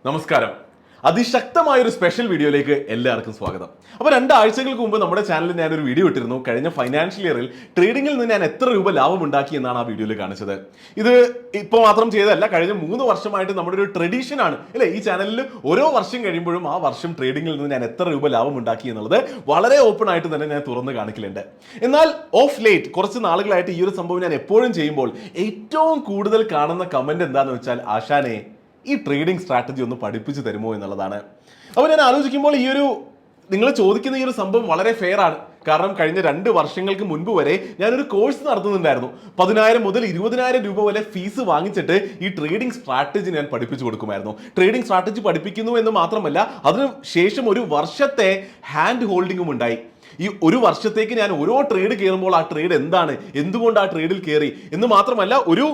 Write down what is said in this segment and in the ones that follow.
നമസ്കാരം. അതിശക്തമായൊരു സ്പെഷ്യൽ വീഡിയോയിലേക്ക് എല്ലാവർക്കും സ്വാഗതം. അപ്പോൾ 2 ആഴ്ചകൾക്ക് മുമ്പ് നമ്മുടെ ചാനലിൽ ഞാനൊരു വീഡിയോ ഇട്ടിരുന്നു. കഴിഞ്ഞ ഫൈനാൻഷ്യൽ ഇയറിൽ ട്രേഡിംഗിൽ നിന്ന് ഞാൻ എത്ര രൂപ ലാഭം ഉണ്ടാക്കി എന്നാണ് ആ വീഡിയോയിൽ കാണിച്ചത്. ഇത് ഇപ്പോൾ മാത്രം ചെയ്തതല്ല, കഴിഞ്ഞ 3 വർഷമായിട്ട് നമ്മുടെ ഒരു ട്രഡീഷൻ ആണ് അല്ലേ. ഈ ചാനലിൽ ഓരോ വർഷം കഴിയുമ്പോഴും ആ വർഷം ട്രേഡിംഗിൽ നിന്ന് ഞാൻ എത്ര രൂപ ലാഭം ഉണ്ടാക്കി എന്നുള്ളത് വളരെ ഓപ്പൺ ആയിട്ട് തന്നെ ഞാൻ തുറന്ന് കാണിക്കലുണ്ട്. എന്നാൽ ഓഫ് ലേറ്റ് കുറച്ച് നാളുകളായിട്ട് ഈ ഒരു സംഭവം ഞാൻ എപ്പോഴും ചെയ്യുമ്പോൾ ഏറ്റവും കൂടുതൽ കാണുന്ന കമന്റ് എന്താണെന്ന് വെച്ചാൽ, ആശാനെ ഈ ട്രേഡിംഗ് സ്ട്രാറ്റജി ഒന്ന് പഠിപ്പിച്ചു തരുമോ എന്നുള്ളതാണ്. അപ്പോൾ ഞാൻ ആലോചിക്കുമ്പോൾ നിങ്ങൾ ചോദിക്കുന്ന ഈ ഒരു സംഭവം വളരെ ഫെയർ ആണ്. കാരണം കഴിഞ്ഞ 2 വർഷങ്ങൾക്ക് മുൻപ് വരെ ഞാനൊരു കോഴ്സ് നടത്തുന്നുണ്ടായിരുന്നു. 10,000 മുതൽ 20,000 രൂപ വരെ ഫീസ് വാങ്ങിച്ചിട്ട് ഈ ട്രേഡിംഗ് സ്ട്രാറ്റജി ഞാൻ പഠിപ്പിച്ചു കൊടുക്കുമായിരുന്നു. ട്രേഡിംഗ് സ്ട്രാറ്റജി പഠിപ്പിക്കുന്നു എന്ന് മാത്രമല്ല, അതിന് ശേഷം ഒരു വർഷത്തെ ഹാൻഡ് ഹോൾഡിങ്ങും ഉണ്ടായി. ഈ ഒരു വർഷത്തേക്ക് ഞാൻ ഓരോ ട്രേഡ് കയറുമ്പോൾ ആ ട്രേഡ് എന്താണ്, എന്തുകൊണ്ട് ആ ട്രേഡിൽ കയറി എന്ന് മാത്രമല്ല, ഒരു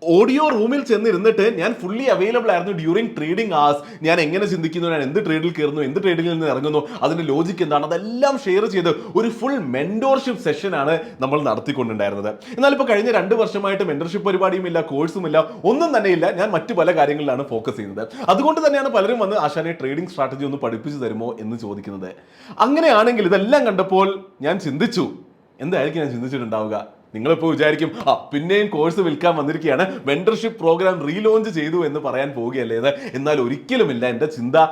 ഓഡിയോ റൂമിൽ ചെന്നിരുന്നിട്ട് ഞാൻ ഫുള്ളി അവൈലബിൾ ആയിരുന്നു ഡ്യൂറിങ് ട്രേഡിംഗ് ആസ്. ഞാൻ എങ്ങനെ ചിന്തിക്കുന്നു, ഞാൻ എന്ത് ട്രേഡിൽ കയറുന്നു, എന്ത് ട്രേഡിൽ നിന്ന് ഇറങ്ങുന്നു, അതിന്റെ ലോജിക്ക് എന്താണ്, അതെല്ലാം ഷെയർ ചെയ്ത് ഒരു ഫുൾ മെന്റോർഷിപ്പ് സെഷനാണ് നമ്മൾ നടത്തിക്കൊണ്ടുണ്ടായിരുന്നത്. എന്നാൽ ഇപ്പോൾ കഴിഞ്ഞ 2 വർഷമായിട്ട് മെന്റർഷിപ്പ് പരിപാടിയുമില്ല, കോഴ്സുമില്ല, ഒന്നും തന്നെയില്ല. ഞാൻ മറ്റു പല കാര്യങ്ങളിലാണ് ഫോക്കസ് ചെയ്യുന്നത്. അതുകൊണ്ട് തന്നെയാണ് പലരും വന്ന് ആശാനെ ട്രേഡിംഗ് സ്ട്രാറ്റജി ഒന്ന് പഠിപ്പിച്ചു തരുമോ എന്ന് ചോദിക്കുന്നത്. അങ്ങനെയാണെങ്കിൽ ഇതെല്ലാം കണ്ടപ്പോൾ ഞാൻ ചിന്തിച്ചു, എന്തായിരിക്കും ഞാൻ ചിന്തിച്ചിട്ടുണ്ടാവുക? നിങ്ങളിപ്പോൾ വിചാരിക്കും, പിന്നെയും കോഴ്സ് വിൽക്കാൻ വന്നിരിക്കുകയാണ്, മെന്റർഷിപ്പ് പ്രോഗ്രാം റീലോഞ്ച് ചെയ്തു എന്ന് പറയാൻ പോവുകയല്ലേ ഇത്. എന്നാൽ ഒരിക്കലുമില്ല. എൻ്റെ ചിന്ത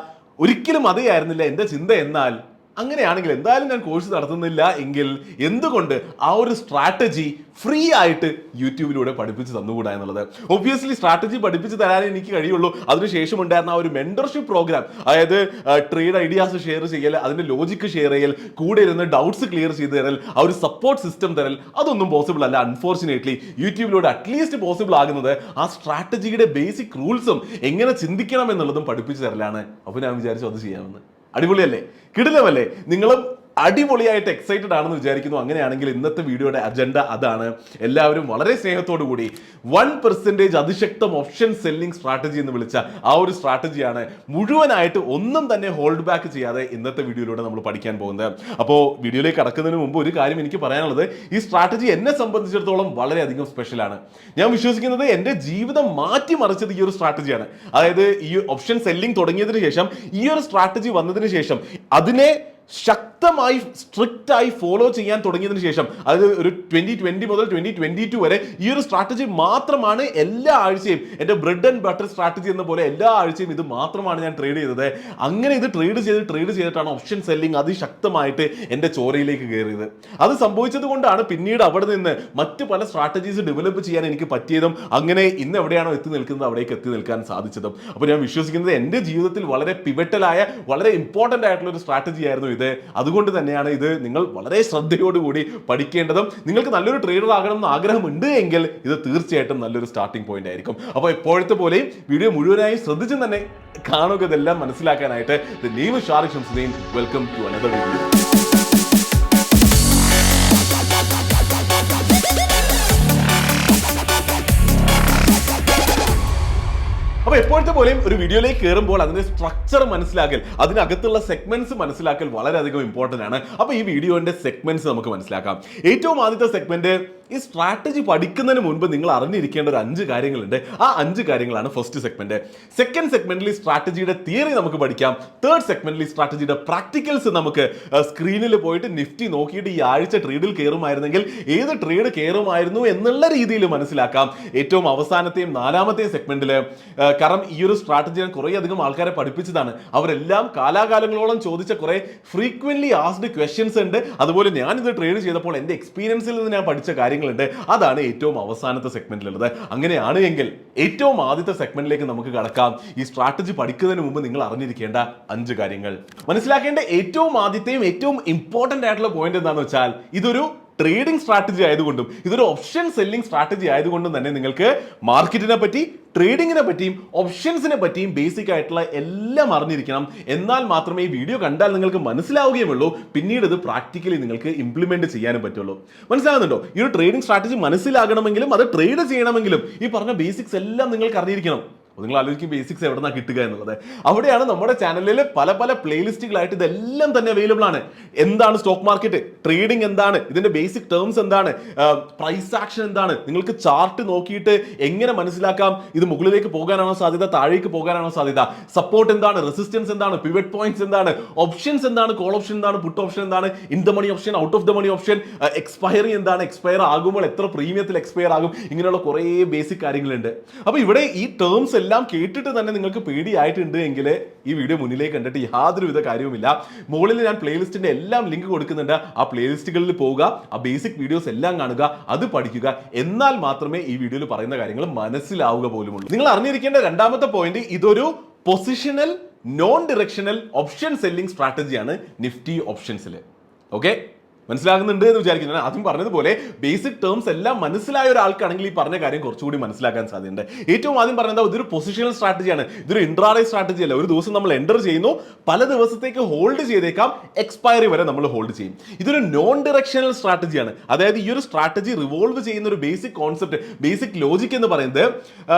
ഒരിക്കലും അതേ ആയിരുന്നില്ല. എൻ്റെ ചിന്ത എന്നാൽ, അങ്ങനെയാണെങ്കിൽ എന്തായാലും ഞാൻ കോഴ്സ് നടത്തുന്നില്ല എങ്കിൽ എന്തുകൊണ്ട് ആ ഒരു സ്ട്രാറ്റജി ഫ്രീ ആയിട്ട് യൂട്യൂബിലൂടെ പഠിപ്പിച്ച് തന്നുകൂടാ എന്നുള്ളത്. ഒബ്വിയസ്ലി സ്ട്രാറ്റജി പഠിപ്പിച്ച് തരാനേ എനിക്ക് കഴിയുള്ളൂ. അതിനുശേഷം ഉണ്ടായിരുന്ന ആ ഒരു മെന്റർഷിപ്പ് പ്രോഗ്രാം, അതായത് ട്രേഡ് ഐഡിയാസ് ഷെയർ ചെയ്യൽ, അതിന്റെ ലോജിക്ക് ഷെയർ ചെയ്യൽ, കൂടെ ഇരുന്ന് ഡൗട്ട്സ് ക്ലിയർ ചെയ്ത് തരൽ, ആ ഒരു സപ്പോർട്ട് സിസ്റ്റം തരൽ, അതൊന്നും പോസിബിൾ അല്ല. അൺഫോർച്ചുനേറ്റ്ലി യൂട്യൂബിലൂടെ അറ്റ്ലീസ്റ്റ് പോസിബിൾ ആകുന്നത് ആ സ്ട്രാറ്റജിയുടെ ബേസിക് റൂൾസും എങ്ങനെ ചിന്തിക്കണം എന്നുള്ളതും പഠിപ്പിച്ച് തരലാണ്. അപ്പോൾ ഞാൻ വിചാരിച്ചു അത് ചെയ്യാമെന്ന്. അടിപൊളിയല്ലേ, കിടിലമല്ലേ? നിങ്ങളും അടിപൊളിയായിട്ട് എക്സൈറ്റഡ് ആണെന്ന് വിചാരിക്കുന്നു. അങ്ങനെയാണെങ്കിൽ ഇന്നത്തെ വീഡിയോയുടെ അജണ്ട അതാണ്. എല്ലാവരും വളരെ സ്നേഹത്തോടു കൂടി 1% അതിശക്തം ഓപ്ഷൻ സെല്ലിംഗ് സ്ട്രാറ്റജി എന്ന് വിളിച്ച ആ ഒരു സ്ട്രാറ്റജിയാണ് മുഴുവനായിട്ട് ഒന്നും തന്നെ ഹോൾഡ് ബാക്ക് ചെയ്യാതെ ഇന്നത്തെ വീഡിയോയിലൂടെ നമ്മൾ പഠിക്കാൻ പോകുന്നത്. അപ്പോൾ വീഡിയോയിലേക്ക് കടക്കുന്നതിന് മുമ്പ് ഒരു കാര്യം എനിക്ക് പറയാനുള്ളത്, ഈ സ്ട്രാറ്റജി എന്നെ സംബന്ധിച്ചിടത്തോളം വളരെയധികം സ്പെഷ്യലാണ്. ഞാൻ വിശ്വസിക്കുന്നത് എൻ്റെ ജീവിതം മാറ്റിമറിച്ചത് ഈ ഒരു സ്ട്രാറ്റജിയാണ്. അതായത് ഈ ഓപ്ഷൻ സെല്ലിംഗ് തുടങ്ങിയതിന് ശേഷം, ഈ ഒരു സ്ട്രാറ്റജി വന്നതിന് ശേഷം, അതിനെ ശക്തമായി സ്ട്രിക്റ്റ് ആയി ഫോളോ ചെയ്യാൻ തുടങ്ങിയതിനു ശേഷം, അതായത് ഒരു 2020 മുതൽ 2022 വരെ ഈ ഒരു സ്ട്രാറ്റജി മാത്രമാണ് എല്ലാ ആഴ്ചയും എൻ്റെ ബ്രെഡ് ആൻഡ് ബട്ടർ സ്ട്രാറ്റജി എന്ന പോലെ എല്ലാ ആഴ്ചയും ഇത് മാത്രമാണ് ഞാൻ ട്രേഡ് ചെയ്തത്. അങ്ങനെ ഇത് ട്രേഡ് ചെയ്തിട്ടാണ് ഓപ്ഷൻ സെല്ലിംഗ് അതിശക്തമായിട്ട് എൻ്റെ ചോരയിലേക്ക് കയറിയത്. അത് സംഭവിച്ചത് കൊണ്ടാണ് പിന്നീട് അവിടെ നിന്ന് മറ്റ് പല സ്ട്രാറ്റജീസ് ഡെവലപ്പ് ചെയ്യാൻ എനിക്ക് പറ്റിയതും അങ്ങനെ ഇന്ന് എവിടെയാണോ എത്തി നിൽക്കുന്നത് അവിടേക്ക് എത്തി നിൽക്കാൻ സാധിച്ചതും. അപ്പോൾ ഞാൻ വിശ്വസിക്കുന്നത് എൻ്റെ ജീവിതത്തിൽ വളരെ പിവറ്റലായ, വളരെ ഇമ്പോർട്ടൻ്റ് ആയിട്ടുള്ള ഒരു സ്ട്രാറ്റജി ആയിരുന്നു ഇത്. അതുകൊണ്ട് തന്നെയാണ് ഇത് നിങ്ങൾ വളരെ ശ്രദ്ധയോടുകൂടി പഠിക്കേണ്ടതും. നിങ്ങൾക്ക് നല്ലൊരു ട്രേഡർ ആകണം എന്ന് ആഗ്രഹമുണ്ട് എങ്കിൽ ഇത് തീർച്ചയായിട്ടും നല്ലൊരു സ്റ്റാർട്ടിംഗ് പോയിന്റ് ആയിരിക്കും. അപ്പോൾ എപ്പോഴത്തെ പോലെയും വീഡിയോ മുഴുവനായി ശ്രദ്ധിച്ചും തന്നെ കാണുക, ഇതെല്ലാം മനസ്സിലാക്കാനായിട്ട്. The name is Shariq Shamsuddin. Welcome to another video. അപ്പോൾ എപ്പോഴത്തെ പോലെയും ഒരു വീഡിയോയിലേക്ക് കയറുമ്പോൾ അതിന്റെ സ്ട്രക്ചർ മനസ്സിലാക്കൽ, അതിനകത്തുള്ള സെഗ്മെന്റ്സ് മനസ്സിലാക്കൽ വളരെയധികം ഇമ്പോർട്ടൻ്റ് ആണ്. അപ്പോൾ ഈ വീഡിയോന്റെ സെഗ്മെന്റ്സ് നമുക്ക് മനസ്സിലാക്കാം. ഏറ്റവും ആദ്യത്തെ സെഗ്മെന്റ്, ഈ സ്ട്രാറ്റജി പഠിക്കുന്നതിന് മുൻപ് നിങ്ങൾ അറിഞ്ഞിരിക്കേണ്ട ഒരു 5 കാര്യങ്ങളുണ്ട്. ആ 5 കാര്യങ്ങളാണ് ഫസ്റ്റ് സെഗ്മെന്റ്. സെക്കൻഡ് സെഗ്മെന്റിൽ സ്ട്രാറ്റജിയുടെ തിയറി നമുക്ക് പഠിക്കാം. തേർഡ് സെഗ്മെന്റിൽ സ്ട്രാറ്റജിയുടെ പ്രാക്ടിക്കൽസ് നമുക്ക് സ്ക്രീനിൽ പോയിട്ട് നിഫ്റ്റി നോക്കിയിട്ട് ഈ ആഴ്ച ട്രേഡിൽ കയറുമായിരുന്നെങ്കിൽ ഏത് ട്രേഡ് കയറുമായിരുന്നു എന്നുള്ള രീതിയിൽ മനസ്സിലാക്കാം. ഏറ്റവും അവസാനത്തെയും 4ാമത്തെയും സെഗ്മെന്റിൽ, കാരണം ഈ ഒരു സ്ട്രാറ്റജി ഞാൻ കുറേ അധികം ആൾക്കാരെ പഠിപ്പിച്ചതാണ്, അവരെല്ലാം കാലാകാലങ്ങളോളം ചോദിച്ച കുറെ ഫ്രീക്വന്റ്ലി ആസ്ഡ് ക്വസ്റ്റ്യൻസ് ഉണ്ട്. അതുപോലെ ഞാനിത് ട്രേഡ് ചെയ്തപ്പോൾ എൻ്റെ എക്സ്പീരിയൻസിൽ നിന്ന് ഞാൻ പഠിച്ച കാര്യങ്ങളുണ്ട്. അതാണ് ഏറ്റവും അവസാനത്തെ സെഗ്മെന്റിലുള്ളത്. അങ്ങനെയാണ് എങ്കിൽ ഏറ്റവും ആദ്യത്തെ സെഗ്മെന്റിലേക്ക് നമുക്ക് കടക്കാം. ഈ സ്ട്രാറ്റജി പഠിക്കുന്നതിന് മുമ്പ് നിങ്ങൾ അറിഞ്ഞിരിക്കേണ്ട 5 കാര്യങ്ങൾ. മനസ്സിലാക്കേണ്ട ഏറ്റവും ആദ്യത്തെയും ഏറ്റവും ഇമ്പോർട്ടൻ്റ് ആയിട്ടുള്ള പോയിന്റ് എന്താണെന്ന് വെച്ചാൽ, ഇതൊരു ട്രേഡിംഗ് സ്ട്രാറ്റജി ആയതുകൊണ്ടും ഇതൊരു ഓപ്ഷൻ സെല്ലിംഗ് സ്ട്രാറ്റജി ആയതുകൊണ്ടും തന്നെ നിങ്ങൾക്ക് മാർക്കറ്റിനെ പറ്റി, ട്രേഡിങ്ങിനെ പറ്റിയും ഓപ്ഷൻസിനെ പറ്റിയും ബേസിക് ആയിട്ടുള്ള എല്ലാം അറിഞ്ഞിരിക്കണം. എന്നാൽ മാത്രമേ ഈ വീഡിയോ കണ്ടാൽ നിങ്ങൾക്ക് മനസ്സിലാവുകയുള്ളൂ, പിന്നീട് ഇത് പ്രാക്ടിക്കലി നിങ്ങൾക്ക് ഇംപ്ലിമെന്റ് ചെയ്യാനും പറ്റുള്ളൂ. മനസ്സിലാകുന്നുണ്ടോ? ഈ ഒരു ട്രേഡിംഗ് സ്ട്രാറ്റജി മനസ്സിലാകണമെങ്കിലും അത് ട്രേഡ് ചെയ്യണമെങ്കിലും ഈ പറഞ്ഞ ബേസിക്സ് എല്ലാം നിങ്ങൾക്ക് അറിഞ്ഞിരിക്കണം. നിങ്ങൾ ആലോചിക്കും ബേസിക്സ് എവിടെ നിന്നാണ് കിട്ടുക എന്നുള്ളത്. അവിടെയാണ് നമ്മുടെ ചാനലിൽ പല പല പ്ലേലിസ്റ്റുകളായിട്ട് ഇതെല്ലാം തന്നെ അവൈലബിൾ ആണ്. എന്താണ് സ്റ്റോക്ക് മാർക്കറ്റ്, ട്രേഡിംഗ് എന്താണ്, ഇതിന്റെ ബേസിക് ടേംസ് എന്താണ്, പ്രൈസ് ആക്ഷൻ എന്താണ്, നിങ്ങൾക്ക് ചാർട്ട് നോക്കിയിട്ട് എങ്ങനെ മനസ്സിലാക്കാം ഇത് മുകളിലേക്ക് പോകാനാണോ സാധ്യത, താഴേക്ക് പോകാനാണോ സാധ്യത, സപ്പോർട്ട് എന്താണ്, റെസിസ്റ്റൻസ് എന്താണ്, പിവറ്റ് പോയിന്റ്സ് എന്താണ്, ഓപ്ഷൻസ് എന്താണ്, കോൾ ഓപ്ഷൻ എന്താണ്, പുട്ട് ഓപ്ഷൻ എന്താണ്, in the money option, out of the money option, expiry എന്താണ്, എക്സ്പയർ ആകുമ്പോൾ എത്ര പ്രീമിയത്തിൽ എക്സ്പയർ ആകും, ഇങ്ങനെയുള്ള കുറേ ബേസിക് കാര്യങ്ങളുണ്ട്. അപ്പോൾ ഇവിടെ ഈ ടേംസ് എല്ലാം കേട്ടിട്ട് തന്നെ നിങ്ങൾക്ക് പേടിയായിട്ടുണ്ട് എങ്കിൽ ഈ വീഡിയോ മുന്നിലേക്ക് കണ്ടിട്ട് യാതൊരുവിധ കാര്യവുമില്ല. മുകളിൽ ഞാൻ പ്ലേലിസ്റ്റിന്റെ എല്ലാം ലിങ്ക് കൊടുക്കുന്നുണ്ട്. ആ പ്ലേലിസ്റ്റുകളിൽ പോവുക, ആ ബേസിക് വീഡിയോസ് എല്ലാം കാണുക, അത് പഠിക്കുക. എന്നാൽ മാത്രമേ ഈ വീഡിയോയിൽ പറയുന്ന കാര്യങ്ങൾ മനസ്സിലാവുക പോലുമുള്ളൂ. നിങ്ങൾ അറിഞ്ഞിരിക്കേണ്ട രണ്ടാമത്തെ പോയിന്റ്, ഇതൊരു positional non directional option selling സ്ട്രാറ്റജിയാണ് നിഫ്റ്റി ഓപ്ഷൻസിൽ. ഓക്കെ, മനസ്സിലാകുന്നുണ്ട് എന്ന് വിചാരിക്കുന്നു. ആദ്യം പറഞ്ഞതുപോലെ ബേസിക് ടേംസ് എല്ലാം മനസ്സിലായ ഒരാൾക്കാണെങ്കിൽ ഈ പറഞ്ഞ കാര്യം കുറച്ചുകൂടി മനസ്സിലാക്കാൻ സാധ്യതയുണ്ട്. ഏറ്റവും ആദ്യം പറഞ്ഞത് ഇതൊരു പൊസിഷണൽ സ്ട്രാറ്റജിയാണ്, ഇതൊരു ഇൻട്രാഡേ സ്ട്രാറ്റജി അല്ല. ഒരു ദിവസം നമ്മൾ എൻ്റർ ചെയ്യുന്നു, പല ദിവസത്തേക്ക് ഹോൾഡ് ചെയ്തേക്കാം, എക്സ്പയറി വരെ നമ്മൾ ഹോൾഡ് ചെയ്യും. ഇതൊരു നോൺ ഡിറക്ഷണൽ സ്ട്രാറ്റജിയാണ്. അതായത് ഈ ഒരു സ്ട്രാറ്റജി റിവോൾവ് ചെയ്യുന്ന ഒരു ബേസിക് കോൺസെപ്റ്റ്, ബേസിക് ലോജിക് എന്ന് പറയുന്നത്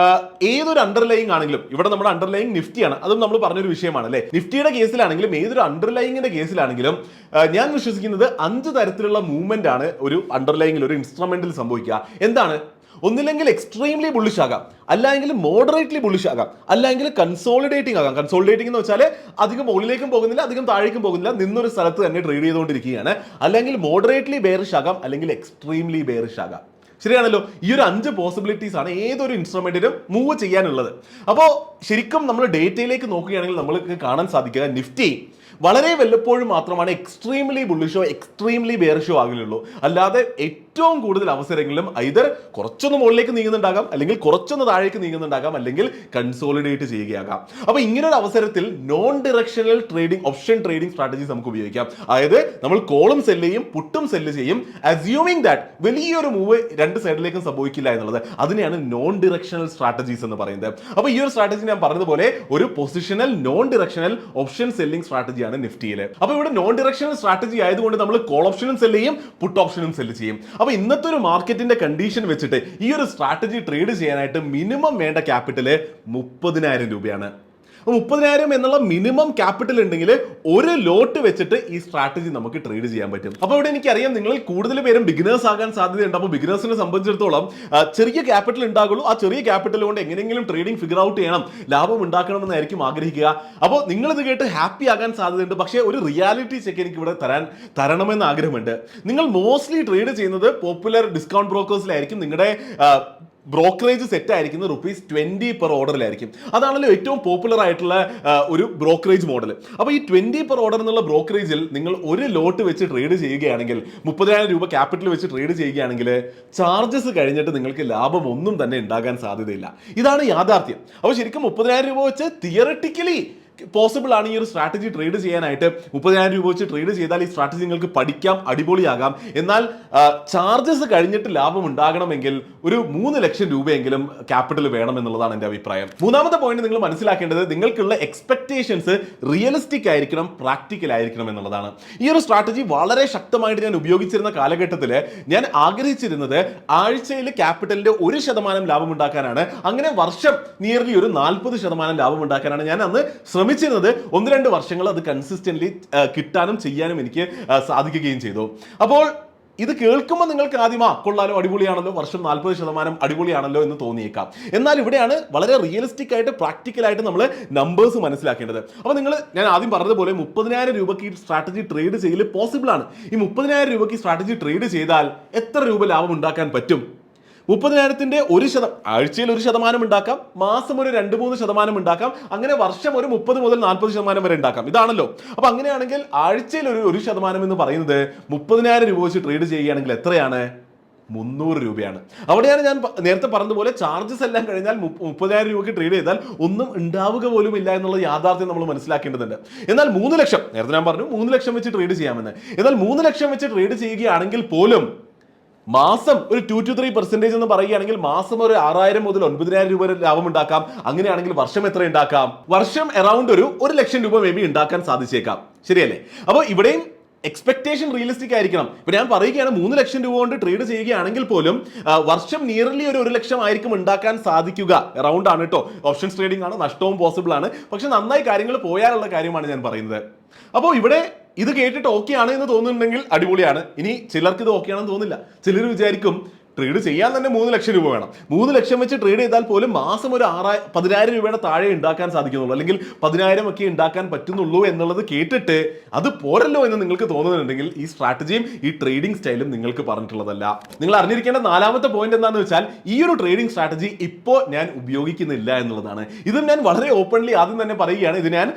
ഏതൊരു അണ്ടർലൈങ് ആണെങ്കിലും, ഇവിടെ നമ്മുടെ അണ്ടർലൈങ് നിഫ്റ്റിയാണ്, അതും നമ്മൾ പറഞ്ഞൊരു വിഷയമാണ് അല്ലേ. നിഫ്റ്റിയുടെ കേസിലാണെങ്കിലും ഏതൊരു അണ്ടർലൈങ്ങിന്റെ കേസിലാണെങ്കിലും ഞാൻ വിശ്വസിക്കുന്നത് 5 തരത്തിലുള്ള മൂവ്മെന്റ് ആണ് ഒരു അണ്ടർലൈങ്ങിൽ, ഒരു ഇൻസ്ട്രുമെന്റിൽ സംഭവിക്കുക. എന്താണ്? ഒന്നില്ലെങ്കിൽ എക്സ്ട്രീംലി ബുള്ളിഷ് ആകാം, അല്ലെങ്കിൽ മോഡറേറ്റ്ലി ബുള്ളിഷ് ആകാം, അല്ലെങ്കിൽ കൺസോളിഡേറ്റിംഗ് ആകാം. കൺസോളിഡേറ്റിംഗ് എന്ന് വെച്ചാൽ അധികം മുകളിലേക്കും പോകുന്നില്ല, അധികം താഴേക്കും പോകുന്നില്ല, നിന്നൊരു സ്ഥലത്ത് തന്നെ ട്രേഡ് ചെയ്തുകൊണ്ടിരിക്കുകയാണ്. അല്ലെങ്കിൽ മോഡറേറ്റ്ലി ബെയറിഷ് ആകാം, അല്ലെങ്കിൽ എക്സ്ട്രീംലി ബെയറിഷ് ആകാം. ശരിയാണല്ലോ. ഈ ഒരു 5 പോസിബിലിറ്റീസ് ആണ് ഏതൊരു ഇൻസ്ട്രുമെന്റിനും മൂവ് ചെയ്യാനുള്ളത്. അപ്പോൾ ശരിക്കും നമ്മൾ ഡേറ്റയിലേക്ക് നോക്കുകയാണെങ്കിൽ നമ്മൾക്ക് കാണാൻ സാധിക്കുക നിഫ്റ്റി വളരെ വല്ലപ്പോഴും മാത്രമാണ് എക്സ്ട്രീംലി ബുള്ളിഷോ എക്സ്ട്രീംലി ബെയറിഷോ ആകുന്നുള്ളൂ. അല്ലാതെ ഏറ്റവും കൂടുതൽ അവസരങ്ങളിലും ഐദർ കുറച്ചൊന്ന് മുകളിലേക്ക് നീങ്ങുന്നുണ്ടാകാം, അല്ലെങ്കിൽ കുറച്ചൊന്ന് താഴേക്ക് നീങ്ങുന്നുണ്ടാകാം, അല്ലെങ്കിൽ കൺസോളിഡേറ്റ് ചെയ്യുകയാകാം. അപ്പോൾ ഇങ്ങനൊരു അവസരത്തിൽ non directional trading, option trading strategies നമുക്ക് ഉപയോഗിക്കാം. അതായത് നമ്മൾ കോളും സെല്ല് ചെയ്യും, പുട്ടും സെല്ല് ചെയ്യും, അസ്യൂമിങ് ദാറ്റ് വലിയൊരു മൂവ് രണ്ട് സൈഡിലേക്കും സംഭവിക്കില്ല എന്നുള്ളത്. അതിനെയാണ് നോൺ ഡിറക്ഷണൽ സ്ട്രാറ്റജീസ് എന്ന് പറയുന്നത്. അപ്പോൾ ഈ ഒരു സ്ട്രാറ്റജി ഞാൻ പറഞ്ഞതുപോലെ ഒരു positional non directional option selling സ്ട്രാറ്റജിയാണ് നിഫ്റ്റിയിൽ. അപ്പോൾ ഇവിടെ നോൺ ഡിറക്ഷണൽ സ്ട്രാറ്റജി ആയതുകൊണ്ട് നമ്മൾ കോൾ ഓപ്ഷനും സെല്ല് ചെയ്യും, പുട്ട് ഓപ്ഷനും സെല്ല് ചെയ്യും. അപ്പോൾ ഇന്നത്തെ ഒരു മാർക്കറ്റിന്റെ കണ്ടീഷൻ വെച്ചിട്ട് ഈ ഒരു സ്ട്രാറ്റജി ട്രേഡ് ചെയ്യാനായിട്ട് മിനിമം വേണ്ട ക്യാപിറ്റൽ 30,000 രൂപയാണ്. 30,000 എന്നുള്ള മിനിമം ക്യാപിറ്റൽ ഉണ്ടെങ്കിൽ ഒരു ലോട്ട് വെച്ചിട്ട് ഈ സ്ട്രാറ്റജി നമുക്ക് ട്രേഡ് ചെയ്യാൻ പറ്റും. അപ്പോൾ ഇവിടെ എനിക്കറിയാം നിങ്ങളിൽ കൂടുതൽ പേരും ബിഗിനേഴ്സ് ആകാൻ സാധ്യതയുണ്ട്. അപ്പോൾ ബിഗിനേഴ്സിനെ സംബന്ധിച്ചിടത്തോളം ചെറിയ ക്യാപിറ്റൽ ഉണ്ടാകുള്ളൂ. ആ ചെറിയ ക്യാപിറ്റൽ കൊണ്ട് എങ്ങനെയെങ്കിലും ട്രേഡിംഗ് ഫിഗർ ഔട്ട് ചെയ്യണം, ലാഭം ഉണ്ടാക്കണമെന്നായിരിക്കും ആഗ്രഹിക്കുക. അപ്പോൾ നിങ്ങളിത് കേട്ട് ഹാപ്പി ആകാൻ സാധ്യതയുണ്ട്. പക്ഷേ ഒരു റിയാലിറ്റി ചെക്ക് എനിക്ക് ഇവിടെ തരണമെന്ന് ആഗ്രഹമുണ്ട്. നിങ്ങൾ മോസ്റ്റ്ലി ട്രേഡ് ചെയ്യുന്നത് പോപ്പുലർ ഡിസ്കൗണ്ട് ബ്രോക്കേഴ്സിലായിരിക്കും. നിങ്ങളുടെ ബ്രോക്കറേജ് സെറ്റ് ആയിരിക്കുന്നത് ₹20 പെർ ഓർഡറിലായിരിക്കും. അതാണല്ലോ ഏറ്റവും പോപ്പുലർ ആയിട്ടുള്ള ഒരു ബ്രോക്കറേജ് മോഡൽ. അപ്പോൾ ഈ 20 പെർ ഓർഡർ എന്നുള്ള ബ്രോക്കറേജിൽ നിങ്ങൾ ഒരു ലോട്ട് വെച്ച് ട്രേഡ് ചെയ്യുകയാണെങ്കിൽ, 30,000 രൂപ ക്യാപിറ്റൽ വെച്ച് ട്രേഡ് ചെയ്യുകയാണെങ്കിൽ ചാർജസ് കഴിഞ്ഞിട്ട് നിങ്ങൾക്ക് ലാഭം ഒന്നും തന്നെ ഉണ്ടാകാൻ സാധ്യതയില്ല. ഇതാണ് യാഥാർത്ഥ്യം. അപ്പോൾ ശരിക്കും 30,000 രൂപ വെച്ച് തിയററ്റിക്കലി പോസിബിൾ ആണ് ഈ ഒരു സ്ട്രാറ്റജി ട്രേഡ് ചെയ്യാനായിട്ട്. 30,000 രൂപ വെച്ച് ട്രേഡ് ചെയ്താൽ ഈ സ്ട്രാറ്റജി നിങ്ങൾക്ക് പഠിക്കാം, അടിപൊളിയാകാം. എന്നാൽ ചാർജസ് കഴിഞ്ഞിട്ട് ലാഭം ഉണ്ടാകണമെങ്കിൽ ഒരു 3 ലക്ഷം രൂപയെങ്കിലും ക്യാപിറ്റൽ വേണം എന്നുള്ളതാണ് എൻ്റെ അഭിപ്രായം. മൂന്നാമത്തെ പോയിന്റ് നിങ്ങൾ മനസ്സിലാക്കേണ്ടത് നിങ്ങൾക്കുള്ള എക്സ്പെക്ടേഷൻസ് റിയലിസ്റ്റിക് ആയിരിക്കണം, പ്രാക്ടിക്കൽ ആയിരിക്കണം എന്നുള്ളതാണ്. ഈ ഒരു സ്ട്രാറ്റജി വളരെ ശക്തമായിട്ട് ഞാൻ ഉപയോഗിച്ചിരുന്ന കാലഘട്ടത്തിൽ ഞാൻ ആഗ്രഹിച്ചിരുന്നത് ആഴ്ചയിൽ ക്യാപിറ്റലിന്റെ 1% ലാഭം ഉണ്ടാക്കാനാണ്. അങ്ങനെ വർഷം നിയർലി ഒരു 40% ലാഭം ഉണ്ടാക്കാനാണ് ഞാൻ അന്ന് ശ്രമിച്ചിരുന്നത്. 1-2 വർഷങ്ങൾ അത് കൺസിസ്റ്റന്റ്ലി കിട്ടാനും ചെയ്യാനും എനിക്ക് സാധിക്കുകയും ചെയ്തു. അപ്പോൾ ഇത് കേൾക്കുമ്പോൾ നിങ്ങൾക്ക് ആദ്യം കൊള്ളാലോ, അടിപൊളിയാണല്ലോ, വർഷം 40% അടിപൊളിയാണല്ലോ എന്ന് തോന്നിയേക്കാം. എന്നാൽ ഇവിടെയാണ് വളരെ റിയലിസ്റ്റിക് ആയിട്ട് പ്രാക്ടിക്കലായിട്ട് നമ്മൾ നമ്പേഴ്സ് മനസ്സിലാക്കേണ്ടത്. അപ്പോൾ ഞാൻ ആദ്യം പറഞ്ഞതുപോലെ 30,000 രൂപയ്ക്ക് ഈ സ്ട്രാറ്റജി ട്രേഡ് ചെയ്യൽ പോസിബിൾ ആണ്. ഈ 30,000 രൂപയ്ക്ക് സ്ട്രാറ്റജി ട്രേഡ് ചെയ്താൽ എത്ര രൂപ ലാഭം ഉണ്ടാക്കാൻ പറ്റും? 30,000ന്റെ ആഴ്ചയിൽ 1% ഉണ്ടാക്കാം, മാസം ഒരു 2-3% ഉണ്ടാക്കാം, അങ്ങനെ വർഷം ഒരു 30 മുതൽ 40% വരെ ഉണ്ടാക്കാം. ഇതാണല്ലോ. അപ്പൊ അങ്ങനെയാണെങ്കിൽ ആഴ്ചയിൽ ഒരു 1% എന്ന് പറയുന്നത് 30,000 രൂപ വെച്ച് ട്രേഡ് ചെയ്യുകയാണെങ്കിൽ എത്രയാണ്? 300 രൂപയാണ്. അവിടെയാണ് ഞാൻ നേരത്തെ പറഞ്ഞതുപോലെ ചാർജസ് എല്ലാം കഴിഞ്ഞാൽ 30,000 രൂപയ്ക്ക് ട്രേഡ് ചെയ്താൽ ഒന്നും ഉണ്ടാവുക പോലും ഇല്ല എന്നുള്ള യാഥാർത്ഥ്യം നമ്മൾ മനസ്സിലാക്കേണ്ടതുണ്ട്. എന്നാൽ 3 ലക്ഷം, നേരത്തെ ഞാൻ പറഞ്ഞു 3 ലക്ഷം വെച്ച് ട്രേഡ് ചെയ്യാമെന്ന്. എന്നാൽ 3 ലക്ഷം വെച്ച് ട്രേഡ് ചെയ്യുകയാണെങ്കിൽ പോലും മാസം ഒരു 2-3% എന്ന് പറയുകയാണെങ്കിൽ മാസം ഒരു 6,000 മുതൽ 9,000 രൂപ ലാഭം ഉണ്ടാക്കാം. അങ്ങനെയാണെങ്കിൽ വർഷം എത്ര ഉണ്ടാക്കാം? വർഷം അറൌണ്ട് ഒരു 1 ലക്ഷം രൂപ മേ ബി ഉണ്ടാക്കാൻ സാധിച്ചേക്കാം. ശരിയല്ലേ? അപ്പോൾ ഇവിടെയും എക്സ്പെക്ടേഷൻ റിയലിസ്റ്റിക് ആയിരിക്കണം. ഇപ്പൊ ഞാൻ പറയുകയാണ് 3 ലക്ഷം രൂപ കൊണ്ട് ട്രേഡ് ചെയ്യുകയാണെങ്കിൽ പോലും വർഷം നിയർലി ഒരു 1 ലക്ഷം ആയിരിക്കും ഉണ്ടാക്കാൻ സാധിക്കുക. അറൗണ്ട് ആണ് കേട്ടോ, ഓപ്ഷൻസ് ട്രേഡിംഗ് ആണ്, നഷ്ടവും പോസിബിൾ ആണ്. പക്ഷെ നന്നായി കാര്യങ്ങൾ പോയാലുള്ള കാര്യമാണ് ഞാൻ പറയുന്നത്. അപ്പോൾ ഇവിടെ ഇത് കേട്ടിട്ട് ഓക്കെ ആണ് എന്ന് തോന്നുന്നുണ്ടെങ്കിൽ അടിപൊളിയാണ്. ഇനി ചിലർക്ക് ഇത് ഓക്കെ ആണെന്ന് തോന്നില്ല. ചിലർ വിചാരിക്കും ട്രേഡ് ചെയ്യാൻ തന്നെ 3 ലക്ഷം രൂപ വേണം, 3 ലക്ഷം വെച്ച് ട്രേഡ് ചെയ്താൽ പോലും മാസം ഒരു 10,000 രൂപയുടെ താഴെ ഉണ്ടാക്കാൻ സാധിക്കുന്നുള്ളൂ, അല്ലെങ്കിൽ 10,000 ഒക്കെ ഉണ്ടാക്കാൻ പറ്റുന്നുള്ളൂ എന്നുള്ളത് കേട്ടിട്ട് അത് പോരല്ലോ എന്ന് നിങ്ങൾക്ക് തോന്നുന്നുണ്ടെങ്കിൽ ഈ സ്ട്രാറ്റജിയും ഈ ട്രേഡിംഗ് സ്റ്റൈലും നിങ്ങൾക്ക് പറഞ്ഞിട്ടുള്ളതല്ല. നിങ്ങൾ അറിഞ്ഞിരിക്കേണ്ട 4ാമത്തെ പോയിന്റ് എന്താണെന്ന് വെച്ചാൽ ഈ ഒരു ട്രേഡിംഗ് സ്ട്രാറ്റജി ഇപ്പോൾ ഞാൻ ഉപയോഗിക്കുന്നില്ല എന്നുള്ളതാണ്. ഇത് ഞാൻ വളരെ ഓപ്പൺലി ആദ്യം തന്നെ പറയുകയാണ്. ഇത് ഞാൻ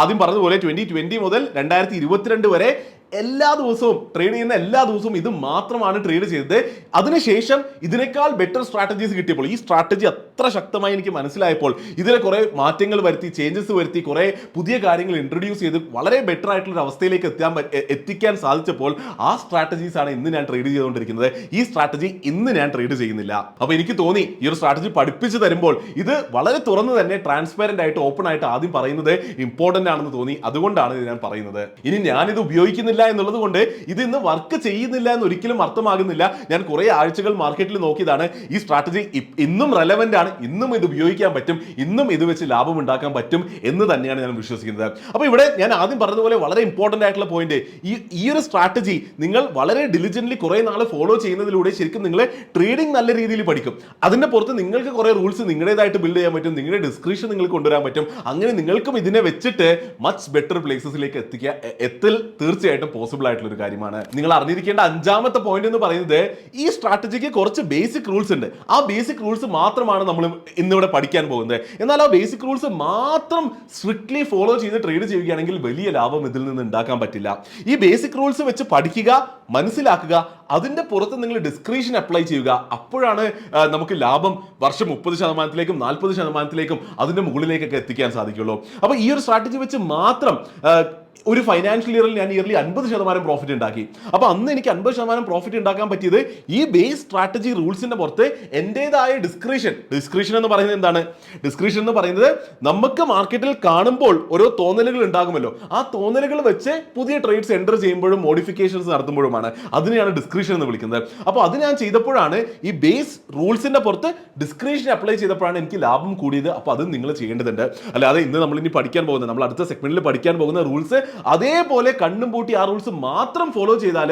ആദ്യം പറഞ്ഞതുപോലെ 2020 മുതൽ 2022 വരെ എല്ലാ ദിവസവും ട്രേഡ് ചെയ്യുന്ന എല്ലാ ദിവസവും ഇത് മാത്രമാണ് ട്രേഡ് ചെയ്തത്. അതിനുശേഷം ഇതിനേക്കാൾ ബെറ്റർ സ്ട്രാറ്റജീസ് കിട്ടിയപ്പോൾ, ഈ സ്ട്രാറ്റജി അത്ര ശക്തമായി എനിക്ക് മനസ്സിലായപ്പോൾ, ഇതിലെ കുറെ മാറ്റങ്ങൾ വരുത്തി, ചേഞ്ചസ് വരുത്തി, കുറെ പുതിയ കാര്യങ്ങൾ ഇൻട്രൊഡ്യൂസ് ചെയ്ത് വളരെ ബെറ്റർ ആയിട്ടുള്ള ഒരു അവസ്ഥയിലേക്ക് എത്തിക്കാൻ സാധിച്ചപ്പോൾ ആ സ്ട്രാറ്റജീസ് ആണ് ഇന്ന് ഞാൻ ട്രേഡ് ചെയ്തുകൊണ്ടിരിക്കുന്നത്. ഈ സ്ട്രാറ്റജി ഇന്ന് ഞാൻ ട്രേഡ് ചെയ്യുന്നില്ല. അപ്പൊ എനിക്ക് തോന്നി ഈ ഒരു സ്ട്രാറ്റജി പഠിപ്പിച്ചു തരുമ്പോൾ ഇത് വളരെ തുറന്ന് തന്നെ ട്രാൻസ്പെറന്റ് ആയിട്ട് ഓപ്പൺ ആയിട്ട് ആദ്യം പറയുന്നത് ഇമ്പോർട്ടന്റ് ആണെന്ന് തോന്നി. അതുകൊണ്ടാണ് ഇത് ഞാൻ പറയുന്നത്. ഇനി ഞാനിത് ഉപയോഗിക്കുന്നില്ല എന്നുള്ളത് കൊണ്ട് ഇത് ഇന്ന് വർക്ക് ചെയ്യുന്നില്ല എന്ന് ഒരിക്കലും അർത്ഥമാകുന്നില്ല. ഞാൻ കുറെ ആഴ്ചകൾ മാർക്കറ്റിൽ നോക്കിയതാണ്. ഈ സ്ട്രാറ്റജി ഇന്നും റെലവന്റ് ആണ്, ഇന്നും ഇത് ഉപയോഗിക്കാൻ പറ്റും, ഇന്നും ഇത് വെച്ച് ലാഭം ഉണ്ടാക്കാൻ പറ്റും എന്ന് തന്നെയാണ് ഞാൻ വിശ്വസിക്കുന്നത്. അപ്പൊ ഇവിടെ ഞാൻ ആദ്യം പറഞ്ഞതുപോലെ വളരെ ഇമ്പോർട്ടന്റ് ആയിട്ടുള്ള പോയിന്റ്, ഈ ഒരു സ്ട്രാറ്റജി നിങ്ങൾ വളരെ ഡിലിജന്റ്ലി കുറെ നാൾ ഫോളോ ചെയ്യുന്നതിലൂടെ ശരിക്കും നിങ്ങൾ ട്രേഡിംഗ് നല്ല രീതിയിൽ പഠിക്കും. അതിന്റെ പുറത്ത് നിങ്ങൾക്ക് കുറെ റൂൾസ് നിങ്ങളുടേതായിട്ട് ബിൽഡ് ചെയ്യാൻ പറ്റും, നിങ്ങളുടെ ഡിസ്ക്രിപ്ഷൻ നിങ്ങൾക്ക് കൊണ്ടുവരാൻ പറ്റും. അങ്ങനെ നിങ്ങൾക്കും ഇതിനെ വെച്ചിട്ട് മച്ച് ബെറ്റർ പ്ലേസസിലേക്ക് എത്തൽ തീർച്ചയായിട്ടും പോസിബിൾ ആയിട്ടുള്ള ഒരു കാര്യമാണ്. നിങ്ങൾ അറിഞ്ഞിരിക്കേണ്ട 5ാമത്തെ പോയിന്റ് എന്ന് പറയുന്നത് ഈ സ്ട്രാറ്റജിക്ക് കുറച്ച് ബേസിക് റൂൾസ് ഉണ്ട്. ആ ബേസിക് റൂൾസ് മാത്രമാണ് നമ്മൾ ഇന്നിവിടെ പഠിക്കാൻ പോകുന്നത്. എന്നാൽ ആ ബേസിക് റൂൾസ് മാത്രം സ്ട്രിക്ട്ലി ഫോളോ ചെയ്ത് ട്രേഡ് ചെയ്യുകയാണെങ്കിൽ വലിയ ലാഭം ഇതിൽ നിന്ന് ഉണ്ടാക്കാൻ പറ്റില്ല. ഈ ബേസിക് റൂൾസ് വെച്ച് പഠിക്കുക, മനസ്സിലാക്കുക, അതിന്റെ പുറത്ത് നിങ്ങൾ ഡിസ്ക്രിപ്ഷൻ അപ്ലൈ ചെയ്യുക. അപ്പോഴാണ് നമുക്ക് ലാഭം വർഷം 30%, 40%, അതിന്റെ മുകളിലേക്കൊക്കെ എത്തിക്കാൻ സാധിക്കുള്ളൂ. അപ്പൊ ഈ ഒരു സ്ട്രാറ്റജി വെച്ച് മാത്രം ഒരു ഫൈനാൻഷ്യൽ ഇയറിൽ ഞാൻ ഇയർലി 50% പ്രോഫിറ്റ് ഉണ്ടാക്കി. അപ്പൊ അന്ന് എനിക്ക് 50% പ്രോഫിറ്റ് ഉണ്ടാക്കാൻ പറ്റിയത് ഈ ബേസ് സ്ട്രാറ്റജി റൂൾസിന്റെ പുറത്ത് എന്റേതായ ഡിസ്ക്രിപ്ഷൻ എന്ന് പറയുന്നത് എന്താണ്? ഡിസ്ക്രിപ്ഷൻ എന്ന് പറയുന്നത് നമുക്ക് മാർക്കറ്റിൽ കാണുമ്പോൾ ഓരോ തോന്നലുകൾ ഉണ്ടാകുമല്ലോ, ആ തോന്നലുകൾ വെച്ച് പുതിയ ട്രേഡ്സ് എൻ്റർ ചെയ്യുമ്പോഴും മോഡിഫിക്കേഷൻസ് നടത്തുമ്പോഴുമാണ് അതിനെയാണ് ഡിസ്ക്രിപ്ഷൻ എന്ന് വിളിക്കുന്നത്. അപ്പോൾ അത് ഞാൻ ചെയ്തപ്പോഴാണ് ഈ ബേസ് റൂൾസിന്റെ പുറത്ത് ഡിസ്ക്രിപ്ഷൻ അപ്ലൈ ചെയ്തപ്പോഴാണ് എനിക്ക് ലാഭം കൂടിയത്. അപ്പോൾ അത് നിങ്ങൾ ചെയ്യേണ്ടതുണ്ട്. അല്ലാതെ ഇന്ന് നമ്മൾ ഇനി പഠിക്കാൻ പോകുന്നത്, നമ്മൾ അടുത്ത സെഗ്മെന്റിൽ പഠിക്കാൻ പോകുന്ന റൂൾസ് അതേപോലെ കണ്ണും പൂട്ടി ആ റൂൾസ് മാത്രം ഫോളോ ചെയ്താൽ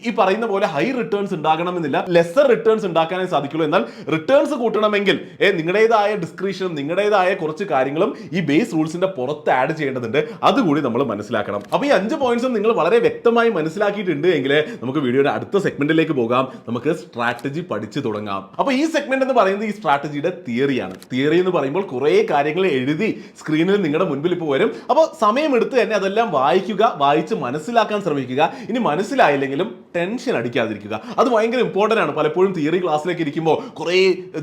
ഈ പറയുന്ന പോലെ ഹൈ റിട്ടേൺസ് ഉണ്ടാകണമെന്നില്ല, ലെസർ റിട്ടേൺസ് ഉണ്ടാക്കാനേ സാധിക്കുള്ളൂ. എന്നാൽ റിട്ടേൺസ് കൂട്ടണമെങ്കിൽ നിങ്ങളുടേതായ ഡിസ്ക്രിപ്ഷനും നിങ്ങളുടേതായ കുറച്ച് കാര്യങ്ങളും ഈ ബേസ് റൂൾസിന്റെ പുറത്ത് ആഡ് ചെയ്യേണ്ടതുണ്ട്. അതുകൂടി നമ്മൾ മനസ്സിലാക്കണം. അപ്പൊ ഈ 5 പോയിന്റ്സും നിങ്ങൾ വളരെ വ്യക്തമായി മനസ്സിലാക്കിയിട്ടുണ്ട് എങ്കിൽ നമുക്ക് വീഡിയോയുടെ അടുത്ത സെഗ്മെന്റിലേക്ക് പോകാം. നമുക്ക് സ്ട്രാറ്റജി പഠിച്ചു തുടങ്ങാം. അപ്പൊ ഈ സെഗ്മെന്റ് എന്ന് പറയുന്നത് ഈ സ്ട്രാറ്റജിയുടെ തിയറിയാണ്. തിയറി എന്ന് പറയുമ്പോൾ കുറെ കാര്യങ്ങൾ എഴുതി സ്ക്രീനിൽ നിങ്ങളുടെ മുൻപിൽ ഇപ്പോൾ വരും. അപ്പോൾ സമയമെടുത്ത് തന്നെ അതെല്ലാം വായിക്കുക, വായിച്ച് മനസ്സിലാക്കാൻ ശ്രമിക്കുക. ഇനി മനസ്സിലായില്ലെങ്കിലും ടെൻഷൻ അടിക്കാതിരിക്കുക. അത് ഭയങ്കര ഇമ്പോർട്ടന്റ് ആണ്. പലപ്പോഴും തിയറി ക്ലാസ്സിലേക്ക് ഇരിക്കുമ്പോൾ കുറേ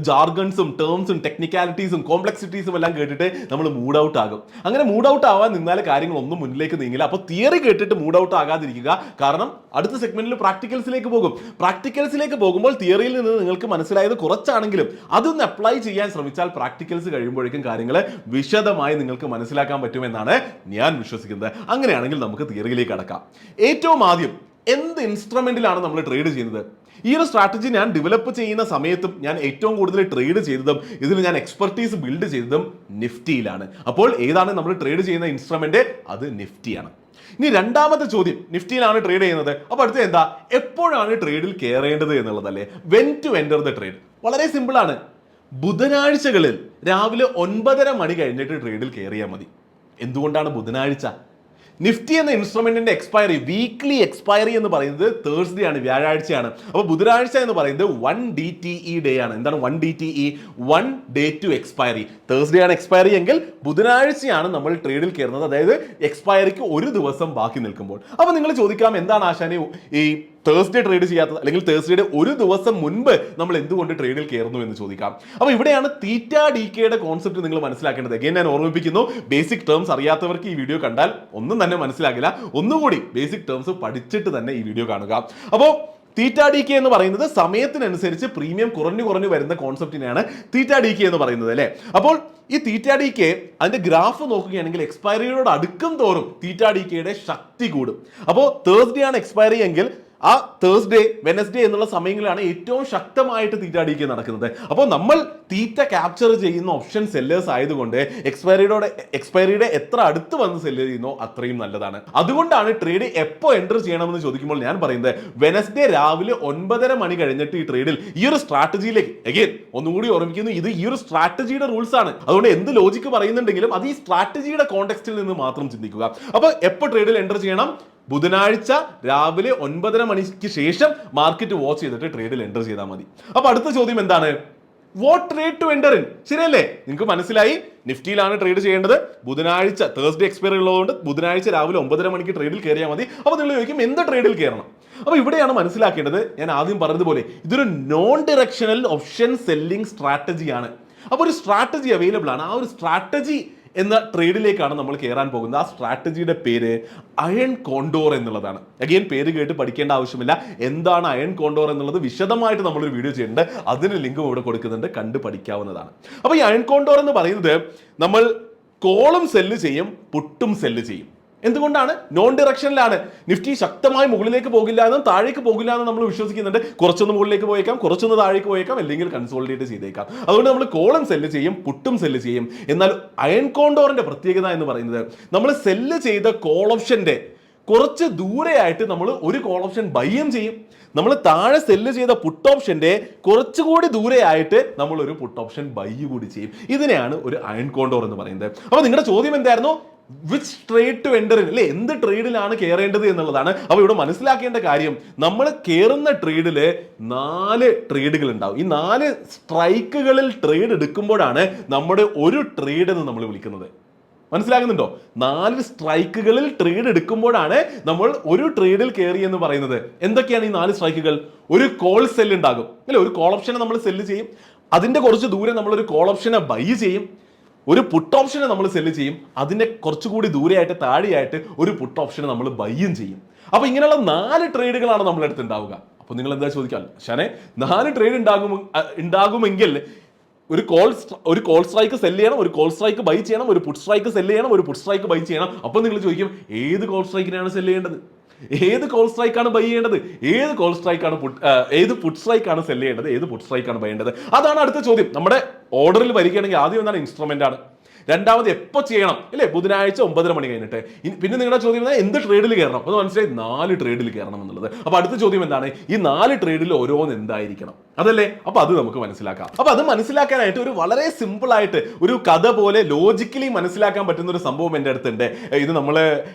ജാർഗൺസും ടേംസും ടെക്നിക്കാലിറ്റീസും കോംപ്ലക്സിറ്റീസും എല്ലാം കേട്ടിട്ട് നമ്മൾ മൂഡ് ഔട്ട് ആകും. അങ്ങനെ മൂഡ് ഔട്ട് ആവാൻ നിന്നാൽ കാര്യങ്ങളൊന്നും മുന്നിലേക്ക് നീങ്ങില്ല. അപ്പോൾ തിയറി കേട്ടിട്ട് മൂഡ് ഔട്ട് ആകാതിരിക്കുക. കാരണം അടുത്ത സെഗ്മെന്റിൽ പ്രാക്ടിക്കൽസിലേക്ക് പോകും. പ്രാക്ടിക്കൽസിലേക്ക് പോകുമ്പോൾ തിയറിയിൽ നിന്ന് നിങ്ങൾക്ക് മനസ്സിലായത് കുറച്ചാണെങ്കിലും അതൊന്ന് അപ്ലൈ ചെയ്യാൻ ശ്രമിച്ചാൽ പ്രാക്ടിക്കൽസ് കഴിയുമ്പോഴേക്കും കാര്യങ്ങൾ വിശദമായി നിങ്ങൾക്ക് മനസ്സിലാക്കാൻ പറ്റുമെന്നാണ് ഞാൻ വിശ്വസിക്കുന്നത്. അങ്ങനെയാണെങ്കിൽ നമുക്ക് തിയറിയിലേക്ക് കടക്കാം. ഏറ്റവും ആദ്യം എന്ത് ഇൻസ്ട്രുമെന്റിലാണ് നമ്മൾ ട്രേഡ് ചെയ്യുന്നത്? ഈ ഒരു സ്ട്രാറ്റജി ഞാൻ ഡെവലപ്പ് ചെയ്യുന്ന സമയത്തും ഞാൻ ഏറ്റവും കൂടുതൽ ട്രേഡ് ചെയ്തതും ഇതിൽ ഞാൻ എക്സ്പെർട്ടീസ് ബിൽഡ് ചെയ്തതും നിഫ്റ്റിയിലാണ്. അപ്പോൾ ഏതാണ് നമ്മൾ ട്രേഡ് ചെയ്യുന്ന ഇൻസ്ട്രുമെന്റ്? അത് നിഫ്റ്റിയാണ്. ഇനി 2ാമത്തെ ചോദ്യം, നിഫ്റ്റിയിലാണ് ട്രേഡ് ചെയ്യുന്നത്. അപ്പൊ അടുത്ത എന്താ? എപ്പോഴാണ് ട്രേഡിൽ കയറേണ്ടത് എന്നുള്ളതല്ലേ? When to enter the trade. വളരെ സിമ്പിൾ ആണ്. ബുധനാഴ്ചകളിൽ രാവിലെ 9:30 മണി കഴിഞ്ഞിട്ട് ട്രേഡിൽ കയറിയാൽ മതി. എന്തുകൊണ്ടാണ് ബുധനാഴ്ച? നിഫ്റ്റി എന്ന ഇൻസ്ട്രുമെന്റിന്റെ എക്സ്പയറി, വീക്ക്ലി എക്സ്പയറി എന്ന് പറയുന്നത് തേഴ്സ്ഡേ ആണ്, വ്യാഴാഴ്ചയാണ്. അപ്പോൾ ബുധനാഴ്ച എന്ന് പറയുന്നത് 1 DTE ഡേ ആണ്. എന്താണ് 1 DTE? 1 day to expiry. Thursday ആണ് എക്സ്പയറി എങ്കിൽ ബുധനാഴ്ചയാണ് നമ്മൾ ട്രേഡിൽ കയറുന്നത്. അതായത് എക്സ്പയറിക്ക് ഒരു ദിവസം ബാക്കി നിൽക്കുമ്പോൾ. അപ്പോൾ നിങ്ങൾ ചോദിക്കാം, എന്താണ് ആശാനെ ഈ തേഴ്സ്ഡേ ട്രേഡ് ചെയ്യാത്തത്, അല്ലെങ്കിൽ തേഴ്സ്ഡേയുടെ ഒരു ദിവസം മുൻപ് നമ്മൾ എന്തുകൊണ്ട് ട്രേഡിൽ കയറുന്നു എന്ന് ചോദിക്കാം. അപ്പോൾ ഇവിടെയാണ് തീറ്റ ഡിക്കയുടെ കോൺസെപ്റ്റ് നിങ്ങൾ മനസ്സിലാക്കേണ്ടത്. അഗൈൻ ഞാൻ ഓർമ്മിപ്പിക്കുന്നു, ബേസിക് ടേംസ് അറിയാത്തവർക്ക് ഈ വീഡിയോ കണ്ടാൽ ഒന്നും തന്നെ മനസ്സിലാകില്ല. ഒന്നുകൂടി ബേസിക് ടേംസ് പഠിച്ചിട്ട് തന്നെ ഈ വീഡിയോ കാണുക. അപ്പോൾ തീറ്റ ഡി കെ എന്ന് പറയുന്നത് സമയത്തിനനുസരിച്ച് പ്രീമിയം കുറഞ്ഞു വരുന്ന കോൺസെപ്റ്റിനെയാണ് തീറ്റ ഡി കെ എന്ന് പറയുന്നത് അല്ലേ. അപ്പോൾ ഈ തീറ്റ ഡി കെ അതിന്റെ ഗ്രാഫ് നോക്കുകയാണെങ്കിൽ എക്സ്പയറിയോട് അടുക്കും തോറും തീറ്റ ഡി കെയുടെ ശക്തി കൂടും. അപ്പോൾ തേഴ്സ്ഡേ ആണ് എക്സ്പയറി എങ്കിൽ ആ തേഴ്സ്ഡേ വെനസ്ഡേ എന്നുള്ള സമയങ്ങളിലാണ് ഏറ്റവും ശക്തമായിട്ട് തീറ്റ ഡി കെ നടക്കുന്നത്. അപ്പോൾ നമ്മൾ തീറ്റ ക്യാപ്ചർ ചെയ്യുന്ന ഓപ്ഷൻ സെല്ലേഴ്സ് ആയതുകൊണ്ട് എക്സ്പയറിയുടെ എത്ര അടുത്ത് വന്ന് സെല്ല് ചെയ്യുന്നോ അത്രയും നല്ലതാണ്. അതുകൊണ്ടാണ് ട്രേഡ് എപ്പോൾ എൻ്റർ ചെയ്യണമെന്ന് ചോദിക്കുമ്പോൾ ഞാൻ പറയുന്നത് വെനസ്ഡേ രാവിലെ 9:30 മണി കഴിഞ്ഞിട്ട് ഈ ട്രേഡിൽ ഈ ഒരു സ്ട്രാറ്റജിയിലേക്ക് അഗൈൻ ഒന്നുകൂടി ഓർമ്മിക്കുന്നു, ഇത് ഈ ഒരു സ്ട്രാറ്റജിയുടെ റൂൾസ് ആണ്. അതുകൊണ്ട് എന്ത് ലോജിക്ക് പറയുന്നുണ്ടെങ്കിലും അത് ഈ സ്ട്രാറ്റജിയുടെ കോണ്ടെക്സ്റ്റിൽ നിന്ന് മാത്രം ചിന്തിക്കുക. അപ്പോൾ എപ്പോൾ ട്രേഡിൽ എൻ്റർ ചെയ്യണം? ബുധനാഴ്ച രാവിലെ 9:30 മണിക്ക് ശേഷം മാർക്കറ്റ് വാച്ച് ചെയ്തിട്ട് ട്രേഡിൽ എൻ്റർ ചെയ്താൽ മതി. അപ്പൊ അടുത്ത ചോദ്യം എന്താണ്? What trade to enter in? ശരിയല്ലേ? നിങ്ങൾക്ക് മനസ്സിലായി നിഫ്റ്റിയിലാണ് ട്രേഡ് ചെയ്യേണ്ടത്. ബുധനാഴ്ച തേഴ്സ്ഡേ എക്സ്പയറി ഉള്ളതുകൊണ്ട് ബുധനാഴ്ച രാവിലെ 9:30 മണിക്ക് ട്രേഡിൽ കയറിയാൽ മതി. അപ്പോൾ നിങ്ങൾ ചോദിക്കും എന്ത് ട്രേഡിൽ കയറണം? അപ്പോൾ ഇവിടെയാണ് മനസ്സിലാക്കേണ്ടത്, ഞാൻ ആദ്യം പറഞ്ഞതുപോലെ ഇതൊരു നോൺ ഡയറക്ഷണൽ ഓപ്ഷൻ സെല്ലിംഗ് സ്ട്രാറ്റജിയാണ്. അപ്പോൾ ഒരു സ്ട്രാറ്റജി അവൈലബിൾ ആണ്. ആ ഒരു സ്ട്രാറ്റജി എന്ന ട്രേഡിലേക്കാണ് നമ്മൾ കയറാൻ പോകുന്നത്. ആ സ്ട്രാറ്റജിയുടെ പേര് അയൺ കോണ്ടോർ എന്നുള്ളതാണ്. അഗെയിൻ പേര് കേട്ട് പഠിക്കേണ്ട ആവശ്യമില്ല. എന്താണ് അയൺ കോണ്ടോർ എന്നുള്ളത് വിശദമായിട്ട് നമ്മളൊരു വീഡിയോ ചെയ്യുന്നുണ്ട്, അതിന് ലിങ്കും ഇവിടെ കൊടുക്കുന്നുണ്ട്, കണ്ട് പഠിക്കാവുന്നതാണ്. അപ്പോൾ ഈ അയൺ കോണ്ടോർ എന്ന് പറയുന്നത് നമ്മൾ കോളും സെല്ല് ചെയ്യും, പുട്ടും സെല്ല് ചെയ്യും. എന്തുകൊണ്ടാണ്? നോൺ ഡയറക്ഷനിലാണ്. നിഫ്റ്റി ശക്തമായി മുകളിലേക്ക് പോകില്ല എന്നും താഴേക്ക് പോകില്ല എന്നും നമ്മൾ വിശ്വസിക്കുന്നുണ്ട്. കുറച്ചൊന്ന് മുകളിലേക്ക് പോയേക്കാം, കുറച്ചൊന്ന് താഴേക്ക് പോയേക്കാം, അല്ലെങ്കിൽ കൺസോളിഡേറ്റ് ചെയ്തേക്കാം. അതുകൊണ്ട് നമ്മൾ കോളും സെല്ല് ചെയ്യും, പുട്ടും സെല്ല് ചെയ്യും. എന്നാൽ അയൺ കോണ്ടോറിന്റെ പ്രത്യേകത എന്ന് പറയുന്നത് നമ്മൾ സെല്ല് ചെയ്ത കോൾ ഓപ്ഷന്റെ കുറച്ച് ദൂരെയായിട്ട് നമ്മൾ ഒരു കോൾ ഓപ്ഷൻ ബൈയും ചെയ്യും. നമ്മൾ താഴെ സെല്ല് ചെയ്ത പുട്ട് ഓപ്ഷന്റെ കുറച്ചുകൂടി ദൂരെയായിട്ട് നമ്മൾ ഒരു പുട്ട് ഓപ്ഷൻ ബൈ കൂടി ചെയ്യും. ഇതിനെയാണ് ഒരു അയൺ കോണ്ടോർ എന്ന് പറയുന്നത്. അപ്പോൾ നിങ്ങളുടെ ചോദ്യം എന്തായിരുന്നു? Which trade to enter in അല്ലെ, എന്ത് ട്രേഡിലാണ് കയറേണ്ടത് എന്നുള്ളതാണ്. അപ്പോൾ ഇവിടെ മനസ്സിലാക്കേണ്ട കാര്യം, നമ്മൾ കയറുന്ന ട്രേഡിൽ 4 ട്രേഡുകൾ ഉണ്ടാവും. ഈ 4 സ്ട്രൈക്കുകളിൽ ട്രേഡ് എടുക്കുമ്പോഴാണ് നമ്മുടെ ഒരു ട്രേഡ് എന്ന് നമ്മൾ വിളിക്കുന്നത്. മനസ്സിലാകുന്നുണ്ടോ? 4 സ്ട്രൈക്കുകളിൽ ട്രേഡ് എടുക്കുമ്പോഴാണ് നമ്മൾ ഒരു ട്രേഡിൽ കയറി എന്ന് പറയുന്നത്. എന്തൊക്കെയാണ് ഈ 4 സ്ട്രൈക്കുകൾ? ഒരു കോൾ സെല്ല് ഉണ്ടാകും അല്ലെ, ഒരു കോൾ ഓപ്ഷനെ നമ്മൾ സെല്ല് ചെയ്യും. അതിന്റെ കുറച്ച് ദൂരെ നമ്മൾ ഒരു കോൾ ഓപ്ഷനെ ബൈ ചെയ്യും. ഒരു പുട്ട് ഓപ്ഷനെ നമ്മൾ സെല്ല് ചെയ്യും. അതിന്റെ കുറച്ചുകൂടി ദൂരെയായിട്ട് താഴെയായിട്ട് ഒരു പുട്ട് ഓപ്ഷനെ നമ്മൾ ബൈയും ചെയ്യും. അപ്പൊ ഇങ്ങനെയുള്ള 4 ട്രേഡുകളാണ് നമ്മളെടുത്ത് ഉണ്ടാവുക. അപ്പൊ നിങ്ങൾ എന്താ ചോദിക്കാം, ഷാനെ 4 ട്രേഡ് ഉണ്ടാകുമെങ്കിൽ ഒരു കോൾ സ്ട്രൈക്ക് സെല്ല് ചെയ്യണം, ഒരു കോൾ സ്ട്രൈക്ക് ബൈ ചെയ്യണം, ഒരു പുട്ട് സ്ട്രൈക്ക് സെല്ല് ചെയ്യണം, ഒരു പുട്ട് സ്ട്രൈക്ക് ബൈ ചെയ്യണം. അപ്പോൾ നിങ്ങൾ ചോദിക്കും ഏത് കോൾ സ്ട്രൈക്കിനാണ് സെല്ല് ചെയ്യേണ്ടത്, ഏത് കോൾ സ്ട്രൈക്കാണ് ബൈ ചെയ്യേണ്ടത്, ഏത് കോൾ സ്ട്രൈക്കാണ് ഏത് പുട്ട് സ്ട്രൈക്കാണ് സെല്ല് ചെയ്യേണ്ടത്, ഏത് പുട്ട് സ്ട്രൈക്കാണ് ബൈ ചെയ്യേണ്ടത്? അതാണ് അടുത്ത ചോദ്യം. നമ്മുടെ ഓർഡറിൽ വരികയാണെങ്കിൽ ആദ്യം എന്താണ്? ഇൻസ്ട്രുമെന്റ് ആണ്. രണ്ടാമത് എപ്പോൾ ചെയ്യണം അല്ലേ? ബുധനാഴ്ച 9:30 മണി കഴിഞ്ഞിട്ട്. പിന്നെ നിങ്ങളുടെ ചോദ്യം എന്ത് ട്രേഡിൽ കയറണം? അത് മനസ്സിലായി, 4 ട്രേഡിൽ കയറണം എന്നുള്ളത്. അപ്പൊ അടുത്ത ചോദ്യം എന്താണ്? ഈ 4 ട്രേഡിൽ ഓരോന്ന് എന്തായിരിക്കണം അതല്ലേ? അപ്പൊ അത് നമുക്ക് മനസ്സിലാക്കാം. അപ്പൊ അത് മനസ്സിലാക്കാനായിട്ട് ഒരു വളരെ സിമ്പിൾ ആയിട്ട് ഒരു കഥ പോലെ ലോജിക്കലി മനസ്സിലാക്കാൻ പറ്റുന്ന ഒരു സംഭവം എൻ്റെ അടുത്തുണ്ട്. ഇത്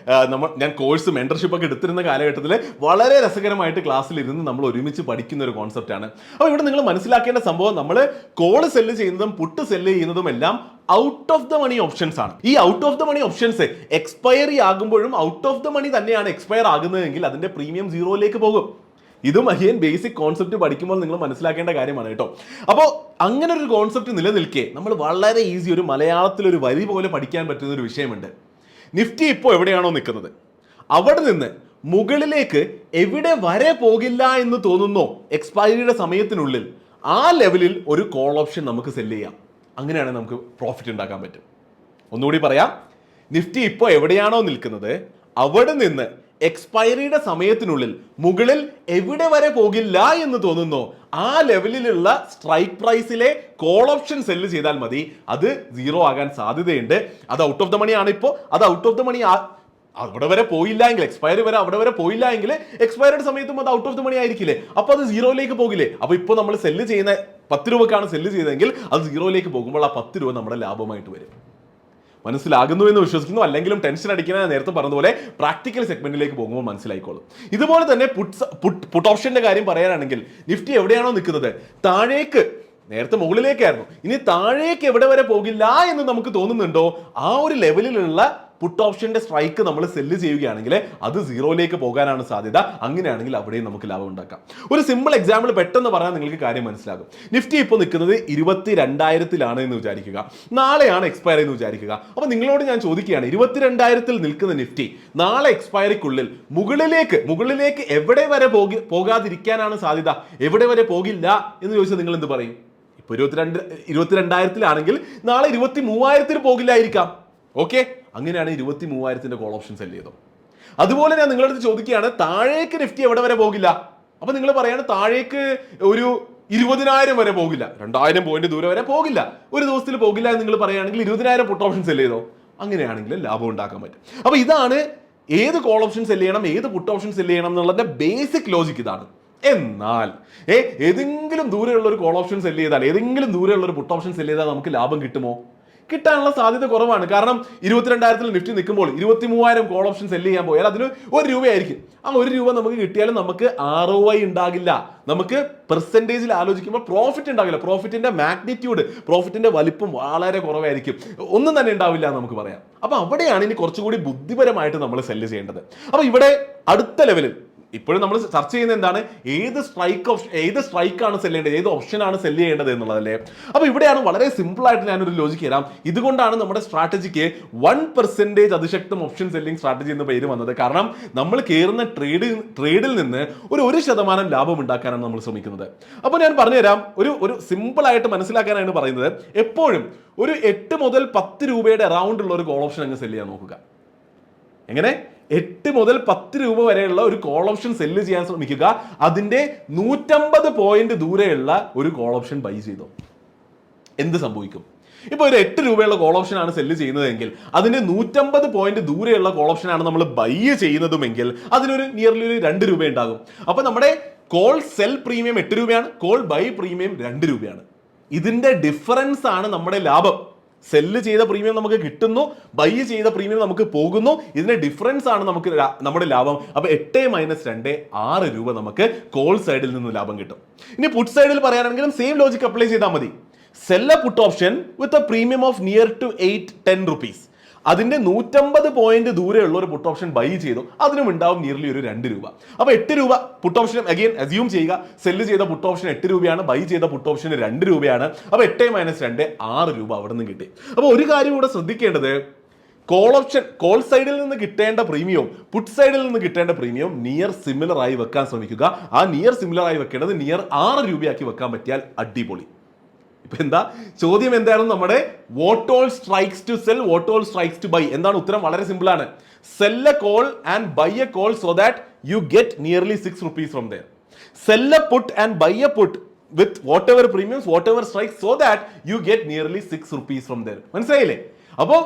ഞാൻ കോഴ്സ് മെന്റർഷിപ്പ് ഒക്കെ എടുത്തിരുന്ന കാലഘട്ടത്തിൽ വളരെ രസകരമായിട്ട് ക്ലാസ്സിൽ ഇരുന്ന് നമ്മൾ ഒരുമിച്ച് പഠിക്കുന്ന ഒരു കോൺസെപ്റ്റ് ആണ്. അപ്പൊ ഇവിടെ നിങ്ങൾ മനസ്സിലാക്കേണ്ട സംഭവം, നമ്മൾ കോള് സെല്ല് ചെയ്യുന്നതും പുട്ട് സെല്ല് ചെയ്യുന്നതും എല്ലാം out of the money options ആണ്. ഈ out of the money options expiry ആകുമ്പോഴും ഔട്ട് ഓഫ് ദ മണി തന്നെയാണ് എക്സ്പയർ ആകുന്നതെങ്കിൽ അതിന്റെ പ്രീമിയം 0ലേക്ക് പോകും. ഇതും അഗൈൻ ബേസിക് കോൺസെപ്റ്റ് പഠിക്കുമ്പോൾ നിങ്ങൾ മനസ്സിലാക്കേണ്ട കാര്യമാണ് കേട്ടോ. അപ്പോൾ അങ്ങനെ ഒരു കോൺസെപ്റ്റ് നിലനിൽക്കെ നമ്മൾ വളരെ ഈസി ഒരു മലയാളത്തിൽ ഒരു വരി പോലെ പഠിക്കാൻ പറ്റുന്ന ഒരു വിഷയമുണ്ട്. നിഫ്റ്റി ഇപ്പോൾ എവിടെയാണോ നിൽക്കുന്നത് അവിടെ നിന്ന് മുകളിലേക്ക് എവിടെ വരെ പോകില്ല എന്ന് തോന്നുന്നോ എക്സ്പയറിയുടെ സമയത്തിനുള്ളിൽ, ആ ലെവലിൽ ഒരു കോൾ ഓപ്ഷൻ നമുക്ക് സെല്ല് ചെയ്യാം. അങ്ങനെയാണെങ്കിൽ നമുക്ക് പ്രോഫിറ്റ് ഉണ്ടാക്കാൻ പറ്റും. ഒന്നുകൂടി പറയാം, നിഫ്റ്റി ഇപ്പോൾ എവിടെയാണോ നിൽക്കുന്നത് അവിടെ നിന്ന് എക്സ്പയറിയുടെ സമയത്തിനുള്ളിൽ മുകളിൽ എവിടെ വരെ പോകില്ല എന്ന് തോന്നുന്നോ ആ ലെവലിലുള്ള സ്ട്രൈക്ക് പ്രൈസിലെ കോൾ ഓപ്ഷൻ സെല്ല് ചെയ്താൽ മതി. അത് 0 ആകാൻ സാധ്യതയുണ്ട്. അത് ഔട്ട് ഓഫ് ദ മണി ആണ്. ഇപ്പോൾ അത് ഔട്ട് ഓഫ് ദ മണി അവിടെ വരെ പോയില്ല എങ്കിൽ, എക്സ്പയറി വരെ അവിടെ വരെ പോയില്ല എങ്കിൽ എക്സ്പയറിയുടെ സമയത്തും അത് ഔട്ട് ഓഫ് ദ മണി ആയിരിക്കില്ലേ? അപ്പൊ അത് 0ലേക്ക് പോകില്ലേ? അപ്പൊ ഇപ്പോൾ നമ്മൾ സെല്ല് ചെയ്യുന്ന 10 രൂപക്കാണ് സെല്ല് ചെയ്തതെങ്കിൽ അത് 0ലേക്ക് പോകുമ്പോൾ ആ 10 രൂപ നമ്മുടെ ലാഭമായിട്ട് വരും. മനസ്സിലാകുന്നു എന്ന് വിശ്വസിക്കുന്നു. അല്ലെങ്കിലും ടെൻഷൻ അടിക്കുന്ന നേരത്തെ പറഞ്ഞതുപോലെ പ്രാക്ടിക്കൽ സെഗ്മെന്റിലേക്ക് പോകുമ്പോൾ മനസ്സിലായിക്കോളും. ഇതുപോലെ തന്നെ പുട്ട് ഓപ്ഷന്റെ കാര്യം പറയാനാണെങ്കിൽ നിഫ്റ്റി എവിടെയാണോ നിൽക്കുന്നത് താഴേക്ക്, നേരത്തെ മുകളിലേക്കായിരുന്നു, ഇനി താഴേക്ക് എവിടെ വരെ പോകില്ല എന്ന് നമുക്ക് തോന്നുന്നുണ്ടോ ആ ഒരു ലെവലിലുള്ള പുട്ട് ഓപ്ഷന്റെ സ്ട്രൈക്ക് നമ്മൾ സെല്ല് ചെയ്യുകയാണെങ്കിൽ അത് സീറോയിലേക്ക് പോകാനാണ് സാധ്യത. അങ്ങനെയാണെങ്കിൽ അവിടെയും നമുക്ക് ലാഭം ഉണ്ടാക്കാം. ഒരു സിമ്പിൾ എക്സാമ്പിൾ പെട്ടെന്ന് പറഞ്ഞാൽ നിങ്ങൾക്ക് കാര്യം മനസ്സിലാകും. നിഫ്റ്റി ഇപ്പോൾ നിൽക്കുന്നത് 22,000 എന്ന് വിചാരിക്കുക. നാളെയാണ് എക്സ്പയർ എന്ന് വിചാരിക്കുക. അപ്പോൾ നിങ്ങളോട് ഞാൻ ചോദിക്കുകയാണ്, 22,000 നിൽക്കുന്ന നിഫ്റ്റി നാളെ എക്സ്പയറിക്കുള്ളിൽ മുകളിലേക്ക് എവിടെ വരെ പോകാതിരിക്കാനാണ് സാധ്യത, എവിടെ വരെ പോകില്ല എന്ന് ചോദിച്ചാൽ നിങ്ങൾ എന്ത് പറയും? ഇപ്പോൾ 22,000 നാളെ 23,000 പോകില്ലായിരിക്കാം. ഓക്കെ, അങ്ങനെയാണ് 23,000 കോൾ ഓപ്ഷൻ സെല് ചെയ്തോ. അതുപോലെ ഞാൻ നിങ്ങളുടെ അടുത്ത് ചോദിക്കുകയാണ്, താഴേക്ക് നിഫ്റ്റി എവിടെ വരെ പോകില്ല? അപ്പൊ നിങ്ങൾ പറയാണ് താഴേക്ക് ഒരു 20,000 വരെ പോകില്ല, 2,000 പോയിന്റ് ദൂരെ വരെ പോകില്ല, ഒരു ദിവസത്തിൽ പോകില്ല എന്ന് നിങ്ങൾ പറയുകയാണെങ്കിൽ 20,000 പുട്ട് ഓപ്ഷൻ സെല് ചെയ്തോ. അങ്ങനെയാണെങ്കിൽ ലാഭം ഉണ്ടാക്കാൻ പറ്റും. അപ്പൊ ഇതാണ് ഏത് കോൾ ഓപ്ഷൻ സെല് ചെയ്യണം, ഏത് പുട്ട് ഓപ്ഷൻ സെല് ചെയ്യണം എന്നുള്ളതിന്റെ ബേസിക് ലോജിക് ഇതാണ്. എന്നാൽ ഏതെങ്കിലും ദൂരെയുള്ള ഒരു കോൾ ഓപ്ഷൻ സെല് ചെയ്താൽ, ഏതെങ്കിലും ദൂരെയുള്ള ഒരു പുട്ട് ഓപ്ഷൻ സെല് ചെയ്താൽ നമുക്ക് ലാഭം കിട്ടുമോ? കിട്ടാനുള്ള സാധ്യത കുറവാണ്. കാരണം 22,000 നിഫ്റ്റി നിൽക്കുമ്പോൾ 23,000 കോൾ ഓപ്ഷൻ സെല് ചെയ്യാൻ പോയാൽ അതിന് ₹1 ആയിരിക്കും. ആ ₹1 നമുക്ക് കിട്ടിയാലും നമുക്ക് ROI ഉണ്ടാകില്ല. നമുക്ക് പെർസെൻറ്റേജിൽ ആലോചിക്കുമ്പോൾ പ്രോഫിറ്റ് ഉണ്ടാകില്ല. പ്രോഫിറ്റിന്റെ മാഗ്നിറ്റ്യൂഡ്, പ്രോഫിറ്റിന്റെ വലിപ്പം വളരെ കുറവായിരിക്കും, ഒന്നും തന്നെ ഉണ്ടാവില്ല എന്ന് നമുക്ക് പറയാം. അപ്പൊ അവിടെയാണ് ഇനി കുറച്ചുകൂടി ബുദ്ധിപരമായിട്ട് നമ്മൾ സെല്ല് ചെയ്യേണ്ടത്. അപ്പൊ ഇവിടെ അടുത്ത ലെവലിൽ ഇപ്പോഴും നമ്മൾ ചർച്ച ചെയ്യുന്നത് എന്താണ്, ഏത് സ്ട്രൈക്കാണ് സെല് ചെയ്യേണ്ടത്, ഏത് ഓപ്ഷനാണ് സെല് ചെയ്യേണ്ടത് എന്നുള്ളതല്ലേ. അപ്പൊ ഇവിടെയാണ് വളരെ സിമ്പിൾ ആയിട്ട് ഞാനൊരു ലോജിക്ക് തരാം. ഇതുകൊണ്ടാണ് നമ്മുടെ സ്ട്രാറ്റജിക്ക് 1% അതിശക്തം ഓപ്ഷൻ സെല്ലിംഗ് സ്ട്രാറ്റജി എന്ന് പേര് വന്നത്. കാരണം നമ്മൾ കയറുന്ന ട്രേഡിൽ നിന്ന് ഒരു 1% ലാഭം ഉണ്ടാക്കാനാണ് നമ്മൾ ശ്രമിക്കുന്നത്. അപ്പോൾ ഞാൻ പറഞ്ഞുതരാം, ഒരു സിമ്പിൾ ആയിട്ട് മനസ്സിലാക്കാനാണ് പറയുന്നത്. എപ്പോഴും ഒരു 8 മുതൽ 10 രൂപയുടെ അറൗണ്ട് ഉള്ള ഒരു കോൾ ഓപ്ഷൻ അങ്ങ് സെല് ചെയ്യാൻ നോക്കുക. എങ്ങനെ? 8 മുതൽ 10 രൂപ വരെയുള്ള ഒരു കോൾ ഓപ്ഷൻ സെല്ല് ചെയ്യാൻ ശ്രമിക്കുക. അതിന്റെ 150 പോയിന്റ് ദൂരെയുള്ള ഒരു കോൾ ഓപ്ഷൻ ബൈ ചെയ്തോ. എന്ത് സംഭവിക്കും? ഇപ്പോൾ ഒരു 8 രൂപയുള്ള കോൾ ഓപ്ഷൻ ആണ് സെല്ല് ചെയ്യുന്നതെങ്കിൽ അതിന്റെ 150 പോയിന്റ് ദൂരെയുള്ള കോൾ ഓപ്ഷൻ ആണ് നമ്മൾ ബൈ ചെയ്യുന്നതുമെങ്കിൽ അതിനൊരു നിയർലി ഒരു 2 രൂപ ഉണ്ടാകും. അപ്പൊ നമ്മുടെ കോൾ സെൽ പ്രീമിയം 8 രൂപയാണ്, കോൾ ബൈ പ്രീമിയം 2 രൂപയാണ്. ഇതിന്റെ ഡിഫറൻസ് ആണ് നമ്മുടെ ലാഭം. സെല്ല് ചെയ്ത പ്രീമിയം നമുക്ക് കിട്ടുന്നു, ബൈ ചെയ്ത പ്രീമിയം നമുക്ക് പോകുന്നു. ഇതിന്റെ ഡിഫറൻസ് ആണ് നമ്മുടെ ലാഭം. അപ്പൊ 8 - 2 6 രൂപ നമുക്ക് കോൾ സൈഡിൽ നിന്ന് ലാഭം കിട്ടും. ഇനി പുട്ട് സൈഡിൽ പറയാനാണെങ്കിലും സെയിം ലോജിക് അപ്ലൈ ചെയ്താൽ മതി. Sell a put option with a premium of near to 8-10 rupees. അതിന്റെ 150 പോയിന്റ് ദൂരെയുള്ള ഒരു പുട്ട് ഓപ്ഷൻ ബൈ ചെയ്തു, അതിനും ഉണ്ടാവും നിയർലി ഒരു 2 രൂപ. അപ്പൊ 8 രൂപ പുട്ട് ഓപ്ഷൻ അഗെയിൻ അസ്യൂം ചെയ്യുക, സെല്ല് ചെയ്ത പുട്ട് ഓപ്ഷൻ 8 രൂപയാണ്, ബൈ ചെയ്ത പുട്ട് ഓപ്ഷൻ 2 രൂപയാണ്. അപ്പൊ 8 - 2 6 രൂപ അവിടെ നിന്ന് കിട്ടി. അപ്പൊ ഒരു കാര്യം കൂടെ ശ്രദ്ധിക്കേണ്ടത്, കോൾ സൈഡിൽ നിന്ന് കിട്ടേണ്ട പ്രീമിയവും പുട്ട് സൈഡിൽ നിന്ന് കിട്ടേണ്ട പ്രീമിയം നിയർ സിമിലർ ആയി വെക്കാൻ ശ്രമിക്കുക. ആ നിയർ സിമിലർ ആയി വെക്കേണ്ടത് നിയർ 6 രൂപയാക്കി വെക്കാൻ പറ്റിയാൽ അടിപൊളി. ഇപ്പൊ എന്താ ചോദ്യം? എന്തായിരുന്നു നമ്മുടെ what all strikes to sell, what all strikes to buy? എന്താണ് ഉത്തരം? വളരെ സിമ്പിൾ ആണ്. Sell a call and buy a call so that you get nearly 6 rupees from there. Sell a put and buy a put with whatever premiums, whatever strikes so that you get nearly 6 rupees from there. മനസ്സിലായില്ലേ? അപ്പോൾ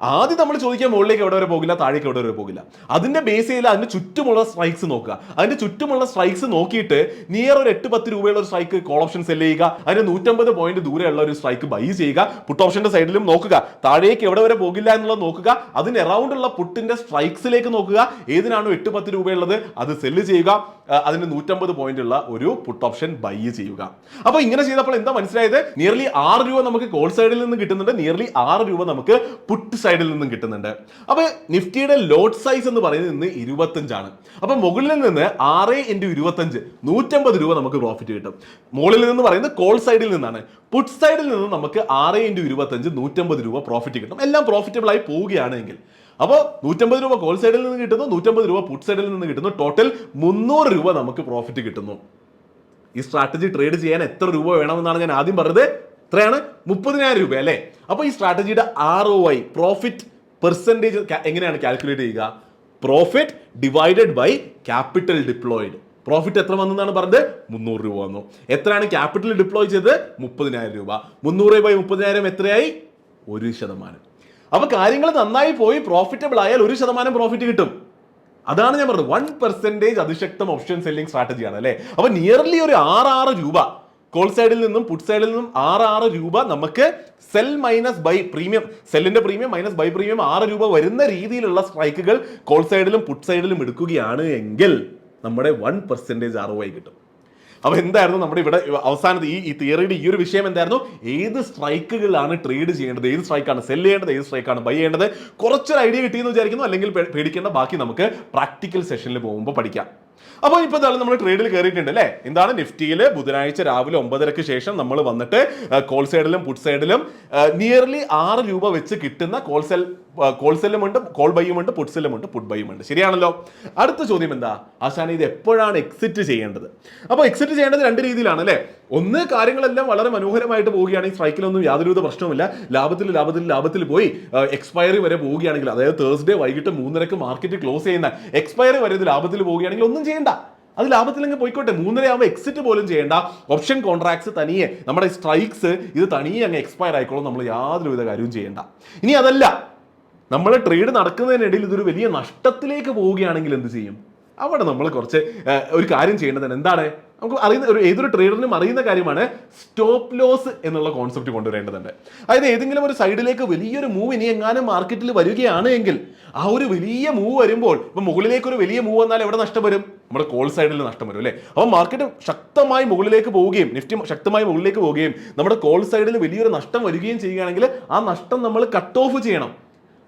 ആദ്യം നമ്മൾ ചോദിക്കാൻ മുകളിലേക്ക് എവിടെ വരെ പോകില്ല, താഴേക്ക് എവിടെ വരെ പോകില്ല. അതിന്റെ ബേസ് ചെയ്ത് അതിന്റെ ചുറ്റുമുള്ള സ്ട്രൈക്സ് നോക്കുക. അതിന്റെ ചുറ്റുമുള്ള സ്ട്രൈക്സ് നോക്കിയിട്ട് നിയർ ഒരു 8-10 രൂപയുള്ള ഒരു സ്ട്രൈക്ക് കോൾ ഓപ്ഷൻ സെല് ചെയ്യുക. അതിന് 150 പോയിന്റ് ദൂരെയുള്ള ഒരു സ്ട്രൈക്ക് ബൈ ചെയ്യുക. പുട്ട് ഓപ്ഷന്റെ സൈഡിലും നോക്കുക, താഴേക്ക് എവിടെ വരെ പോകില്ല എന്നുള്ളത് നോക്കുക. അതിന് അറൗണ്ട് ഉള്ള പുട്ടിന്റെ സ്ട്രൈക്സിലേക്ക് നോക്കുക. ഏതിനാണോ 8-10 രൂപയുള്ളത് അത് സെല്ല് ചെയ്യുക. അതിന് 150 പോയിന്റ് ഉള്ള ഒരു പുട്ട് ഓപ്ഷൻ ബൈ ചെയ്യുക. അപ്പൊ ഇങ്ങനെ ചെയ്തപ്പോൾ എന്താ മനസ്സിലായത്? നിയർലി 6 രൂപ നമുക്ക് കോൾ സൈഡിൽ നിന്ന് കിട്ടുന്നുണ്ട്, നിയർലി 6 രൂപ നമുക്ക് പുട്ട് സൈഡിൽ നിന്നും കിട്ടുന്നുണ്ട്. അപ്പൊ നിഫ്റ്റിയുടെ ലോട്ട് സൈസ് എന്ന് പറയുന്നത് ഇന്ന് 25 ആണ്. അപ്പൊ മുകളിൽ നിന്ന് 6 × 25 150 രൂപ നമുക്ക് പ്രോഫിറ്റ് കിട്ടും. മുകളിൽ നിന്ന് പറയുന്നത് കോൾ സൈഡിൽ നിന്നാണ്. പുട്ട് സൈഡിൽ നിന്ന് നമുക്ക് 6 × 25 150 രൂപ പ്രോഫിറ്റ് കിട്ടും. എല്ലാം പ്രോഫിറ്റബിൾ ആയി പോവുകയാണെങ്കിൽ. അപ്പോൾ 150 രൂപ കോൾ സൈഡിൽ നിന്ന് കിട്ടുന്നു, 150 രൂപ പുട്ട് സൈഡിൽ നിന്ന് കിട്ടുന്നു. ടോട്ടൽ 300 രൂപ നമുക്ക് പ്രോഫിറ്റ് കിട്ടുന്നു. ഈ സ്ട്രാറ്റജി ട്രേഡ് ചെയ്യാൻ എത്ര രൂപ വേണമെന്നാണ് ഞാൻ ആദ്യം പറഞ്ഞത്. എത്രയാണ്? 30,000 രൂപ അല്ലേ? അപ്പോൾ ഈ സ്ട്രാറ്റജിയുടെ ROI, പ്രോഫിറ്റ് പെർസെൻറ്റേജ് എങ്ങനെയാണ് കാൽക്കുലേറ്റ് ചെയ്യുക? Profit divided by capital deployed. Profit എത്ര വന്നെന്നാണ് പറഞ്ഞത്? 300 രൂപ വന്നു. എത്രയാണ് ക്യാപിറ്റൽ ഡിപ്ലോയ് ചെയ്തത്? 30,000 രൂപ. 300 ബൈ 30,000 എത്രയായി? 1%. അപ്പൊ കാര്യങ്ങൾ നന്നായി പോയി പ്രോഫിറ്റബിൾ ആയാൽ 1% പ്രോഫിറ്റ് കിട്ടും. അതാണ് ഞാൻ പറഞ്ഞത് 1% അതിശക്തം ഓപ്ഷൻ സെല്ലിംഗ് സ്ട്രാറ്റജിയാണ് അല്ലേ? അപ്പൊ നിയർലി ഒരു 6 രൂപ കോൾ സൈഡിൽ നിന്നും പുട്ട് സൈഡിൽ നിന്നും 6 രൂപ നമുക്ക് സെൽ മൈനസ് ബൈ പ്രീമിയം, സെല്ലിന്റെ പ്രീമിയം മൈനസ് ബൈ പ്രീമിയം 6 രൂപ വരുന്ന രീതിയിലുള്ള സ്ട്രൈക്കുകൾ കോൾ സൈഡിലും പുട്ട് സൈഡിലും എടുക്കുകയാണ് എങ്കിൽ നമ്മുടെ 1% ROI കിട്ടും. അപ്പൊ എന്തായിരുന്നു നമ്മുടെ ഇവിടെ അവസാനത്തെ ഈ തിയറിയുടെ ഈ ഒരു വിഷയം എന്തായിരുന്നു? ഏത് സ്ട്രൈക്കുകളാണ് ട്രേഡ് ചെയ്യേണ്ടത്, ഏത് സ്ട്രൈക്കാണ് സെല് ചെയ്യേണ്ടത്, ഏത് സ്ട്രൈക്കാണ് ബൈ ചെയ്യേണ്ടത്. കുറച്ചൊരു ഐഡിയ കിട്ടിയെന്ന് വിചാരിക്കുന്നു. അല്ലെങ്കിൽ പേടിക്കേണ്ട, ബാക്കി നമുക്ക് പ്രാക്ടിക്കൽ സെഷനിൽ പോകുമ്പോൾ പഠിക്കാം. അപ്പോൾ ഇപ്പോൾ എന്തായാലും നമ്മൾ ട്രേഡിൽ കയറിയിട്ടുണ്ട് അല്ലേ? എന്താണ് നിഫ്റ്റിയിൽ ബുധനാഴ്ച രാവിലെ 9:30 ശേഷം നമ്മൾ വന്നിട്ട് കോൾ സൈഡിലും പുട്ട് സൈഡിലും നിയർലി 6 രൂപ വെച്ച് കിട്ടുന്ന കോൾ സെല്ലും ഉണ്ട്, കോൾ ബൈയും ഉണ്ട്, പുട്ട് സെല്ലും ഉണ്ട്, പുട്ട് ബൈയും ഉണ്ട്. ശരിയാണല്ലോ. അടുത്ത ചോദ്യം എന്താ? ആശാന ഇത് എപ്പോഴാണ് എക്സിറ്റ് ചെയ്യേണ്ടത്? അപ്പോൾ എക്സിറ്റ് ചെയ്യേണ്ടത് 2 രീതിയിലാണ് അല്ലേ? ഒന്ന്, കാര്യങ്ങളെല്ലാം വളരെ മനോഹരമായിട്ട് പോവുകയാണെങ്കിൽ സ്ട്രൈക്കിലൊന്നും യാതൊരുവിധ പ്രശ്നവുമില്ല, ലാഭത്തിൽ പോയി എക്സ്പയറി വരെ പോവുകയാണെങ്കിൽ, അതായത് തേഴ്സ്ഡേ വൈകിട്ട് 3:30 മാർക്കറ്റ് ക്ലോസ് ചെയ്യുന്ന എക്സ്പയറി വരെ ഇത് ലാഭത്തിൽ പോവുകയാണെങ്കിൽ ഒന്നും ചെയ്യേണ്ട, അത് ലാഭത്തിലെങ്കിൽ പോയിക്കോട്ടെ. 3:30 ആകുമ്പോൾ എക്സിറ്റ് പോലും ചെയ്യേണ്ട. ഓപ്ഷൻ കോൺട്രാക്ട്സ് തനിയെ, നമ്മുടെ സ്ട്രൈക്സ് ഇത് തനിയെ അങ്ങ് എക്സ്പയർ ആയിക്കോളും, നമ്മൾ യാതൊരുവിധ കാര്യവും ചെയ്യേണ്ട. ഇനി അതല്ല, നമ്മൾ ട്രേഡ് നടക്കുന്നതിനിടയിൽ ഇതൊരു വലിയ നഷ്ടത്തിലേക്ക് പോവുകയാണെങ്കിൽ എന്ത് ചെയ്യും? അവിടെ നമ്മൾ കുറച്ച് ഒരു കാര്യം ചെയ്യേണ്ടതാണ്. എന്താണ്? നമുക്ക് അറിയുന്ന ഏതൊരു ട്രേഡറിനും അറിയുന്ന കാര്യമാണ്, സ്റ്റോപ്പ് ലോസ് എന്നുള്ള കോൺസെപ്റ്റ് കൊണ്ടുവരേണ്ടതുണ്ട്. അതായത് ഏതെങ്കിലും ഒരു സൈഡിലേക്ക് വലിയൊരു മൂവ് ഇനി എങ്ങാനും മാർക്കറ്റിൽ വരികയാണ് എങ്കിൽ, ആ ഒരു വലിയ മൂവ് വരുമ്പോൾ, ഇപ്പൊ മുകളിലേക്ക് ഒരു വലിയ മൂവ് വന്നാൽ എവിടെ നഷ്ടം വരും? നമ്മുടെ കോൾ സൈഡിൽ നഷ്ടം വരും അല്ലേ? അപ്പോൾ മാർക്കറ്റ് ശക്തമായി മുകളിലേക്ക് പോവുകയും, നിഫ്റ്റി ശക്തമായി മുകളിലേക്ക് പോവുകയും നമ്മുടെ കോൾ സൈഡിൽ വലിയൊരു നഷ്ടം വരികയും ചെയ്യുകയാണെങ്കിൽ ആ നഷ്ടം നമ്മൾ കട്ട് ഓഫ് ചെയ്യണം.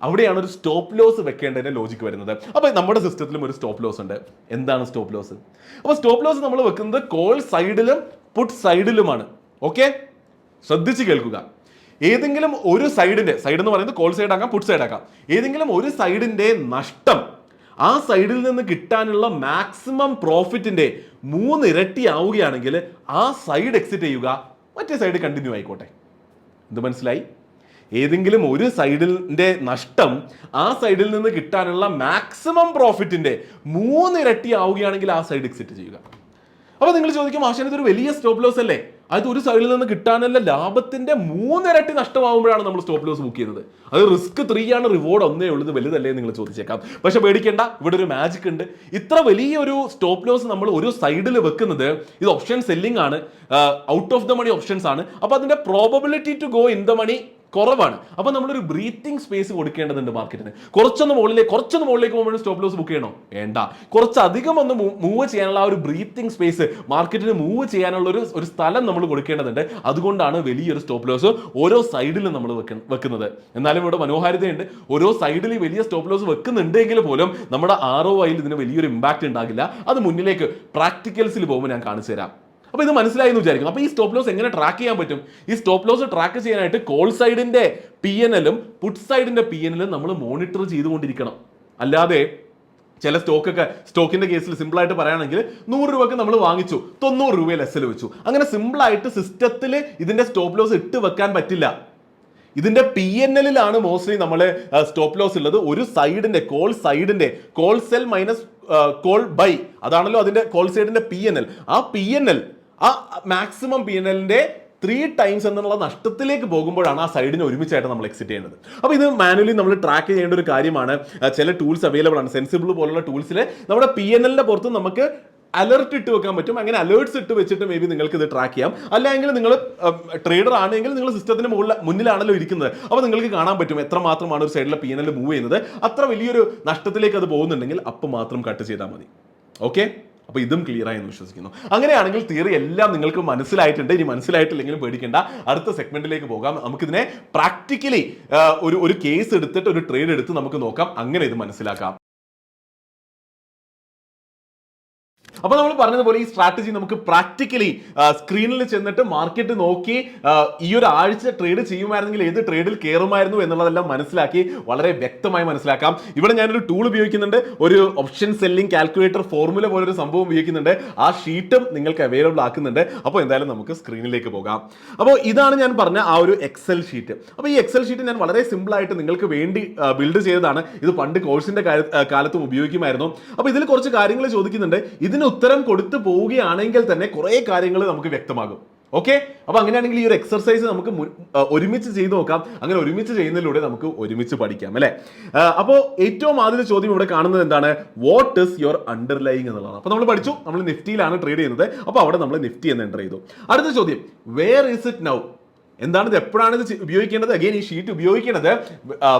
അവിടെയാണ് ഒരു സ്റ്റോപ്പ് ലോസ് വെക്കേണ്ടതിന്റെ ലോജിക്ക് വരുന്നത്. അപ്പോൾ നമ്മുടെ സിസ്റ്റത്തിലും ഒരു സ്റ്റോപ്പ് ലോസ് ഉണ്ട്. എന്താണ് സ്റ്റോപ്പ് ലോസ്? അപ്പോൾ സ്റ്റോപ്പ് ലോസ് നമ്മൾ വെക്കുന്നത് കോൾ സൈഡിലും പുട്ട് സൈഡിലുമാണ്. ഓക്കെ, ശ്രദ്ധിച്ച് കേൾക്കുക. ഏതെങ്കിലും ഒരു സൈഡ് എന്ന് പറയുന്നത് കോൾ സൈഡ് ആക്കാം, പുട്ട് സൈഡ് ആക്കാം. ഏതെങ്കിലും ഒരു സൈഡിന്റെ നഷ്ടം ആ സൈഡിൽ നിന്ന് കിട്ടാനുള്ള മാക്സിമം പ്രോഫിറ്റിന്റെ 3 ഇരട്ടി ആവുകയാണെങ്കിൽ ആ സൈഡ് എക്സിറ്റ് ചെയ്യുക, മറ്റേ സൈഡ് കണ്ടിന്യൂ ആയിക്കോട്ടെ. ഇത് മനസ്സിലായി? ഏതെങ്കിലും ഒരു സൈഡിന്റെ നഷ്ടം ആ സൈഡിൽ നിന്ന് കിട്ടാനുള്ള മാക്സിമം പ്രോഫിറ്റിന്റെ 3 ഇരട്ടി ആവുകയാണെങ്കിൽ ആ സൈഡ് എക്സിറ്റ് ചെയ്യുക. അപ്പൊ നിങ്ങൾ ചോദിക്കും, ആശാൻ ഇതൊരു വലിയ സ്റ്റോപ്പ് ലോസ് അല്ലേ? അത് ഒരു സൈഡിൽ നിന്ന് കിട്ടാനുള്ള ലാഭത്തിന്റെ 3 ഇരട്ടി നഷ്ടമാകുമ്പോഴാണ് നമ്മൾ സ്റ്റോപ്പ് ലോസ് ബുക്ക് ചെയ്യുന്നത്. അത് റിസ്ക് 3 ആണ്, റിവാർഡ് 1 ഉള്ളത്, വലുതല്ലേ നിങ്ങൾ ചോദിച്ചേക്കാം. പക്ഷെ പേടിക്കേണ്ട, ഇവിടെ ഒരു മാജിക് ഉണ്ട്. ഇത്ര വലിയൊരു സ്റ്റോപ്പ് ലോസ് നമ്മൾ ഒരു സൈഡിൽ വെക്കുന്നത്, ഇത് ഓപ്ഷൻ സെല്ലിംഗ് ആണ്, out of the money options ആണ്. അപ്പൊ അതിന്റെ probability to go in the money കുറവാണ്. അപ്പൊ നമ്മളൊരു ബ്രീത്തിങ് സ്പേസ് കൊടുക്കേണ്ടതുണ്ട് മാർക്കറ്റിന്. കുറച്ചൊന്ന് മുകളിലേക്ക് പോകുമ്പോൾ സ്റ്റോപ്പ് ലോസ് ബുക്ക് ചെയ്യണോ? വേണ്ട. കുറച്ചധികം ഒന്ന് മൂവ് ചെയ്യാനുള്ള ആ ഒരു ബ്രീത്തിങ് സ്പേസ്, മാർക്കറ്റിന് മൂവ് ചെയ്യാനുള്ള ഒരു സ്ഥലം നമ്മൾ കൊടുക്കേണ്ടതുണ്ട്. അതുകൊണ്ടാണ് വലിയൊരു സ്റ്റോപ്പ് ലോസ് ഓരോ സൈഡിലും നമ്മൾ വെക്കുന്നത്. എന്നാലും ഇവിടെ മനോഹാരിതയുണ്ട്. ഓരോ സൈഡിൽ വലിയ സ്റ്റോപ്പ് ലോസ് വെക്കുന്നുണ്ടെങ്കിൽ പോലും നമ്മുടെ ROI ഇതിന് വലിയൊരു ഇമ്പാക്ട് ഉണ്ടാകില്ല. അത് മുന്നിലേക്ക് പ്രാക്ടിക്കൽസിൽ പോകുമ്പോൾ ഞാൻ കാണിച്ചു തരാം. അപ്പൊ ഇത് മനസ്സിലായി എന്ന് വിചാരിക്കുന്നു. അപ്പൊ ഈ സ്റ്റോപ്പ് ലോസ് എങ്ങനെ ട്രാക്ക് ചെയ്യാൻ പറ്റും? ഈ സ്റ്റോപ്പ് ലോസ് ട്രാക്ക് ചെയ്യാനായിട്ട് കോൾ സൈഡിന്റെ PNL-ഉം പുട്ട് സൈഡിന്റെ PNL-ഉം നമ്മൾ മോണിറ്റർ ചെയ്തുകൊണ്ടിരിക്കണം. അല്ലാതെ ചില സ്റ്റോക്കിന്റെ കേസിൽ സിമ്പിൾ ആയിട്ട് പറയുകയാണെങ്കിൽ 100 രൂപക്ക് നമ്മൾ വാങ്ങിച്ചു, 90 രൂപയിൽ SL വെച്ചു. അങ്ങനെ സിമ്പിൾ ആയിട്ട് സിസ്റ്റത്തിൽ ഇതിന്റെ സ്റ്റോപ്പ് ലോസ് ഇട്ട് വെക്കാൻ പറ്റില്ല. ഇതിന്റെ PNL-ലാണ് മോസ്റ്റ്ലി നമ്മൾ സ്റ്റോപ്പ് ലോസ് ഉള്ളത്. ഒരു സൈഡിന്റെ call sell minus call buy, അതാണല്ലോ അതിന്റെ കോൾ സൈഡിന്റെ PNL. ആ മാക്സിമം PNL-ന്റെ 3 ടൈംസ് എന്നുള്ള നഷ്ടത്തിലേക്ക് പോകുമ്പോഴാണ് ആ സൈഡിനെ ഒരുമിച്ചായിട്ട് നമ്മൾ എക്സിറ്റ് ചെയ്യുന്നത്. അപ്പോൾ ഇത് മാനുവലി നമ്മൾ ട്രാക്ക് ചെയ്യേണ്ട ഒരു കാര്യമാണ്. ചില ടൂൾസ് അവൈലബിൾ ആണ്. സെൻസിബിൾ പോലുള്ള ടൂൾസിൽ നമ്മുടെ PNL-ന്റെ പുറത്ത് നമുക്ക് അലർട്ട് ഇട്ട് വെക്കാൻ പറ്റും. അങ്ങനെ അലേർട്ട്സ് ഇട്ട് വെച്ചിട്ട് മേ ബി നിങ്ങൾക്ക് ഇത് ട്രാക്ക് ചെയ്യാം. അല്ലെങ്കിൽ നിങ്ങൾ ട്രേഡർ ആണെങ്കിൽ നിങ്ങൾ സിസ്റ്റത്തിന് മുന്നിലാണല്ലോ ഇരിക്കുന്നത്. അപ്പോൾ നിങ്ങൾക്ക് കാണാൻ പറ്റും എത്രമാത്രമാണ് ഒരു സൈഡിലെ PNL മൂവ് ചെയ്യുന്നത്. അത്ര വലിയൊരു നഷ്ടത്തിലേക്ക് അത് പോകുന്നുണ്ടെങ്കിൽ അപ്പം മാത്രം കട്ട് ചെയ്താൽ മതി. ഓക്കെ, അപ്പോൾ ഇതും ക്ലിയർ ആയി എന്ന് വിശ്വസിക്കുന്നു. അങ്ങനെയാണെങ്കിൽ തിയറി എല്ലാം നിങ്ങൾക്ക് മനസ്സിലായിട്ടുണ്ട്. ഇനി മനസ്സിലായിട്ടില്ലെങ്കിലും പേടിക്കേണ്ട, അടുത്ത സെഗ്മെന്റിലേക്ക് പോകാം. നമുക്കിതിനെ പ്രാക്ടിക്കലി ഒരു കേസ് എടുത്തിട്ട് ഒരു ട്രേഡ് എടുത്ത് നമുക്ക് നോക്കാം, അങ്ങനെ ഇത് മനസ്സിലാക്കാം. അപ്പോൾ നമ്മൾ പറഞ്ഞതുപോലെ ഈ സ്ട്രാറ്റജി നമുക്ക് പ്രാക്ടിക്കലി സ്ക്രീനിൽ ചെന്നിട്ട് മാർക്കറ്റ് നോക്കി ഈ ഒരു ആഴ്ച ട്രേഡ് ചെയ്യുമായിരുന്നെങ്കിൽ ഏത് ട്രേഡിൽ കയറുമായിരുന്നു എന്നുള്ളതെല്ലാം മനസ്സിലാക്കി വളരെ വ്യക്തമായി മനസ്സിലാക്കാം. ഇവിടെ ഞാനൊരു ടൂൾ ഉപയോഗിക്കുന്നുണ്ട്, ഒരു ഓപ്ഷൻ സെല്ലിംഗ് കാൽക്കുലേറ്റർ ഫോർമുല പോലൊരു സംഭവം ഉപയോഗിക്കുന്നുണ്ട്. ആ ഷീറ്റും നിങ്ങൾക്ക് അവൈലബിൾ ആക്കുന്നുണ്ട്. അപ്പോൾ എന്തായാലും നമുക്ക് സ്ക്രീനിലേക്ക് പോകാം. അപ്പോൾ ഇതാണ് ഞാൻ പറഞ്ഞ ആ ഒരു എക്സൽ ഷീറ്റ്. അപ്പോൾ ഈ എക്സൽ ഷീറ്റ് ഞാൻ വളരെ സിമ്പിൾ ആയിട്ട് നിങ്ങൾക്ക് വേണ്ടി ബിൽഡ് ചെയ്തതാണ്. ഇത് പണ്ട് കോഴ്സിന്റെ കാലത്തും ഉപയോഗിക്കുമായിരുന്നു. അപ്പോൾ ഇതിൽ കുറച്ച് കാര്യങ്ങൾ ചോദിക്കുന്നുണ്ട്. ഇതിന് ഉത്തരം കൊടുത്തു പോവുകയാണെങ്കിൽ തന്നെ കുറെ കാര്യങ്ങൾ നമുക്ക് വ്യക്തമാകും. ഓക്കെ, അപ്പൊ അങ്ങനെയാണെങ്കിൽ ഈ ഒരു എക്സർസൈസ് നമുക്ക് ഒരുമിച്ച് ചെയ്ത് നോക്കാം. അങ്ങനെ ഒരുമിച്ച് ചെയ്യുന്നതിലൂടെ നമുക്ക് ഒരുമിച്ച് പഠിക്കാം അല്ലെ. അപ്പോൾ ഏറ്റവും ആദ്യത്തെ ചോദ്യം ഇവിടെ കാണുന്നത് എന്താണ്? വാട്ട് ഇസ് യുവർ അണ്ടർലൈങ് എന്നുള്ളതാണ്. അപ്പൊ നമ്മൾ പഠിച്ചു, നമ്മൾ നിഫ്റ്റിയിലാണ് ട്രേഡ് ചെയ്യുന്നത്. അപ്പോൾ അവിടെ നമ്മൾ നിഫ്റ്റി എന്ന് എൻ്റർ ചെയ്തു. അടുത്ത ചോദ്യം, വേർ ഇസ് ഇറ്റ് നൗ? എന്താണ് ഇത്? എപ്പോഴാണ് ഇത് ഉപയോഗിക്കേണ്ടത്? അഗൈൻ ഈ ഷീറ്റ് ഉപയോഗിക്കേണ്ടത്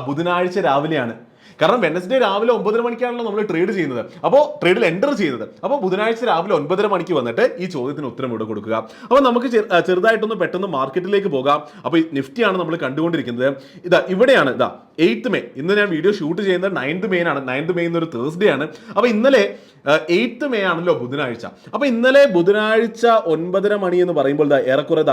ബുധനാഴ്ച രാവിലെയാണ്. കാരണം വെനസ്ഡേ രാവിലെ 9 മണിക്കാണല്ലോ നമ്മൾ ട്രേഡ് ചെയ്യുന്നത്, അപ്പോൾ ട്രേഡിൽ എൻ്റർ ചെയ്യുന്നത്. അപ്പോൾ ബുധനാഴ്ച രാവിലെ 9:30 മണിക്ക് വന്നിട്ട് ഈ ചോദ്യത്തിന് ഉത്തരം ഇവിടെ കൊടുക്കുക. അപ്പോൾ നമുക്ക് ചെറുതായിട്ടൊന്ന് പെട്ടെന്ന് മാർക്കറ്റിലേക്ക് പോകാം. അപ്പോൾ നിഫ്റ്റിയാണ് നമ്മൾ കണ്ടുകൊണ്ടിരിക്കുന്നത്. ഇതാ ഇവിടെയാണ്, ഇതാ 8th മെയ്. ഇന്ന് ഞാൻ വീഡിയോ ഷൂട്ട് ചെയ്യുന്നത് 9th മെയ് ആണ്. 9th മെയ് എന്നൊരു തേഴ്സ്ഡേ ആണ്. അപ്പോൾ ഇന്നലെ 8th മെയ് ആണല്ലോ ബുധനാഴ്ച. അപ്പോൾ ഇന്നലെ ബുധനാഴ്ച 9:30 മണി എന്ന് പറയുമ്പോൾ ഏറെക്കുറെ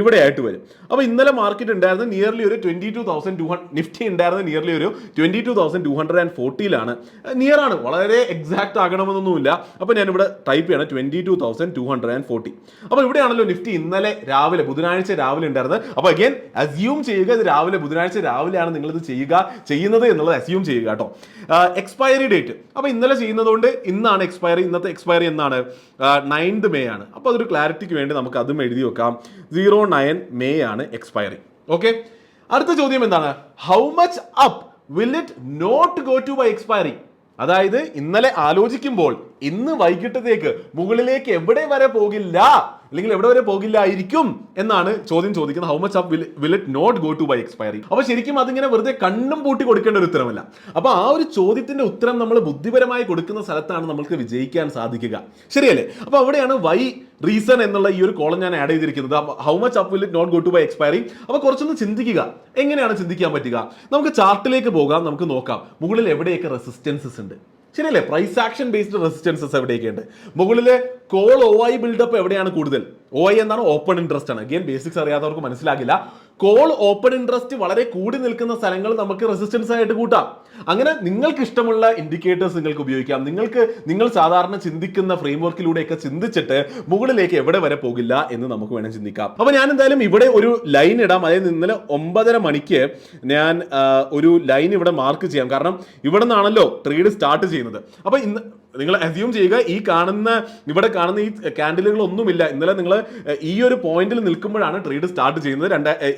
ഇവിടെ ആയിട്ട് വരും. അപ്പോൾ ഇന്നലെ മാർക്കറ്റ് ഉണ്ടായിരുന്നത് നിയർലി ഒരു 22,200, നിഫ്റ്റി ഉണ്ടായിരുന്നത് നിയർലി ഒരു 22,240 നിയർ ആണ്, വളരെ എക്സാക്ട് ആകണമെന്നൊന്നുമില്ല. അപ്പോൾ ഞാനിവിടെ ടൈപ്പ് ചെയ്യണം 22,240. അപ്പോൾ ഇവിടെയാണല്ലോ നിഫ്റ്റി ഇന്നലെ രാവിലെ ബുധനാഴ്ച രാവിലെ ഉണ്ടായിരുന്നത്. അപ്പോൾ അഗൈൻ അസ്യൂം ചെയ്യുക ഇത് രാവിലെ ബുധനാഴ്ച രാവിലെയാണ് നിങ്ങളിത് ചെയ്യുന്നത് എന്നുള്ളത് അസ്യൂം ചെയ്യുക കേട്ടോ. എക്സ്പയറി ഡേറ്റ് അപ്പോൾ ഇന്നലെ ചെയ്യുന്നതുകൊണ്ട് ഇന്നാണ് എക്സ്പയറി. ഇന്നത്തെ എക്സ്പയറി എന്നാണ് 9th മെയ് ആണ്. അപ്പോൾ അതൊരു ക്ലാരിറ്റിക്ക് വേണ്ടി നമുക്ക് അതും എഴുതി വെക്കാം. 09 മെയ് ആണ് എക്സ്പയറി. ഓക്കെ, അടുത്ത ചോദ്യം എന്താണ്? How much up will it not go to by expiry? അതായത് ഇന്നലെ ആലോചിക്കുമ്പോൾ ഇന്ന് വൈകിട്ടത്തേക്ക് മുകളിലേക്ക് എവിടെ വരെ പോകില്ല, അല്ലെങ്കിൽ എവിടെ വരെ പോകില്ലായിരിക്കും എന്നാണ് ചോദ്യം ചോദിക്കുന്നത്. How much up will it not go to by expiry? അപ്പൊ ശരിക്കും അതിങ്ങനെ വെറുതെ കണ്ണും പൂട്ടി കൊടുക്കേണ്ട ഒരു ഉത്തരമല്ല. അപ്പൊ ആ ഒരു ചോദ്യത്തിന്റെ ഉത്തരം നമ്മൾ ബുദ്ധിപരമായി കൊടുക്കുന്ന സ്ഥലത്താണ് നമുക്ക് വിജയിക്കാൻ സാധിക്കുക, ശരിയല്ലേ? അപ്പൊ അവിടെയാണ് വൈ റീസൺ എന്നുള്ള ഈ ഒരു കോളം ഞാൻ ആഡ് ചെയ്തിരിക്കുന്നത്. How much up will it not go to by expiry? അപ്പൊ കുറച്ചൊന്ന് ചിന്തിക്കുക, എങ്ങനെയാണ് ചിന്തിക്കാൻ പറ്റുക? നമുക്ക് ചാർട്ടിലേക്ക് പോകാം, നമുക്ക് നോക്കാം മുകളിൽ എവിടെയൊക്കെ റെസിസ്റ്റൻസസ് ഉണ്ട്, ശരിയല്ലേ? പ്രൈസ് ആക്ഷൻ ബേസ്ഡ് റെസിസ്റ്റൻസസ് എവിടെയൊക്കെ ഉണ്ട്? മുകളിലെ കോൾ OI ബിൽഡപ്പ് എവിടെയാണ് കൂടുതൽ? OI എന്താണ്? ഓപ്പൺ ഇൻട്രസ്റ്റ് ആണ്. അഗൈൻ ബേസിക്സ് അറിയാത്തവർക്ക് മനസ്സിലാകില്ല. കോൾ ഓപ്പൺ ഇൻട്രസ്റ്റ് വളരെ കൂടി നിൽക്കുന്ന സ്ഥലങ്ങൾ നമുക്ക് റെസിസ്റ്റൻസ് ആയിട്ട് കൂട്ടാം. അങ്ങനെ നിങ്ങൾക്ക് ഇഷ്ടമുള്ള ഇൻഡിക്കേറ്റേഴ്സ് നിങ്ങൾക്ക് ഉപയോഗിക്കാം. നിങ്ങൾ സാധാരണ ചിന്തിക്കുന്ന ഫ്രെയിംവർക്കിലൂടെയൊക്കെ ചിന്തിച്ചിട്ട് മുകളിലേക്ക് എവിടെ വരെ പോകില്ല എന്ന് നമുക്ക് വേണം ചിന്തിക്കാം. അപ്പൊ ഞാൻ എന്തായാലും ഇവിടെ ഒരു ലൈൻ ഇടാം. അതായത് ഇന്നലെ 9:30 മണിക്ക് ഞാൻ ഒരു ലൈൻ ഇവിടെ മാർക്ക് ചെയ്യാം. കാരണം ഇവിടെ നിന്നാണല്ലോ ട്രേഡ് സ്റ്റാർട്ട് ചെയ്യുന്നത്. അപ്പൊ ഇന്ന് നിങ്ങൾ അസ്യൂം ചെയ്യുക ഇവിടെ കാണുന്ന ഈ ക്യാൻഡിലുകൾ ഒന്നുമില്ല. ഇന്നലെ നിങ്ങൾ ഈ ഒരു പോയിന്റിൽ നിൽക്കുമ്പോഴാണ് ട്രേഡ് സ്റ്റാർട്ട് ചെയ്യുന്നത്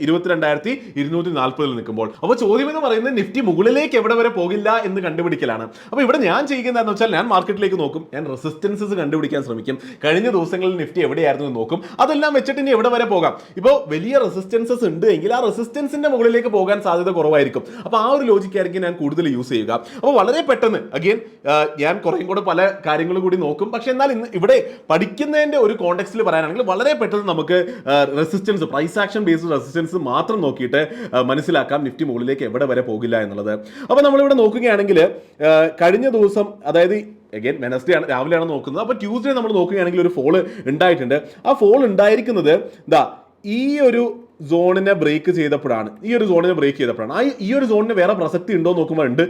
22,240 നിൽക്കുമ്പോൾ. അപ്പോൾ ചോദ്യം എന്ന് പറയുന്നത് നിഫ്റ്റി മുകളിലേക്ക് എവിടെ വരെ പോകില്ല എന്ന് കണ്ടുപിടിക്കലാണ്. അപ്പോൾ ഇവിടെ ഞാൻ ചെയ്യുന്നത് എന്താണെന്ന് വെച്ചാൽ ഞാൻ മാർക്കറ്റിലേക്ക് നോക്കും, ഞാൻ റെസിസ്റ്റൻസസ് കണ്ടുപിടിക്കാൻ ശ്രമിക്കും. കഴിഞ്ഞ ദിവസങ്ങളിൽ നിഫ്റ്റി എവിടെയായിരുന്നു എന്ന് നോക്കും. അതെല്ലാം വെച്ചിട്ട് ഇനി എവിടെ വരെ പോകാം. ഇപ്പോൾ വലിയ റെസിസ്റ്റൻസസ് ഉണ്ട് എങ്കിൽ ആ റെസിസ്റ്റൻസിന്റെ മുകളിലേക്ക് പോകാൻ സാധ്യത കുറവായിരിക്കും. അപ്പോൾ ആ ഒരു ലോജിക്കായിരിക്കും ഞാൻ കൂടുതൽ യൂസ് ചെയ്യുക. അപ്പോൾ വളരെ പെട്ടെന്ന് അഗെയിൻ ഞാൻ കുറേയും കൂടെ പല കാര്യങ്ങളും കൂടി നോക്കും. പക്ഷെ എന്നാൽ ഇന്ന് ഇവിടെ പഠിക്കുന്നതിന്റെ ഒരു കോണ്ടെക്സ്റ്റിൽ പറയാനാണെങ്കിൽ വളരെ പെട്ടെന്ന് നമുക്ക് resistance, price action based resistance മാത്രം നോക്കിയിട്ട് മനസ്സിലാക്കാം നിഫ്റ്റി മുകളിലേക്ക് എവിടെ വരെ പോകില്ല എന്നുള്ളത്. അപ്പോൾ നമ്മളിവിടെ നോക്കുകയാണെങ്കിൽ കഴിഞ്ഞ ദിവസം, അതായത് അഗൈൻ വെനസ്ഡേ ആണ് രാവിലെയാണ് നോക്കുന്നത്. അപ്പോൾ ട്യൂസ്ഡേ നമ്മൾ നോക്കുകയാണെങ്കിൽ ഒരു ഫോള് ഉണ്ടായിട്ടുണ്ട്. ആ ഫോൾ ഉണ്ടായിരിക്കുന്നത് ഈ ഒരു സോണിനെ ബ്രേക്ക് ചെയ്തപ്പോഴാണ്. ഈ ഒരു സോണിന് വേറെ പ്രസക്തി ഉണ്ടോ നോക്കുമ്പോൾ ഉണ്ട്.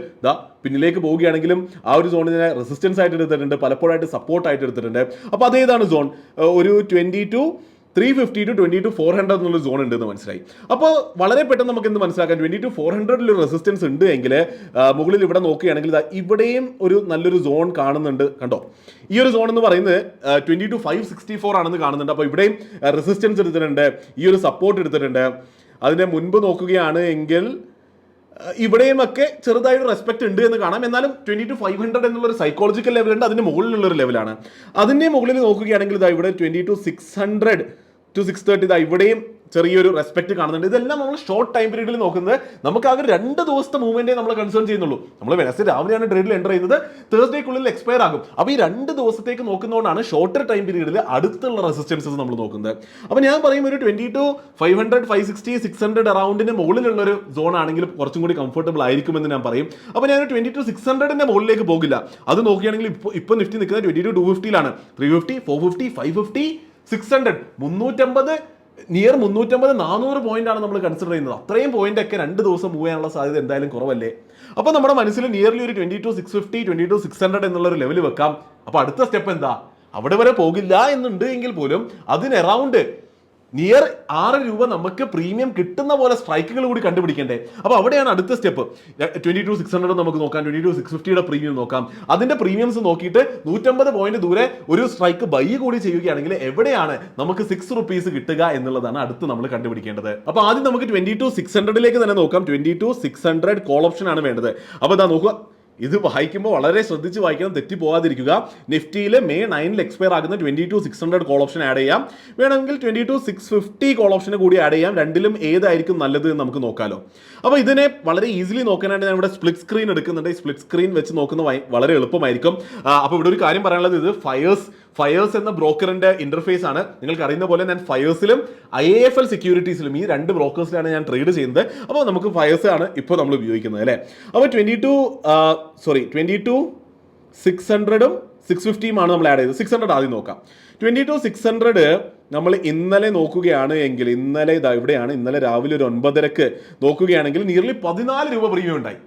പിന്നിലേക്ക് പോവുകയാണെങ്കിലും ആ ഒരു സോണിനെ റെസിസ്റ്റൻസ് ആയിട്ട് എടുത്തിട്ടുണ്ട്, പലപ്പോഴായിട്ട് സപ്പോർട്ടായിട്ട് എടുത്തിട്ടുണ്ട്. അപ്പോൾ അതേതാണ് സോൺ? ഒരു 22,350 to 22,400 എന്നുള്ള സോൺ ഉണ്ട് എന്ന് മനസ്സിലായി. അപ്പോൾ വളരെ പെട്ടെന്ന് നമുക്ക് എന്ത് മനസ്സിലാക്കാം? 22,400 റെസിസ്റ്റൻസ് ഉണ്ട് എങ്കിൽ മുകളിൽ ഇവിടെ നോക്കുകയാണെങ്കിൽ ഇവിടെയും ഒരു നല്ലൊരു സോൺ കാണുന്നുണ്ട്. കണ്ടോ? ഈ ഒരു സോൺ എന്ന് പറയുന്നത് 22,564 ആണെന്ന് കാണുന്നുണ്ട്. അപ്പോൾ ഇവിടെയും റെസിസ്റ്റൻസ് എടുത്തിട്ടുണ്ട്, ഈ ഒരു സപ്പോർട്ട് എടുത്തിട്ടുണ്ട്. അതിനെ മുൻപ് നോക്കുകയാണ് എങ്കിൽ ഇവിടെയും ഒക്കെ ചെറുതായിട്ട് റെസ്പെക്ട് ഉണ്ട് എന്ന് കാണാം. എന്നാലും 22,500 എന്നുള്ള ഒരു സൈക്കോളജിക്കൽ ലെവലുണ്ട്, അതിന്റെ മുകളിലുള്ള ഒരു ലെവലാണ്. അതിന്റെ മുകളിൽ നോക്കുകയാണെങ്കിൽ ഇവിടെ 22,600 to 630 ഇവിടെയും ചെറിയൊരു റെസ്പെക്ട് കാണുന്നുണ്ട്. ഇതെല്ലാം നമ്മൾ ഷോർട്ട് ടൈം പീരീഡിൽ നോക്കുന്നത്. നമുക്ക് ആകെ 2 ദിവസത്തെ മൂവ്മെന്റേ നമ്മൾ കൺസേൺ ചെയ്യുന്നുള്ളൂ. നമ്മൾ വെനസ്ഡേ രാവിലെയാണ് ട്രേഡിൽ എൻ്റർ ചെയ്യുന്നത്, തേഴ്സ്ഡേക്കുള്ളിൽ എക്സ്പയർ ആകും. അപ്പോൾ ഈ 2 ദിവസത്തേക്ക് നോക്കുന്നതുകൊണ്ടാണ് ഷോർട്ടർ ടൈം പീരീഡിൽ അടുത്തുള്ള റെസിസ്റ്റൻസസ് നമ്മൾ നോക്കുന്നത്. അപ്പോൾ ഞാൻ പറയും ഒരു 22,500, 560, 600 അറൗണ്ടിന് മുകളിലുള്ള ഒരു സോൺ ആണെങ്കിൽ കുറച്ചും കൂടി കംഫർട്ടബിൾ ആയിരിക്കുമെന്ന് ഞാൻ പറയും. അപ്പോൾ ഞാൻ 22,600 മുകളിലേക്ക് പോകില്ല. അത് നോക്കുകയാണെങ്കിൽ ഇപ്പോൾ നിഫ്റ്റി നിൽക്കുന്നത് 22,250 350, 450, 550, 600, 350, നിയർ 350, 400 പോയിന്റ് ആണ് നമ്മൾ കൺസിഡർ ചെയ്യുന്നത്. അത്രയും പോയിന്റ് ഒക്കെ 2 ദിവസം മൂവ് ചെയ്യാനുള്ള സാധ്യത എന്തായാലും കുറവല്ലേ? അപ്പോൾ നമ്മുടെ മനസ്സിൽ നിയർലി ഒരു 22,650, 22,600 എന്നുള്ള ഒരു ലെവൽ വെക്കാം. അപ്പോൾ അടുത്ത സ്റ്റെപ്പ് എന്താ? അവിടെ വരെ പോകില്ല എന്നുണ്ട് എങ്കിൽ പോലും അതിന് അറൗണ്ട് നിയർ 6 രൂപ നമുക്ക് പ്രീമിയം കിട്ടുന്ന പോലെ സ്ട്രൈക്കുകൾ കൂടി കണ്ടുപിടിക്കണ്ടേ? അപ്പോൾ അവിടെയാണ് അടുത്ത സ്റ്റെപ്പ്. 22,600 നമുക്ക് നോക്കാം, 22,650 പ്രീമിയം നോക്കാം. അതിന്റെ പ്രീമിയംസ് നോക്കിയിട്ട് 150 പോയിന്റ് ദൂരെ ഒരു സ്ട്രൈക്ക് ബൈ കൂടി ചെയ്യുകയാണെങ്കിൽ എവിടെയാണ് നമുക്ക് 6 റുപ്പീസ് കിട്ടുക എന്നുള്ളതാണ് അടുത്ത് നമ്മൾ കണ്ടുപിടിക്കേണ്ടത്. അപ്പോൾ ആദ്യം നമുക്ക് 22,600 തന്നെ നോക്കാം. 22,600 കോൾ ഓപ്ഷൻ ആണ് വേണ്ടത്. അപ്പോൾ നോക്കുക, ഇത് വായിക്കുമ്പോൾ വളരെ ശ്രദ്ധിച്ച് വായിക്കണം, തെറ്റി പോകാതിരിക്കുക. നിഫ്റ്റിയിൽ May 9 എക്സ്പയർ ആകുന്ന 22,600 കോൾ ഓപ്ഷൻ ആഡ് ചെയ്യാം, വേണമെങ്കിൽ 22,650 കോൾ ഓപ്ഷന് കൂടി ആഡ് ചെയ്യാം. രണ്ടിലും ഏതായിരിക്കും നല്ലത് എന്ന് നമുക്ക് നോക്കാമല്ലോ. അപ്പോൾ ഇതിനെ വളരെ ഈസിലി നോക്കാനായിട്ട് ഞാൻ ഇവിടെ സ്പ്ലിറ്റ് സ്ക്രീൻ എടുക്കുന്നുണ്ട്. ഈ സ്പ്ലിറ്റ് സ്ക്രീൻ വെച്ച് നോക്കുന്ന വളരെ എളുപ്പമായിരിക്കും. അപ്പോൾ ഇവിടെ ഒരു കാര്യം പറയാനുള്ളത്, ഇത് ഫയേഴ്സ് എന്ന ബ്രോക്കറിന്റെ ഇന്റർഫേസ് ആണ്. നിങ്ങൾക്ക് അറിയുന്ന പോലെ ഞാൻ ഫയേഴ്സിലും IIFL സെക്യൂരിറ്റീസിലും ഈ രണ്ട് ബ്രോക്കേഴ്സിലാണ് ഞാൻ ട്രേഡ് ചെയ്യുന്നത്. അപ്പോൾ നമുക്ക് ഫയേഴ്സ് ആണ് ഇപ്പോൾ നമ്മൾ ഉപയോഗിക്കുന്നത് അല്ലേ. അപ്പോൾ 22,600ഉം 650 ആണ് നമ്മൾ ആഡ് ചെയ്തത്. 600 ആദ്യം നോക്കാം. 22,600 നമ്മൾ ഇന്നലെ നോക്കുകയാണ് എങ്കിൽ, ഇന്നലെ ഇവിടെയാണ്, ഇന്നലെ രാവിലെ ഒരു 9:30 നോക്കുകയാണെങ്കിൽ നിയർലി 14 രൂപ പ്രീമിയം ഉണ്ടായി.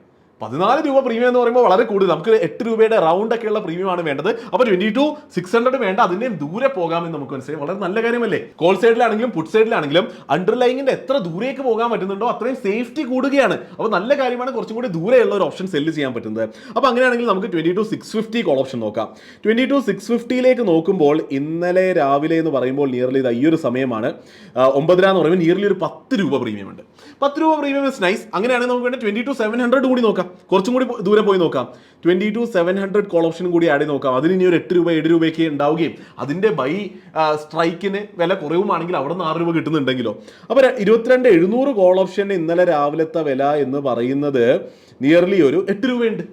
14 രൂപ പ്രീമിയം എന്ന് പറയുമ്പോൾ വളരെ കൂടുതൽ. നമുക്ക് 8 രൂപയുടെ റൗണ്ട് ഒക്കെയുള്ള പ്രീമിയമാണ് വേണ്ടത്. അപ്പോൾ 22,600 വേണ്ട, അതിൻ്റെയും ദൂരെ പോകാമെന്ന് നമുക്ക് മനസ്സിലായി. വളരെ നല്ല കാര്യമല്ലേ. കോൾ സൈഡിലാണെങ്കിലും പുട്ട് സൈഡിലാണെങ്കിലും അണ്ടർലൈനിന്റെ എത്ര ദൂരേക്ക് പോകാൻ പറ്റുന്നുണ്ടോ അത്രയും സേഫ്റ്റി കൂടുകയാണ്. അപ്പോൾ നല്ല കാര്യമാണ് കുറച്ചും കൂടി ദൂരെയുള്ള ഒരു ഓപ്ഷൻ സെല്ല് ചെയ്യാൻ പറ്റുന്നത്. അപ്പോൾ അങ്ങനെയാണെങ്കിൽ നമുക്ക് 22,650 കോൾ ഓപ്ഷൻ നോക്കാം. 22,650ലേക്ക് നോക്കുമ്പോൾ ഇന്നലെ രാവിലെ എന്ന് പറയുമ്പോൾ നിയർലി ഇത് ഈ ഒരു സമയമാണ് 9:30 എന്ന് പറയുമ്പോൾ നിയർലി ഒരു 10 രൂപ പ്രീമിയം ഉണ്ട്. 10 രൂപ പ്രീമിയം ഇസ് നൈസ്. അങ്ങനെയാണെങ്കിൽ നമുക്ക് വേണ്ടി 22,700 കൂടി നോക്കാം, കുറച്ചും കൂടി ദൂരെ പോയി നോക്കാം. 22,700 കോൾ ഓപ്ഷനും കൂടി ആഡ് ചെയ്ത് നോക്കാം. അതിന് ഇനി ഒരു 8 രൂപ 7 രൂപയ്ക്ക് ഉണ്ടാവുകയും അതിന്റെ ബൈ സ്ട്രൈക്കിന് വില കുറവുമാണെങ്കിൽ അവിടെ നിന്ന് 6 രൂപ കിട്ടുന്നുണ്ടെങ്കിലോ. അപ്പോൾ 22,700 കോൾ ഓപ്ഷന് ഇന്നലെ രാവിലത്തെ വില എന്ന് പറയുന്നത് നിയർലി ഒരു 8 രൂപയുണ്ട്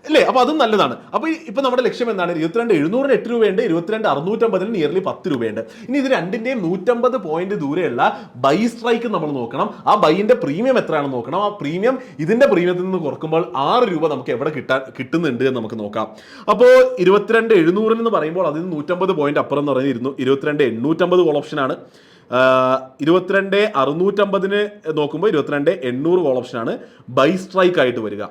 അല്ലേ. അപ്പോൾ അതും നല്ലതാണ്. അപ്പോൾ ഇപ്പൊ നമ്മുടെ ലക്ഷ്യം എന്താണ്? 22,700 8 രൂപയുണ്ട്, 22,650 നിയർലി 10 രൂപയുണ്ട്. ഇനി ഇത് രണ്ടിന്റെയും 150 പോയിന്റ് ദൂരെയുള്ള ബൈ സ്ട്രൈക്ക് നമ്മൾ നോക്കണം. ആ ബൈന്റെ പ്രീമിയം എത്രയാണെന്ന് നോക്കണം. ആ പ്രീമിയം ഇതിന്റെ പ്രീമിയത്തിൽ നിന്ന് കുറക്കുമ്പോൾ 6 രൂപ നമുക്ക് എവിടെ കിട്ടുന്നുണ്ട് എന്ന് നമുക്ക് നോക്കാം. അപ്പോൾ 22,700 എന്ന് പറയുമ്പോൾ അതിന് 150 പോയിന്റ് അപ്പുറം എന്ന് പറയുന്നത് 22,850 കോൾ ഓപ്ഷനാണ്. 22,650 നോക്കുമ്പോൾ 22,800 കോൾ ഓപ്ഷനാണ് ബൈ സ്ട്രൈക്ക് ആയിട്ട് വരിക.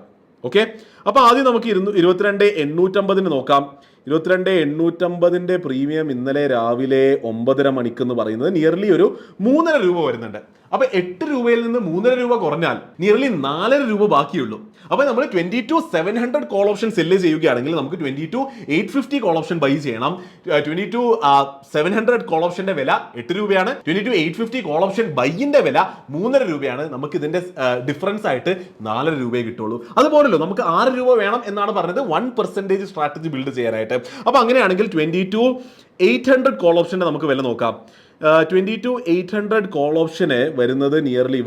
ഓക്കെ, അപ്പോൾ ആദ്യം നമുക്ക് 22,850 നോക്കാം. 22,850 പ്രീമിയം ഇന്നലെ രാവിലെ 9:30 മണിക്ക് എന്ന് പറയുന്നത് നിയർലി ഒരു 3.5 രൂപ വരുന്നുണ്ട്. അപ്പൊ 8 രൂപയിൽ നിന്ന് 3.5 രൂപ കുറഞ്ഞാൽ നിയർലി 4.5 രൂപ ബാക്കിയുള്ളൂ. അപ്പൊ നമ്മൾ 22,700 കോൾ ഓപ്ഷൻ സെല്ല് ചെയ്യുകയാണെങ്കിൽ നമുക്ക് 22,850 കോൾ ഓപ്ഷൻ ബൈ ചെയ്യണം. 22,700 കോൾ ഓപ്ഷന്റെ വില 8 രൂപയാണ്. 22,850 കോൾ ഓപ്ഷൻ ബൈയിന്റെ വില 3.5 രൂപയാണ്. നമുക്ക് ഇതിന്റെ ഡിഫറൻസ് ആയിട്ട് 4.5 രൂപയെ കിട്ടുള്ളൂ. അതുപോലല്ലോ നമുക്ക് 6 രൂപ വേണം എന്നാണ് പറഞ്ഞത് 1% സ്ട്രാറ്റജി ബിൽഡ് ചെയ്യാനായിട്ട്. അപ്പൊ അങ്ങനെയാണെങ്കിൽ 22,800 കോൾ ഓപ്ഷന്റെ നമുക്ക് വില നോക്കാം. 22,800 കോൾ ഓപ്ഷന് വരുന്നത് നിയർലി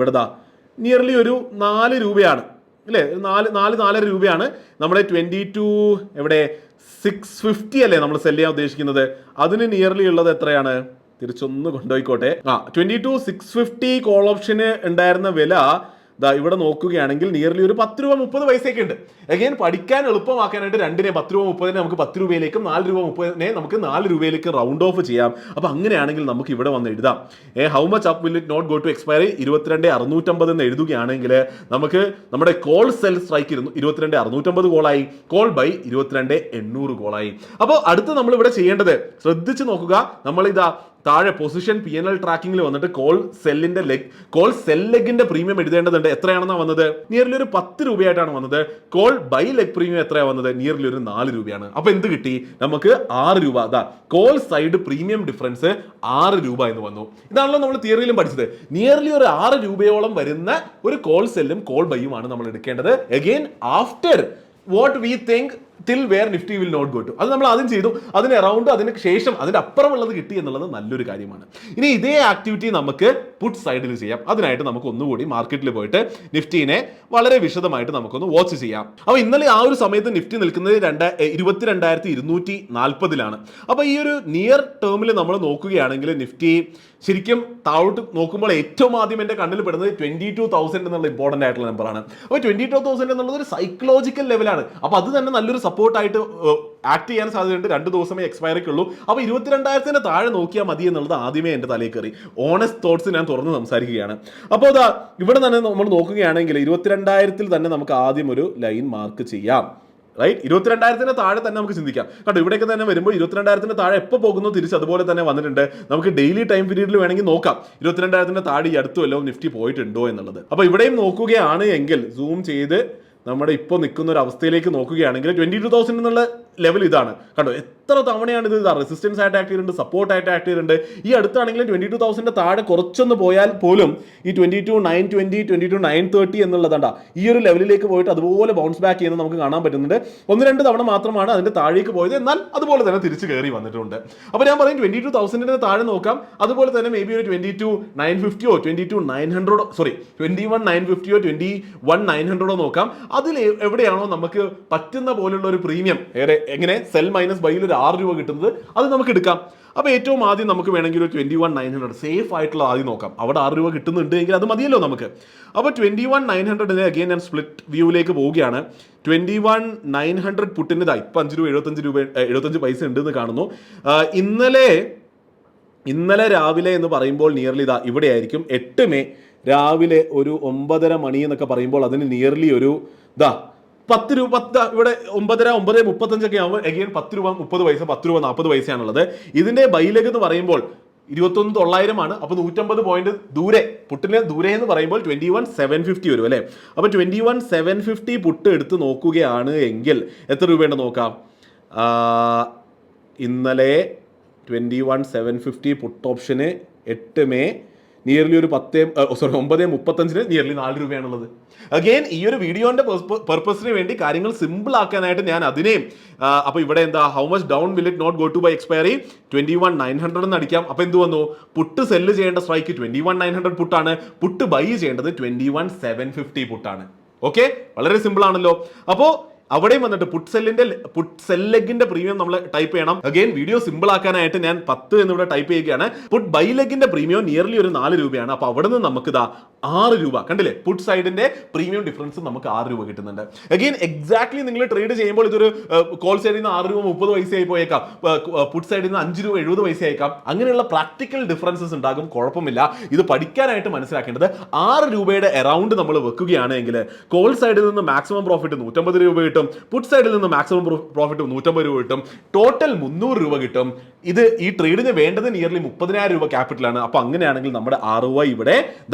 നിയർലി ഒരു 4 രൂപയാണ് അല്ലേ. 4.5 രൂപയാണ്. നമ്മുടെ 22,650 അല്ലേ നമ്മൾ സെല് ചെയ്യാൻ ഉദ്ദേശിക്കുന്നത്. അതിന് നിയർലി ഉള്ളത് എത്രയാണ്? തിരിച്ചൊന്ന് കൊണ്ടുപോയിക്കോട്ടെ. 22,650 കോൾ ഓപ്ഷന് ഉണ്ടായിരുന്ന വില ഇവിടെ നോക്കുകയാണെങ്കിൽ നിയർലി ഒരു 10 രൂപ 30 പൈസയൊക്കെ ഉണ്ട്. അഗൈൻ പഠിക്കാൻ എളുപ്പമാക്കാനായിട്ട് 2നെ 10 രൂപ 30 നമുക്ക് 10 രൂപയിലേക്കും 4 രൂപ 30 നമുക്ക് 4 രൂപയിലേക്ക് റൗണ്ട് ഓഫ് ചെയ്യാം. അപ്പൊ അങ്ങനെയാണെങ്കിൽ നമുക്ക് ഇവിടെ വന്ന് എഴുതാം how much up will it not go to expiry 22,650 എന്ന് എഴുതുകയാണെങ്കിൽ നമുക്ക് നമ്മുടെ കോൾ സെൽ സ്ട്രൈക്ക് 22,650 കോളായി, കോൾ ബൈ 22,800 കോളായി. അപ്പോൾ അടുത്ത് നമ്മൾ ഇവിടെ ചെയ്യേണ്ടത് ശ്രദ്ധിച്ച് നോക്കുക. നമ്മളിതാ താഴെ പൊസിഷൻ PNL ട്രാക്കിംഗിൽ വന്നിട്ട് കോൾ സെൽ ലെഗിന്റെ പ്രീമിയം എഴുതേണ്ടതുണ്ട്. എത്രയാണെന്നാണ് വന്നത്? നിയർലി ഒരു 10 രൂപയായിട്ടാണ് വന്നത്. കോൾ ബൈ ലെഗ് പ്രീമിയം എത്രയാണ് വന്നത്? നിയർലി ഒരു 4 രൂപയാണ്. അപ്പൊ എന്ത് കിട്ടി? നമുക്ക് 6 രൂപ. കോൾ സൈഡ് പ്രീമിയം ഡിഫറൻസ് 6 രൂപ എന്ന് വന്നു. ഇതാണല്ലോ നമ്മൾ തിയറിയിലും പഠിച്ചത്. നിയർലി ഒരു 6 രൂപയോളം വരുന്ന ഒരു കോൾ സെല്ലും കോൾ ബൈയുമാണ് നമ്മൾ എടുക്കേണ്ടത്. Again after what we think till where Nifty will not go to. അത് നമ്മൾ ആദ്യം ചെയ്തു. അതിന് അറൗണ്ട് അതിന് ശേഷം അതിന്റെ അപ്പുറമുള്ളത് കിട്ടി എന്നുള്ളത് നല്ലൊരു കാര്യമാണ്. ഇനി ഇതേ ആക്ടിവിറ്റി നമുക്ക് പുട്ട് സൈഡിൽ ചെയ്യാം. അതിനായിട്ട് നമുക്ക് ഒന്നുകൂടി മാർക്കറ്റിൽ പോയിട്ട് നിഫ്റ്റിനെ വളരെ വിശദമായിട്ട് നമുക്കൊന്ന് വാച്ച് ചെയ്യാം. അപ്പോൾ ഇന്നലെ ആ ഒരു സമയത്ത് നിഫ്റ്റി നിൽക്കുന്നത് 22,240 അപ്പോൾ ഈ ഒരു നിയർ ടേമിൽ നമ്മൾ നോക്കുകയാണെങ്കിൽ നിഫ്റ്റി ശരിക്കും താഴോട്ട് നോക്കുമ്പോൾ ഏറ്റവും ആദ്യം എൻ്റെ കണ്ണിൽ പെടുന്നത് 22,000 എന്നുള്ള ഇമ്പോർട്ടൻ്റ് ആയിട്ടുള്ള നമ്പറാണ്. അപ്പോൾ 22,000 എന്നുള്ളത് ഒരു സൈക്കോളജിക്കൽ ലെവലാണ്. അപ്പോൾ അത് തന്നെ നല്ലൊരു സപ്പോർട്ടായിട്ട് ആക്ട് ചെയ്യാൻ സാധ്യതയുണ്ട്. 2 ദിവസമേ എക്സ്പയറിക്കുള്ളൂ. അപ്പോൾ 22,000 താഴെ നോക്കിയാൽ മതി എന്നുള്ളത് ആദ്യമേ എൻ്റെ തലയിൽ കയറി. ഓണസ്റ്റ് തോട്ട്സ് ഞാൻ തുറന്ന് സംസാരിക്കുകയാണ്. അപ്പോൾ ഇവിടെ തന്നെ നമ്മൾ നോക്കുകയാണെങ്കിൽ 22,000 തന്നെ നമുക്ക് ആദ്യം ഒരു ലൈൻ മാർക്ക് ചെയ്യാം. റൈറ്റ്, 22,000 താഴെ തന്നെ നമുക്ക് ചിന്തിക്കാം. കണ്ടോ, ഇവിടെയൊക്കെ തന്നെ വരുമ്പോൾ 22,000 താഴെ എപ്പോൾ പോകുന്നു തിരിച്ച് അതുപോലെ തന്നെ വന്നിട്ടുണ്ട്. നമുക്ക് ഡെയിലി ടൈം പീരീഡിൽ വേണമെങ്കിൽ നോക്കാം 22,000 താഴെ ഈ അടുത്ത് വല്ലതും നിഫ്റ്റി പോയിട്ടുണ്ടോ എന്നുള്ളത്. അപ്പോൾ ഇവിടെയും നോക്കുകയാണ് എങ്കിൽ സൂം ചെയ്ത് നമ്മുടെ ഇപ്പോൾ നിൽക്കുന്ന ഒരു അവസ്ഥയിലേക്ക് നോക്കുകയാണെങ്കിൽ 22,000 എന്നുള്ള ലെവൽ ഇതാണ് കണ്ടോ, എത്ര തവണയാണ് ഇത് റെസിസ്റ്റൻസ് ആയിട്ട് ആക്ട് ചെയ്തിട്ടുണ്ട്, സപ്പോർട്ട് ആയിട്ട് ആക്ട് ചെയ്തിട്ടുണ്ട്. ഈ അടുത്താണെങ്കിലും 22,000 താഴെ കുറച്ചൊന്ന് പോയാൽ പോലും ഈ 22,920 22,930 എന്നുള്ളതാണ്ടാ ഈ ഒരു ലെവലിലേക്ക് പോയിട്ട് അതുപോലെ ബൗൺസ് ബാക്ക് ചെയ്യുന്നത് നമുക്ക് കാണാൻ പറ്റുന്നുണ്ട്. 1-2 തവണ മാത്രമാണ് അതിന്റെ താഴേക്ക് പോയത്, എന്നാൽ അതുപോലെ തന്നെ തിരിച്ച് കയറി വന്നിട്ടുണ്ട്. അപ്പോൾ ഞാൻ പറയും 22,000 താഴെ നോക്കാം, അതുപോലെ തന്നെ മേ ബി ഒരു 22,950 22,900 21,950 21,900 നോക്കാം. അതിൽ എവിടെയാണോ നമുക്ക് പറ്റുന്ന പോലുള്ള ഒരു പ്രീമിയം എങ്ങനെ സെൽ മൈനസ് ബൈയിൽ ഒരു 6 രൂപ കിട്ടുന്നത് അത് നമുക്ക് എടുക്കാം. അപ്പോൾ ഏറ്റവും ആദ്യം നമുക്ക് വേണമെങ്കിൽ ഒരു 21,900 സേഫ് ആയിട്ടുള്ള ആദ്യം നോക്കാം. അവിടെ 6 രൂപ കിട്ടുന്നുണ്ട് എങ്കിൽ അത് മതിയല്ലോ നമുക്ക്. അപ്പോൾ 21,900 അഗെയിൻ ഞാൻ സ്പ്ലിറ്റ് വ്യൂവിലേക്ക് പോവുകയാണ്. 21,900 പുട്ടിന് ഇപ്പം 5 രൂപ 75 പൈസ ഉണ്ടെന്ന് കാണുന്നു. ഇന്നലെ രാവിലെ എന്ന് പറയുമ്പോൾ നിയർലി ഇവിടെ ആയിരിക്കും 8 മെയ് രാവിലെ ഒരു 9:30 മണി എന്നൊക്കെ പറയുമ്പോൾ അതിന് നിയർലി ഒരു 10 രൂപ ഇവിടെ 9:30 9:35 ആകുമ്പോൾ അഗെയിൻ 10 രൂപ 30 പൈസ 10 രൂപ 40 പൈസയാണുള്ളത്. ഇതിന്റെ ബൈലെഗ് എന്ന് പറയുമ്പോൾ 21,900 ആണ്. അപ്പോൾ 150 പോയിന്റ് ദൂരെ പുട്ടിന് ദൂരെ എന്ന് പറയുമ്പോൾ 21,750 വരും അല്ലേ. അപ്പോൾ 21,750 പുട്ട് എടുത്ത് നോക്കുകയാണ് എങ്കിൽ എത്ര രൂപയുണ്ട് നോക്കാം. ഇന്നലെ 21,750 പുട്ട് ഓപ്ഷന് 8 മെയ് നിയർലി ഒരു 9:35 നിയർലി 4 രൂപയാണുള്ളത്. അഗെയിൻ ഈ ഒരു വീഡിയോന്റെ പർപ്പസിന് വേണ്ടി കാര്യങ്ങൾ സിമ്പിൾ ആക്കാനായിട്ട് ഞാൻ അതിനെയും അപ്പോൾ ഇവിടെ എന്താ how much down will it not go to by expiry 21,900 എന്ന് അടിക്കാം. അപ്പോൾ എന്ത് വന്നു, പുട്ട് സെല്ല് ചെയ്യേണ്ട സ്ട്രൈക്ക് 21,900 പുട്ടാണ്, പുട്ട് ബൈ ചെയ്യേണ്ടത് 21,750 പുട്ടാണ്. ഓക്കെ, വളരെ സിമ്പിൾ ആണല്ലോ. അപ്പോൾ അവിടെയും വന്നിട്ട് പുട്ട് സെൽ ലെഗിന്റെ പ്രീമിയം നമ്മൾ ടൈപ്പ് ചെയ്യണം. അഗെയിൻ വീഡിയോ സിമ്പിൾ ആക്കാനായിട്ട് ഞാൻ 10 എന്നിവിടെ ടൈപ്പ് ചെയ്യുകയാണ്. പുട്ട് ബൈ ലെഗിന്റെ പ്രീമിയം നിയർലി ഒരു 4 രൂപയാണ്. അപ്പോൾ അവിടെ നിന്ന് നമുക്ക് 6 രൂപ കണ്ടില്ലേ, പുട്ട് സൈഡിന്റെ പ്രീമിയം ഡിഫറൻസ് നമുക്ക് 6 രൂപ കിട്ടുന്നുണ്ട്. അഗെയിൻ എക്സാക്ട്ലി നിങ്ങൾ ട്രേഡ് ചെയ്യുമ്പോൾ ഇതൊരു കോൾ സൈഡിൽ നിന്ന് 6 രൂപ 30 പൈസയായി പോയേക്കാം, പുട്ട് സൈഡിൽ നിന്ന് 5 രൂപ 70 പൈസ ആയേക്കാം. അങ്ങനെയുള്ള പ്രാക്ടിക്കൽ ഡിഫറൻസസ് ഉണ്ടാകും, കുഴപ്പമില്ല. ഇത് പഠിക്കാനായിട്ട് മനസ്സിലാക്കേണ്ടത് 6 രൂപയുടെ അറൗണ്ട് നമ്മൾ വെക്കുകയാണെങ്കിൽ കോൾ സൈഡിൽ നിന്ന് മാക്സിമം പ്രോഫിറ്റ് 150 രൂപ കിട്ടും, പുട്ട് സൈഡിൽ നിന്ന് മാക്സിമം പ്രോഫിറ്റ് 150 രൂപ കിട്ടും, ടോട്ടൽ 300 രൂപ കിട്ടും. ഇത് ഈ ട്രേഡിന് വേണ്ടത് നിയർലി 30,000 രൂപ ക്യാപിറ്റലാണ്. അപ്പൊ അങ്ങനെയാണെങ്കിൽ നമ്മുടെ ROI ഇവിടെ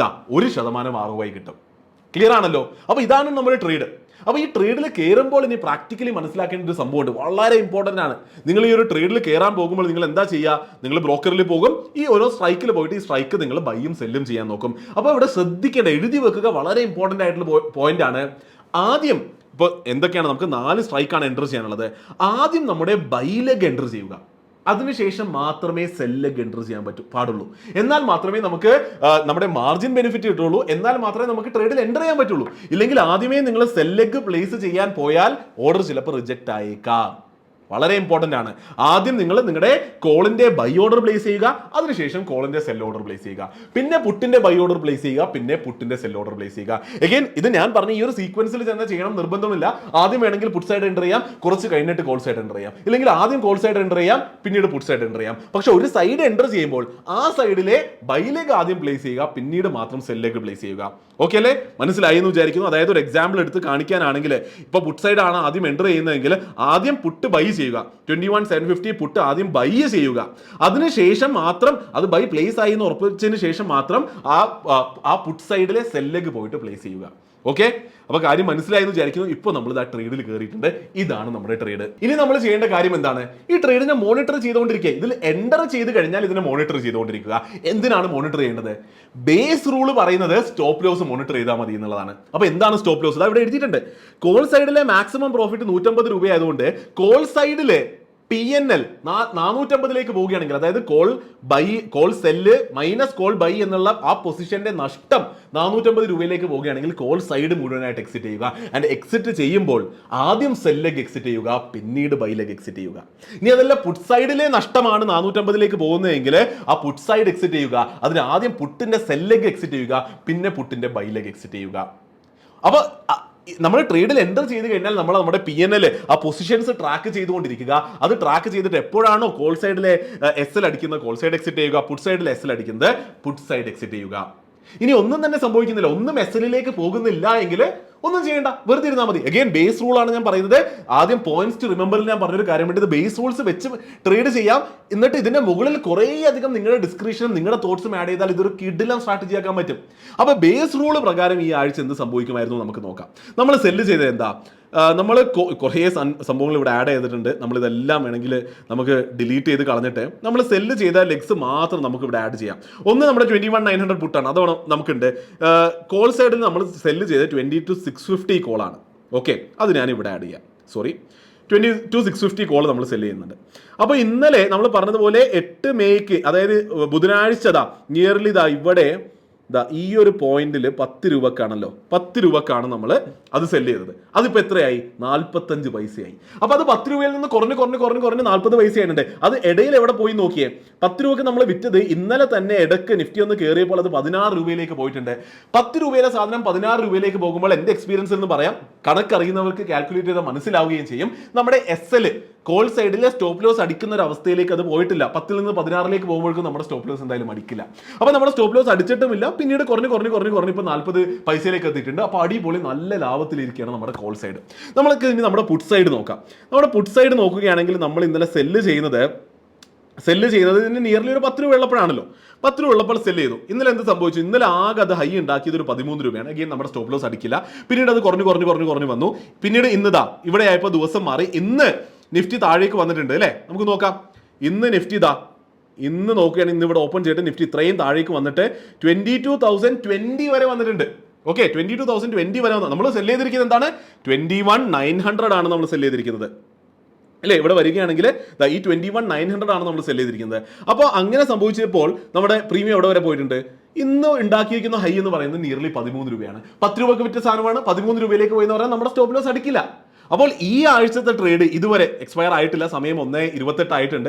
1% ROI കിട്ടും. ക്ലിയർ ആണല്ലോ. അപ്പൊ ഇതാണ് നമ്മുടെ ട്രേഡ്. അപ്പൊ ഈ ട്രേഡിൽ കയറുമ്പോൾ ഇനി പ്രാക്ടിക്കലി മനസ്സിലാക്കേണ്ട ഒരു സംഭവമുണ്ട്, വളരെ ഇമ്പോർട്ടന്റ് ആണ്. നിങ്ങൾ ഈ ഒരു ട്രേഡിൽ കയറാൻ പോകുമ്പോൾ നിങ്ങൾ എന്താ ചെയ്യുക, നിങ്ങൾ ബ്രോക്കറിൽ പോകും, ഈ ഓരോ സ്ട്രൈക്കിൽ പോയിട്ട് ഈ സ്ട്രൈക്ക് നിങ്ങൾ ബൈയും സെല്ലും ചെയ്യാൻ നോക്കും. അപ്പോൾ ഇവിടെ ശ്രദ്ധിക്കേണ്ട, എഴുതി വെക്കുക, വളരെ ഇമ്പോർട്ടന്റ് ആയിട്ടുള്ള പോയിന്റ് ആണ്. ആദ്യം ഇപ്പോൾ എന്തൊക്കെയാണ്, നമുക്ക് 4 സ്ട്രൈക്കാണ് എൻ്റർ ചെയ്യാനുള്ളത്. ആദ്യം നമ്മുടെ ബൈ ലെഗ് എൻ്റർ ചെയ്യുക, അതിനുശേഷം മാത്രമേ സെൽ ലെഗ് എൻ്റർ ചെയ്യാൻ പാടുള്ളൂ. എന്നാൽ മാത്രമേ നമുക്ക് നമ്മുടെ മാർജിൻ ബെനിഫിറ്റ് കിട്ടുള്ളൂ, എന്നാൽ മാത്രമേ നമുക്ക് ട്രേഡിൽ എൻ്റർ ചെയ്യാൻ പറ്റുള്ളൂ. ഇല്ലെങ്കിൽ ആദ്യമേ നിങ്ങൾ സെൽ ലെഗ് പ്ലേസ് ചെയ്യാൻ പോയാൽ ഓർഡർ ചിലപ്പോൾ റിജക്റ്റ് ആയേക്കാം. വളരെ ഇമ്പോർട്ടന്റ് ആണ്. ആദ്യം നിങ്ങൾ നിങ്ങളുടെ കോളിന്റെ ബൈ ഓർഡർ പ്ലേസ് ചെയ്യുക, അതിനുശേഷം കോളിന്റെ സെൽ ഓർഡർ പ്ലേസ് ചെയ്യുക, പിന്നെ പുട്ടിന്റെ ബൈ ഓർഡർ പ്ലേസ് ചെയ്യുക, പിന്നെ പുട്ടിന്റെ സെൽ ഓർഡർ പ്ലേസ് ചെയ്യുക. എഗെയിൻ ഇത് ഞാൻ പറഞ്ഞ ഈ ഒരു സീക്വൻസിൽ തന്നെ ചെയ്യണം നിർബന്ധമില്ല. ആദ്യം വേണമെങ്കിൽ പുട്ട് സൈഡ് എൻ്റർ ചെയ്യാം, കുറച്ച് കഴിഞ്ഞിട്ട് കോൾ സൈഡ് എൻ്റർ ചെയ്യാം, ഇല്ലെങ്കിൽ ആദ്യം കോൾ സൈഡ് എൻ്റർ ചെയ്യാം, പിന്നീട് പുട്ട് സൈഡ് എൻ്റർ ചെയ്യാം. പക്ഷെ ഒരു സൈഡ് എൻ്റർ ചെയ്യുമ്പോൾ ആ സൈഡിലെ ബൈ ലെഗ് ആദ്യം പ്ലേസ് ചെയ്യുക, പിന്നീട് മാത്രം സെൽ ലെഗ് പ്ലേസ് ചെയ്യുക. ഓക്കെ അല്ലേ, മനസ്സിലായി എന്ന് വിചാരിക്കുന്നു. അതായത് ഒരു എക്സാമ്പിൾ എടുത്ത് കാണിക്കാനാണെങ്കിൽ ഇപ്പോൾ പുട്ട് സൈഡ് ആണ് ആദ്യം എൻ്റർ ചെയ്യുന്നതെങ്കിൽ ആദ്യം പുട്ട് ബൈ ചെയ്യുക, 21,750 പുട്ട് ആദ്യം ബൈ ചെയ്യുക, അതിനുശേഷം മാത്രം അത് ബൈ പ്ലേസ് ആയി എന്ന് ഉറപ്പിച്ചതിന് ശേഷം മാത്രം ആ പുട്ട് സൈഡിലെ സെൽ ലെഗ് പോയിട്ട് പ്ലേസ് ചെയ്യുക. ഓക്കെ, അപ്പൊ കാര്യം മനസ്സിലായി എന്ന് വിചാരിക്കുന്നു. ഇപ്പോൾ നമ്മൾ ആ ട്രേഡിൽ കയറിയിട്ടുണ്ട്. ഇതാണ് നമ്മുടെ ട്രേഡ്. ഇനി നമ്മൾ ചെയ്യേണ്ട കാര്യം എന്താണ്, ഈ ട്രേഡിനെ മോണിറ്റർ ചെയ്തുകൊണ്ടിരിക്കുക. ഇതിൽ എൻ്റർ ചെയ്ത് കഴിഞ്ഞാൽ ഇതിനെ മോണിറ്റർ ചെയ്തുകൊണ്ടിരിക്കുക. എന്തിനാണ് മോണിറ്റർ ചെയ്യേണ്ടത്? ബേസ് റൂൾ പറയുന്നത് സ്റ്റോപ്പ് ലോസ് മോണിറ്റർ ചെയ്താൽ മതി എന്നുള്ളതാണ്. അപ്പൊ എന്താണ് സ്റ്റോപ്പ് ലോസ്? ഇവിടെ എഴുതിയിട്ടുണ്ട്. കോൾ സൈഡിലെ മാക്സിമം പ്രോഫിറ്റ് 150 രൂപ ആയതുകൊണ്ട് കോൾ സൈഡിലെ PNL 450 പോവുകയാണെങ്കിൽ, അതായത് call sell minus call buy എന്നുള്ള ആ പൊസിഷന്റെ നഷ്ടം 450 രൂപയിലേക്ക് പോവുകയാണെങ്കിൽ കോൾ സൈഡ് മുഴുവനായിട്ട് എക്സിറ്റ് ചെയ്യുക. ആൻഡ് എക്സിറ്റ് ചെയ്യുമ്പോൾ ആദ്യം സെൽ ലെഗ് എക്സിറ്റ് ചെയ്യുക, പിന്നീട് ബൈ ലെഗ് എക്സിറ്റ് ചെയ്യുക. ഇനി അതല്ല പുട്ട് സൈഡിലെ നഷ്ടമാണ് 450 പോകുന്നതെങ്കിൽ ആ പുട്ട് സൈഡ് എക്സിറ്റ് ചെയ്യുക, അതിന് ആദ്യം പുട്ടിന്റെ സെൽ ലെഗ് എക്സിറ്റ് ചെയ്യുക, പിന്നെ പുട്ടിന്റെ ബൈ ലെഗ് എക്സിറ്റ് ചെയ്യുക. അപ്പൊ നമ്മൾ ട്രേഡിൽ എൻ്റർ ചെയ്ത് കഴിഞ്ഞാൽ നമ്മൾ നമ്മുടെ PNL ആ പൊസിഷൻസ് ട്രാക്ക് ചെയ്തുകൊണ്ടിരിക്കുക. അത് ട്രാക്ക് ചെയ്തിട്ട് എപ്പോഴാണോ കോൾ സൈഡിലെ SL അടിക്കുന്നത് കോൾ സൈഡ് എക്സിറ്റ് ചെയ്യുക, പുട്ട് സൈഡിൽ SL അടിക്കുന്നത് പുട്ട് സൈഡ് എക്സിറ്റ് ചെയ്യുക. ഇനി ഒന്നും തന്നെ സംഭവിക്കുന്നില്ല, ഒന്നും SL പോകുന്നില്ല എങ്കിൽ ഒന്നും ചെയ്യേണ്ട, വെറുതെ ഇരുന്നാൽ മതി. അഗെയിൻ ബേസ് റൂൾ ആണ് ഞാൻ പറയുന്നത്. ആദ്യം പോയിന്റ്സ് ടു റിമെമ്പറിൽ ഞാൻ പറഞ്ഞൊരു കാര്യം വേണ്ടി, ഇത് ബേസ് റൂൾസ് വെച്ച് ട്രേഡ് ചെയ്യാം. എന്നിട്ട് ഇതിന്റെ മുകളിൽ കുറേ അധികം നിങ്ങളുടെ ഡിസ്ക്രിപ്ഷനും നിങ്ങളുടെ തോട്ട്സും ആഡ് ചെയ്താൽ ഇതൊരു കിഡിലം സ്ട്രാറ്റജി ആക്കാൻ പറ്റും. അപ്പൊ ബേസ് റൂൾ പ്രകാരം ഈ ആഴ്ച എന്ത് സംഭവിക്കുമായിരുന്നു നമുക്ക് നോക്കാം. നമ്മൾ സെല്ല് ചെയ്തത് എന്താ, നമ്മൾ കുറേ സംഭവങ്ങൾ ഇവിടെ ആഡ് ചെയ്തിട്ടുണ്ട്. നമ്മളിതെല്ലാം വേണമെങ്കിൽ നമുക്ക് ഡിലീറ്റ് ചെയ്ത് കളഞ്ഞിട്ട് നമ്മൾ സെല്ല് ചെയ്ത ലെഗ്സ് മാത്രം നമുക്ക് ഇവിടെ ആഡ് ചെയ്യാം. ഒന്ന് നമ്മുടെ 21,900 പുട്ടാണ്, അതോണം നമുക്കുണ്ട്. കോൾ സൈഡിൽ നമ്മൾ സെല്ല് ചെയ്ത് 22,650 കോളാണ്. ഓക്കെ, അത് ഞാൻ ഇവിടെ ആഡ് ചെയ്യാം. 22,650 കോൾ നമ്മൾ സെല് ചെയ്യുന്നുണ്ട്. അപ്പോൾ ഇന്നലെ നമ്മൾ പറഞ്ഞതുപോലെ 8 മെയ്ക്ക്, അതായത് ബുധനാഴ്ച നിയർലി ഇവിടെ ഈ ഒരു പോയിന്റിൽ 10 രൂപക്കാണല്ലോ, 10 രൂപക്കാണ് നമ്മൾ അത് സെല്ല് ചെയ്തത്. അതിപ്പോൾ എത്രയായി? 45 പൈസയായി. അപ്പോൾ അത് 10 രൂപയിൽ നിന്ന് കുറഞ്ഞ് 40 പൈസ ആയിട്ടുണ്ട്. അത് ഇടയിൽ എവിടെ പോയി നോക്കിയേ? 10 രൂപക്ക് നമ്മൾ വിറ്റത് ഇന്നലെ തന്നെ ഇടയ്ക്ക് നിഫ്റ്റി ഒന്ന് കയറിയപ്പോൾ അത് 16 രൂപയിലേക്ക് പോയിട്ടുണ്ട്. 10 രൂപയിലെ സാധനം 16 രൂപയിലേക്ക് പോകുമ്പോൾ എൻ്റെ എക്സ്പീരിയൻസ് എന്ന് പറയാം, കണക്കറിയുന്നവർക്ക് കാൽക്കുലേറ്റ് ചെയ്താൽ മനസ്സിലാവുകയും ചെയ്യും. നമ്മുടെ SL കോൾ സൈഡിലെ സ്റ്റോപ്പ് ലോസ് അടിക്കുന്ന ഒരു അവസ്ഥയിലേക്ക് അത് പോയിട്ടില്ല. 10 നിന്ന് 16 പോകുമ്പോഴേക്കും നമ്മുടെ സ്റ്റോപ്പ് ലോസ് എന്തായാലും അടിക്കില്ല. അപ്പോൾ നമ്മുടെ സ്റ്റോപ്പ് ലോസ് അടിച്ചിട്ടുമില്ല, പിന്നീട് കുറഞ്ഞ് ഇപ്പോൾ 40 പൈസയിലേക്ക് എത്തിയിട്ടുണ്ട്. അപ്പോൾ അടിപൊളി നല്ല ലാഭത്തിലിരിക്കുകയാണ് നമ്മുടെ കോൾ സൈഡ്. നമ്മൾക്ക് ഇനി നമ്മുടെ പുട്ട് സൈഡ് നോക്കാം. നമ്മുടെ പുട്ട് സൈഡ് നോക്കുകയാണെങ്കിൽ നമ്മൾ ഇന്നലെ സെല്ല് ചെയ്യുന്നത് ഇതിന് നിയർലി ഒരു 10 രൂപ ഉള്ളപ്പോഴാണല്ലോ. 10 രൂപ ഉള്ളപ്പോൾ സെല്ല് ചെയ്തു. ഇന്നലെ എന്ത് സംഭവിച്ചു? ഇന്നലെ ആകെ അത് ഹൈ ഉണ്ടാക്കിയത് ഒരു 13 രൂപയാണ്. അഗെയിൻ നമ്മുടെ സ്റ്റോപ്പ് ലോസ് അടിക്കില്ല. പിന്നീട് അത് കുറഞ്ഞ് വന്നു. പിന്നീട് ഇന്ന് ഇവിടെ ആയപ്പോൾ ദിവസം മാറി. ഇന്ന് നിഫ്റ്റി താഴേക്ക് വന്നിട്ടുണ്ട് അല്ലേ? നമുക്ക് നോക്കാം. ഇന്ന് നിഫ്റ്റി ഇന്ന് നോക്കുകയാണെങ്കിൽ ഇന്ന് ഇവിടെ ഓപ്പൺ ചെയ്തിട്ട് നിഫ്റ്റി ഇത്രയും താഴേക്ക് വന്നിട്ട് 22,020 വരെ വന്നിട്ടുണ്ട്. ഓക്കെ, 22,020 വരെ നമ്മൾ സെല്ല് ചെയ്തിരിക്കുന്നത് എന്താണ്? 21,900 ആണ് നമ്മൾ സെല്ല് ചെയ്തിരിക്കുന്നത് അല്ലേ? ഇവിടെ വരികയാണെങ്കിൽ ഈ 21,900 ആണ് നമ്മൾ സെല്ല് ചെയ്തിരിക്കുന്നത്. അപ്പോൾ അങ്ങനെ സംഭവിച്ചപ്പോൾ നമ്മുടെ പ്രീമിയം എവിടെ വരെ പോയിട്ടുണ്ട്? ഇന്ന് ഉണ്ടാക്കിയിരിക്കുന്ന ഹൈ എന്ന് പറയുന്നത് നിയർലി 13 രൂപയാണ്. 10 രൂപയ്ക്ക് വിറ്റ സാധനമാണ് 13 രൂപയിലേക്ക് പോയി എന്ന് പറഞ്ഞാൽ നമ്മുടെ സ്റ്റോപ്പ് ലോസ് അടിക്കില്ല. അപ്പോൾ ഈ ആഴ്ചത്തെ ട്രേഡ് ഇതുവരെ എക്സ്പയർ ആയിട്ടില്ല. സമയം 1:28 ആയിട്ടുണ്ട്.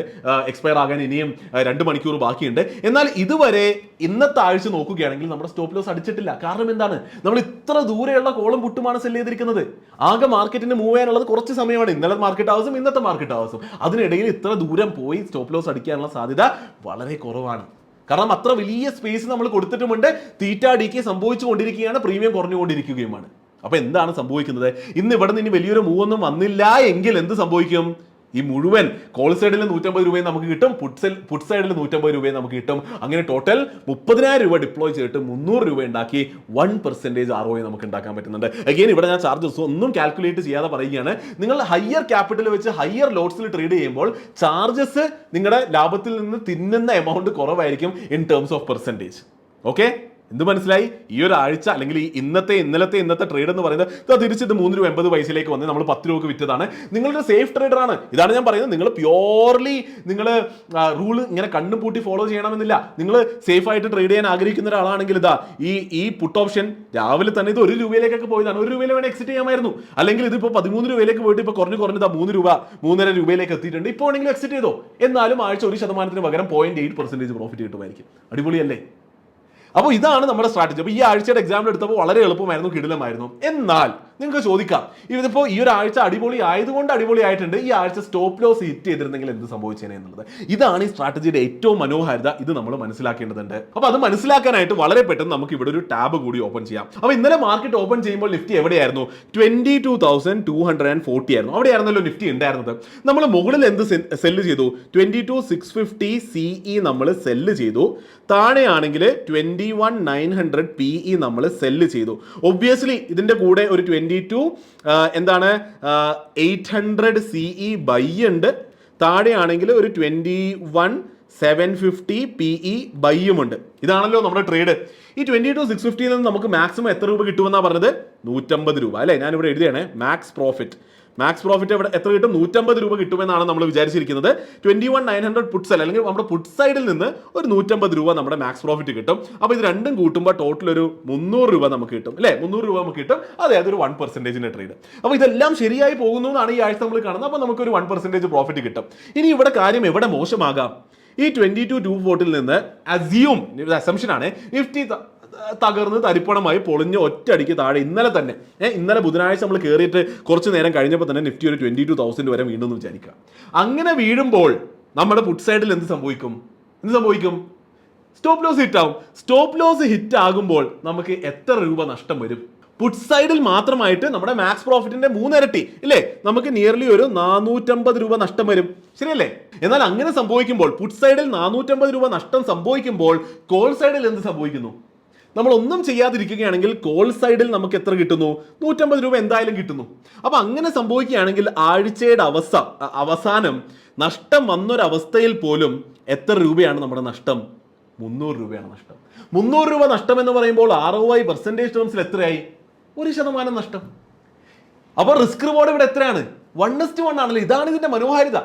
എക്സ്പയർ ആകാൻ ഇനിയും 2 മണിക്കൂർ ബാക്കിയുണ്ട്. എന്നാൽ ഇതുവരെ ഇന്നത്തെ ആഴ്ച നോക്കുകയാണെങ്കിൽ നമ്മുടെ സ്റ്റോപ്പ് ലോസ് അടിച്ചിട്ടില്ല. കാരണം എന്താണ്? നമ്മൾ ഇത്ര ദൂരെയുള്ള കോളും പുട്ടുമാണ് സെല്ല് ചെയ്തിരിക്കുന്നത്. ആകെ മാർക്കറ്റിന് മൂവ് ചെയ്യാനുള്ളത് കുറച്ച് സമയമാണ്. ഇന്നലെ മാർക്കറ്റ് ഹൗസും ഇന്നത്തെ മാർക്കറ്റ് ഹൗസും. അതിനിടയിൽ ഇത്ര ദൂരം പോയി സ്റ്റോപ്പ് ലോസ് അടിക്കാനുള്ള സാധ്യത വളരെ കുറവാണ്. കാരണം അത്ര വലിയ സ്പേസ് നമ്മൾ കൊടുത്തിട്ടുമുണ്ട്. തീറ്റ ഡിക്ക് സംഭവിച്ചുകൊണ്ടിരിക്കുകയാണ്, പ്രീമിയം കുറഞ്ഞുകൊണ്ടിരിക്കുകയുമാണ്. അപ്പൊ എന്താണ് സംഭവിക്കുന്നത്? ഇന്ന് ഇവിടെ നിന്ന് വലിയൊരു മൂവ് ഒന്നും വന്നില്ല എങ്കിൽ എന്ത് സംഭവിക്കും? ഈ മുഴുവൻ കോൾ സൈഡിൽ 150 രൂപയും നമുക്ക് കിട്ടും, പുട്ട് സൈഡിൽ 150 രൂപയും നമുക്ക് കിട്ടും. അങ്ങനെ ടോട്ടൽ 30,000 രൂപ ഡിപ്ലോയ് ചെയ്തിട്ട് 300 രൂപ ഉണ്ടാക്കി 1% ROI നമുക്ക് ഉണ്ടാക്കാൻ പറ്റുന്നുണ്ട്. അഗെയിൻ ഇവിടെ ഞാൻ ചാർജസ് ഒന്നും കാൽക്കുലേറ്റ് ചെയ്യാതെ പറയുകയാണ്. നിങ്ങൾ ഹയർ ക്യാപിറ്റൽ വെച്ച് ഹയർ ലോട്ട്സിൽ ട്രേഡ് ചെയ്യുമ്പോൾ ചാർജസ് നിങ്ങളുടെ ലാഭത്തിൽ നിന്ന് തിന്നുന്ന എമൗണ്ട് കുറവായിരിക്കും in terms of percentage. Okay, എന്ത് മനസ്സിലായി? ഈ ഒരു ആഴ്ച അല്ലെങ്കിൽ ഈ ഇന്നത്തെ ട്രേഡ് എന്ന് പറയുന്നത് തിരിച്ചിട്ട് 3 രൂപ 80 പൈസയിലേക്ക് വന്ന് നമ്മൾ 10 രൂപക്ക് വിറ്റതാണ്. നിങ്ങളൊരു സേഫ് ട്രേഡർ ആണ്. ഇതാണ് ഞാൻ പറയുന്നത്. നിങ്ങൾ പ്യോർലി റൂള് ഇങ്ങനെ കണ്ണും പൂട്ടി ഫോളോ ചെയ്യണമെന്നില്ല. നിങ്ങൾ സേഫ് ആയിട്ട് ട്രേഡ് ചെയ്യാൻ ആഗ്രഹിക്കുന്ന ഒരാളാണെങ്കിൽ ഈ പുട്ട് ഓപ്ഷൻ രാവിലെ തന്നെ ഇത് 1 രൂപയിലേക്കൊക്കെ പോയതാണ്. 1 രൂപയിൽ വേണേൽ എക്സിറ്റ് ചെയ്യാമായിരുന്നു. അല്ലെങ്കിൽ ഇതിപ്പോൾ 13 രൂപയിലേക്ക് പോയിട്ട് ഇപ്പോൾ കുറഞ്ഞ് 3 രൂപ 3.5 രൂപയിലേക്ക് എത്തിയിട്ടുണ്ട്. ഇപ്പോൾ ആണെങ്കിലും എക്സിറ്റ് ചെയ്തോ. എന്നാലും ആഴ്ച 1% പകരം 0.8% പ്രോഫിറ്റ് കിട്ടുമായിരിക്കും. അടിപൊളിയല്ലേ? അപ്പോൾ ഇതാണ് നമ്മുടെ സ്ട്രാറ്റജി. അപ്പോൾ ഈ ആഴ്ചയുടെ എക്സാമ്പിൾ എടുത്തപ്പോൾ വളരെ എളുപ്പമായിരുന്നു, കിടിലമായിരുന്നു. എന്നാൽ നിങ്ങൾക്ക് ചോദിക്കാം, ഇതിപ്പോൾ ഈ ഒരു ആഴ്ച അടിപൊളി ആയതുകൊണ്ട് അടിപൊളി ആയിട്ടുണ്ട്, ഈ ആഴ്ച സ്റ്റോപ്പ് ലോസ് ഹിറ്റ് ചെയ്തിരുന്നെങ്കിൽ എന്ത് സംഭവിച്ചേനെ എന്നുള്ളത്. ഇതാണ് ഈ സ്ട്രാറ്റജിയുടെ ഏറ്റവും മനോഹാരിത. ഇത് നമ്മൾ മനസ്സിലാക്കേണ്ടതുണ്ട്. അപ്പോൾ അത് മനസ്സിലാക്കാനായിട്ട് വളരെ പെട്ടെന്ന് നമുക്ക് ഇവിടെ ഒരു ടാബ് കൂടി ഓപ്പൺ ചെയ്യാം. അപ്പോൾ ഇന്നലെ മാർക്കറ്റ് ഓപ്പൺ ചെയ്യുമ്പോൾ നിഫ്റ്റി എവിടെയായിരുന്നു? 22,240 ആയിരുന്നു. അവിടെയായിരുന്നല്ലോ നിഫ്റ്റി ഉണ്ടായിരുന്നത്. നമ്മൾ മുകളിൽ എന്ത് സെല്ല് ചെയ്തു? 22,650 CE നമ്മൾ സെല്ല് ചെയ്തു. താഴെയാണെങ്കിൽ 21,900 PE നമ്മൾ സെല്ല് ചെയ്തു. ഒബ്വിയസ്ലി ഇതിന്റെ കൂടെ ഒരു 800 CE ബൈ ഉണ്ട്. താഴെയാണെങ്കിൽ ഒരു 21,750 PE ബൈയുമുണ്ട്. ഇതാണല്ലോ നമ്മുടെ ട്രേഡ്. ഈ 22,650 നിന്ന് നമുക്ക് മാക്സിമം എത്ര രൂപ കിട്ടുമെന്നാണ് പറഞ്ഞത്? 150 രൂപ അല്ലേ? ഞാനിവിടെ എഴുതിയാണ് മാക്സ് പ്രോഫിറ്റ് ഇവിടെ എത്ര കിട്ടും? 150 രൂപ കിട്ടുമെന്നാണ് നമ്മൾ വിചാരിച്ചിരിക്കുന്നത്. 21,900 പുട്ട് സെൽ അല്ലെങ്കിൽ നമ്മുടെ പുട്ട് സൈഡിൽ നിന്ന് ഒരു 150 രൂപ നമ്മുടെ മാക്സ് പ്രോഫിറ്റ് കിട്ടും. അപ്പോൾ ഇത് രണ്ടും കൂട്ടുമ്പോൾ ടോട്ടൽ ഒരു 300 രൂപ നമുക്ക് കിട്ടും അല്ലേ? 300 രൂപ നമുക്ക് കിട്ടും. അതായത് ഒരു 1% ട്രേഡ്. അപ്പോൾ ഇതെല്ലാം ശരിയായി പോകുന്നു എന്നാണ് ഈ ആഴ്ച നമ്മൾ കാണുന്നത്. അപ്പോൾ നമുക്കൊരു 1% പ്രോഫിറ്റ് കിട്ടും. ഇനി ഇവിടെ കാര്യം എവിടെ മോശമാകാം? ഈ 22,240 നിന്ന് അസംഷൻ ആണ് നിഫ്റ്റി തകർന്ന് തരിപ്പണമായി പൊളിഞ്ഞ് ഒറ്റയടിക്ക് താഴെ ഇന്നലെ ബുധനാഴ്ച നമ്മൾ കയറിയിട്ട് കുറച്ച് നേരം കഴിഞ്ഞപ്പോൾ തന്നെ നിഫ്റ്റി ഒരു 22,000 വരെ വീണ്ടും എന്ന് വിചാരിക്കുക. അങ്ങനെ വീഴുമ്പോൾ നമ്മുടെ പുട്ട് സൈഡിൽ എന്ത് സംഭവിക്കും? സ്റ്റോപ്പ് ലോസ് ഹിറ്റ് ആവും. സ്റ്റോപ്പ് ലോസ് ഹിറ്റ് ആകുമ്പോൾ നമുക്ക് എത്ര രൂപ നഷ്ടം വരും? പുട്ട് സൈഡിൽ മാത്രമായിട്ട് നമ്മുടെ മാക്സ് പ്രോഫിറ്റിന്റെ 3 ഇരട്ടി ഇല്ലേ? നമുക്ക് നിയർലി ഒരു 450 രൂപ നഷ്ടം വരും. ശരിയല്ലേ? എന്നാൽ അങ്ങനെ സംഭവിക്കുമ്പോൾ പുട്ട് സൈഡിൽ 450 രൂപ നഷ്ടം സംഭവിക്കുമ്പോൾ കോൾ സൈഡിൽ എന്ത് സംഭവിക്കുന്നു? നമ്മളൊന്നും ചെയ്യാതിരിക്കുകയാണെങ്കിൽ കോൾ സൈഡിൽ നമുക്ക് എത്ര കിട്ടുന്നു? 150 രൂപ എന്തായാലും കിട്ടുന്നു. അപ്പൊ അങ്ങനെ സംഭവിക്കുകയാണെങ്കിൽ ആഴ്ചയുടെ അവസാനം നഷ്ടം വന്നൊരവസ്ഥയിൽ പോലും എത്ര രൂപയാണ് നമ്മുടെ നഷ്ടം? 300 രൂപയാണ് നഷ്ടം. 300 രൂപ നഷ്ടം എന്ന് പറയുമ്പോൾ ROI പെർസെൻറ്റേജ് ടേംസിൽ എത്രയായി? 1% നഷ്ടം. അപ്പോൾ റിസ്ക് റിവാർഡ് ഇവിടെ എത്രയാണ്? 1:1 ആണല്ലോ. ഇതാണ് ഇതിന്റെ മനോഹാരിത.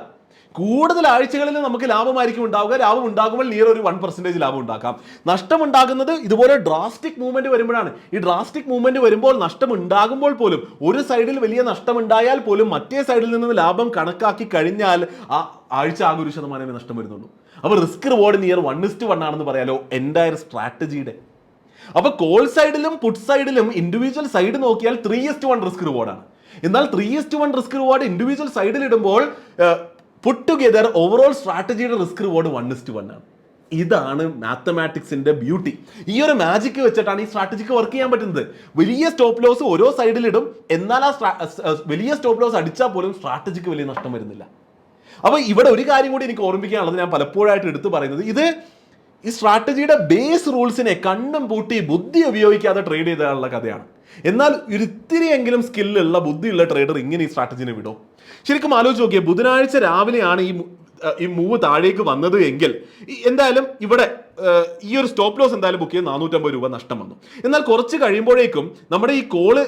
കൂടുതൽ ആഴ്ചകളിൽ നമുക്ക് ലാഭമായിരിക്കും ഉണ്ടാവുക. ലാഭം ഉണ്ടാകുമ്പോൾ നിയർ ഒരു 1% ലാഭം ഉണ്ടാക്കാം. നഷ്ടം ഉണ്ടാകുന്നത് ഇതുപോലെ ഡ്രാസ്റ്റിക് മൂവ്മെന്റ് വരുമ്പോഴാണ്. ഈ ഡ്രാസ്റ്റിക് മൂവ്മെന്റ് വരുമ്പോൾ നഷ്ടം ഉണ്ടാകുമ്പോൾ പോലും, ഒരു സൈഡിൽ വലിയ നഷ്ടം ഉണ്ടായാൽ പോലും മറ്റേ സൈഡിൽ നിന്ന് ലാഭം കണക്കാക്കി കഴിഞ്ഞാൽ ആ ആഴ്ച ആകെ 1% നഷ്ടം വരുന്നുള്ളൂ. അപ്പോൾ റിസ്ക് റിവാർഡ് നിയർ 1:1 ആണെന്ന് പറയാലോ എൻറ്റയർ സ്ട്രാറ്റജിയുടെ. അപ്പൊ കോൾ സൈഡിലും പുട്ട് സൈഡിലും ഇൻഡിവിജ്വൽ സൈഡ് നോക്കിയാൽ 3:1 റിസ്ക് റിവാർഡാണ്. എന്നാൽ 3:1 റിസ്ക് റിവാർഡ് ഇൻഡിവിജ്വൽ സൈഡിൽ ഇടുമ്പോൾ പുട്ട് ടുഗെദർ ഓവറോൾ സ്ട്രാറ്റജിയുടെ റിസ്ക് റിവാർഡ് 1:1 ആണ്. ഇതാണ് മാത്തമാറ്റിക്സിന്റെ ബ്യൂട്ടി. ഈ ഒരു മാജിക് വെച്ചിട്ടാണ് ഈ സ്ട്രാറ്റജിക്ക് വർക്ക് ചെയ്യാൻ പറ്റുന്നത്. വലിയ സ്റ്റോപ്പ് ലോസ് ഓരോ സൈഡിലിടും, എന്നാൽ വലിയ സ്റ്റോപ്പ് ലോസ് അടിച്ചാൽ പോലും സ്ട്രാറ്റജിക്ക് വലിയ നഷ്ടം വരുന്നില്ല. അപ്പൊ ഇവിടെ ഒരു കാര്യം കൂടി എനിക്ക് ഓർമ്മിക്കാനുള്ളത്, ഞാൻ പലപ്പോഴായിട്ട് എടുത്തു പറയുന്നത്, ഇത് ഈ സ്ട്രാറ്റജിയുടെ ബേസ് റൂൾസിനെ കണ്ണും പൂട്ടി ബുദ്ധി ഉപയോഗിക്കാതെ ട്രേഡ് ചെയ്താലുള്ള കഥയാണ്. എന്നാൽ ഒരിത്തിരിയെങ്കിലും സ്കില്ലുള്ള ബുദ്ധിയുള്ള ട്രേഡർ ഇങ്ങനെ ഈ സ്ട്രാറ്റജിനെ വിടോ? ശരിക്കും ആലോചിച്ച് നോക്കിയേ, ബുധനാഴ്ച രാവിലെയാണ് ഈ മൂവ് താഴേക്ക് വന്നത് എങ്കിൽ എന്തായാലും ഇവിടെ ഈ ഒരു സ്റ്റോപ്പ് ലോസ് എന്തായാലും ബുക്ക് ചെയ്ത് 450 രൂപ നഷ്ടം വന്നു. എന്നാൽ കുറച്ച് കഴിയുമ്പോഴേക്കും നമ്മുടെ ഈ കോള്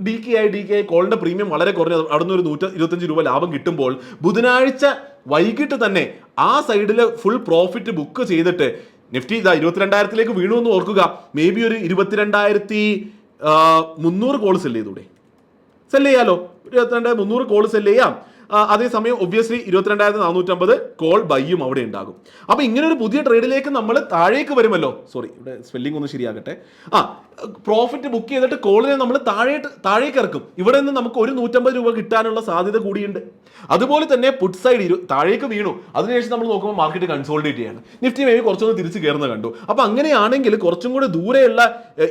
ഡി കെ ആയി കോളിന്റെ പ്രീമിയം വളരെ കുറഞ്ഞ അവിടെ നിന്ന് ഒരു 125 രൂപ ലാഭം കിട്ടുമ്പോൾ ബുധനാഴ്ച വൈകിട്ട് തന്നെ ആ സൈഡിൽ ഫുൾ പ്രോഫിറ്റ് ബുക്ക് ചെയ്തിട്ട് നിഫ്റ്റി 22,000 വീണു എന്ന് ഓർക്കുക. മേ ബി ഒരു 22,300 കോൾ സെല് ചെയ്തൂടെ? സെല് ചെയ്യാലോ, 22,300 കോൾ സെല് ചെയ്യാം. അതേസമയം ഒബ്വിയസ്ലി 22,450 കോൾ ബൈയും അവിടെ ഉണ്ടാകും. അപ്പൊ ഇങ്ങനെ ഒരു പുതിയ ട്രേഡിലേക്ക് നമ്മൾ താഴേക്ക് വരുമല്ലോ. സോറി, ഇവിടെ സ്പെല്ലിംഗ് ഒന്ന് ശരിയാകട്ടെ. പ്രോഫിറ്റ് ബുക്ക് ചെയ്തിട്ട് കോളിനെ നമ്മൾ താഴേക്ക് ഇറക്കും. ഇവിടെ നിന്ന് നമുക്ക് ഒരു 150 രൂപ കിട്ടാനുള്ള സാധ്യത കൂടിയുണ്ട്. അതുപോലെ തന്നെ പുട്ട് സൈഡ് താഴേക്ക് വീണു, അതിനുശേഷം നമ്മൾ നോക്കുമ്പോൾ മാർക്കറ്റ് കൺസോളിഡേറ്റ് ചെയ്യാണ്. നിഫ്റ്റി മേ ബി കുറച്ചൊന്ന് തിരിച്ച് കയറുന്ന കണ്ടു. അപ്പൊ അങ്ങനെയാണെങ്കിൽ കുറച്ചും കൂടി ദൂരെയുള്ള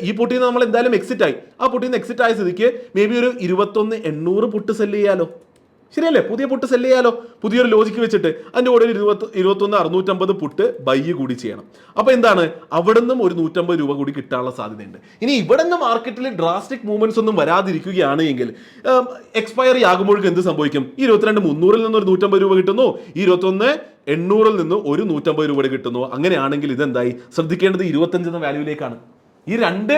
ഈ പുട്ടിൽ നിന്ന് നമ്മൾ എന്തായാലും എക്സിറ്റ് ആയി. ആ പുട്ടിൽ നിന്ന് എക്സിറ്റ് ആയ സ്ഥിതിക്ക് മേ ബി ഒരു 21,800 പുട്ട് സെല് ചെയ്യാലോ. ശരിയല്ലേ? പുതിയ പുട്ട് സെല് ചെയ്യാലോ, പുതിയൊരു ലോജിക്ക് വെച്ചിട്ട്. അതിൻ്റെ കൂടെ 21,650 പുട്ട് ബൈ കൂടി ചെയ്യണം. അപ്പോൾ എന്താണ്, അവിടെ നിന്നും ഒരു 150 രൂപ കൂടി കിട്ടാനുള്ള സാധ്യതയുണ്ട്. ഇനി ഇവിടെ നിന്ന് മാർക്കറ്റിൽ ഡ്രാസ്റ്റിക് മൂവ്മെന്റ്സ് ഒന്നും വരാതിരിക്കുകയാണ് എങ്കിൽ എക്സ്പയറി ആകുമ്പോഴേക്കും എന്ത് സംഭവിക്കും? ഈ 22,300 നിന്ന് ഒരു 150 രൂപ കിട്ടുന്നു, ഈ 21,800 നിന്ന് ഒരു 150 രൂപ കിട്ടുന്നു. അങ്ങനെയാണെങ്കിൽ ഇതെന്തായി? ശ്രദ്ധിക്കേണ്ടത് 25 എന്ന വാല്യൂയിലേക്കാണ്. ഈ രണ്ട്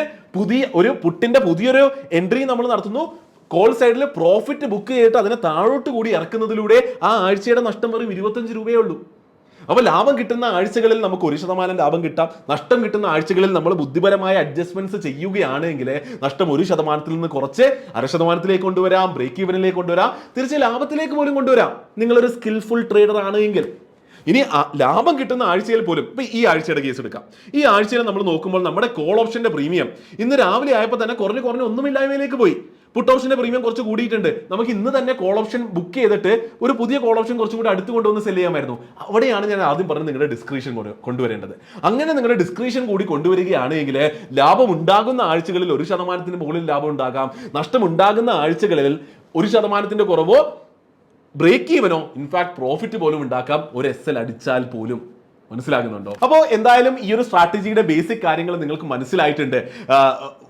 ഒരു പുട്ടിന്റെ പുതിയൊരു എൻട്രി നമ്മൾ നടത്തുന്നു. കോൾ സൈഡിൽ പ്രോഫിറ്റ് ബുക്ക് ചെയ്തിട്ട് അതിനെ താഴോട്ട് കൂടി ഇറക്കുന്നതിലൂടെ ആ ആഴ്ചയുടെ നഷ്ടം വെറും 25 രൂപയേ ഉള്ളൂ. അപ്പോൾ ലാഭം കിട്ടുന്ന ആഴ്ചകളിൽ നമുക്ക് 1% ലാഭം കിട്ടാം. നഷ്ടം കിട്ടുന്ന ആഴ്ചകളിൽ നമ്മൾ ബുദ്ധിപരമായ അഡ്ജസ്റ്റ്മെന്റ്സ് ചെയ്യുകയാണെങ്കിൽ നഷ്ടം 1% നിന്ന് കുറച്ച് 0.5% കൊണ്ടുവരാം, ബ്രേക്ക് ഈവനിലേക്ക് കൊണ്ടുവരാം, തിരിച്ച് ലാഭത്തിലേക്ക് പോലും കൊണ്ടുവരാം, നിങ്ങളൊരു സ്കിൽഫുൾ ട്രേഡർ ആണെങ്കിൽ. ഇനി ലാഭം കിട്ടുന്ന ആഴ്ചയിൽ പോലും, ഇപ്പൊ ഈ ആഴ്ചയുടെ കേസ് എടുക്കാം. ഈ ആഴ്ചയിൽ നമ്മൾ നോക്കുമ്പോൾ നമ്മുടെ കോൾ ഓപ്ഷന്റെ പ്രീമിയം ഇന്ന് രാവിലെ ആയപ്പോൾ തന്നെ കുറഞ്ഞ് ഒന്നുമില്ലായ്മയിലേക്ക് പോയി. പുട്ട് ഓപ്ഷന്റെ പ്രീമിയം കുറച്ച് കൂടിയിട്ടുണ്ട്. നമുക്ക് ഇന്ന് തന്നെ കോൾ ഓപ്ഷൻ ബുക്ക് ചെയ്തിട്ട് ഒരു പുതിയ കോൾ ഓപ്ഷൻ കുറച്ചും കൂടി അടുത്ത് കൊണ്ടുവന്ന് സെല് ചെയ്യാമായിരുന്നു. അവിടെയാണ് ഞാൻ ആദ്യം പറഞ്ഞത് നിങ്ങളുടെ ഡിസ്ക്രിപ്ഷൻ കൊണ്ടുവരേണ്ടത്. അങ്ങനെ നിങ്ങളുടെ ഡിസ്ക്രിപ്ഷൻ കൂടി കൊണ്ടുവരികയാണെങ്കിൽ ലാഭം ഉണ്ടാകുന്ന ആഴ്ചകളിൽ 1% മുകളിൽ ലാഭം ഉണ്ടാകാം. നഷ്ടം ഉണ്ടാകുന്ന ആഴ്ചകളിൽ 1% കുറവോ ബ്രേക്ക് ഈവനോ ഇൻഫാക്ട് പ്രോഫിറ്റ് പോലും ഉണ്ടാക്കാം, ഒരു SL അടിച്ചാൽ പോലും. മനസ്സിലാകുന്നുണ്ടോ? അപ്പോൾ എന്തായാലും ഈ ഒരു സ്ട്രാറ്റജിയുടെ ബേസിക് കാര്യങ്ങൾ നിങ്ങൾക്ക് മനസ്സിലായിട്ടുണ്ട്.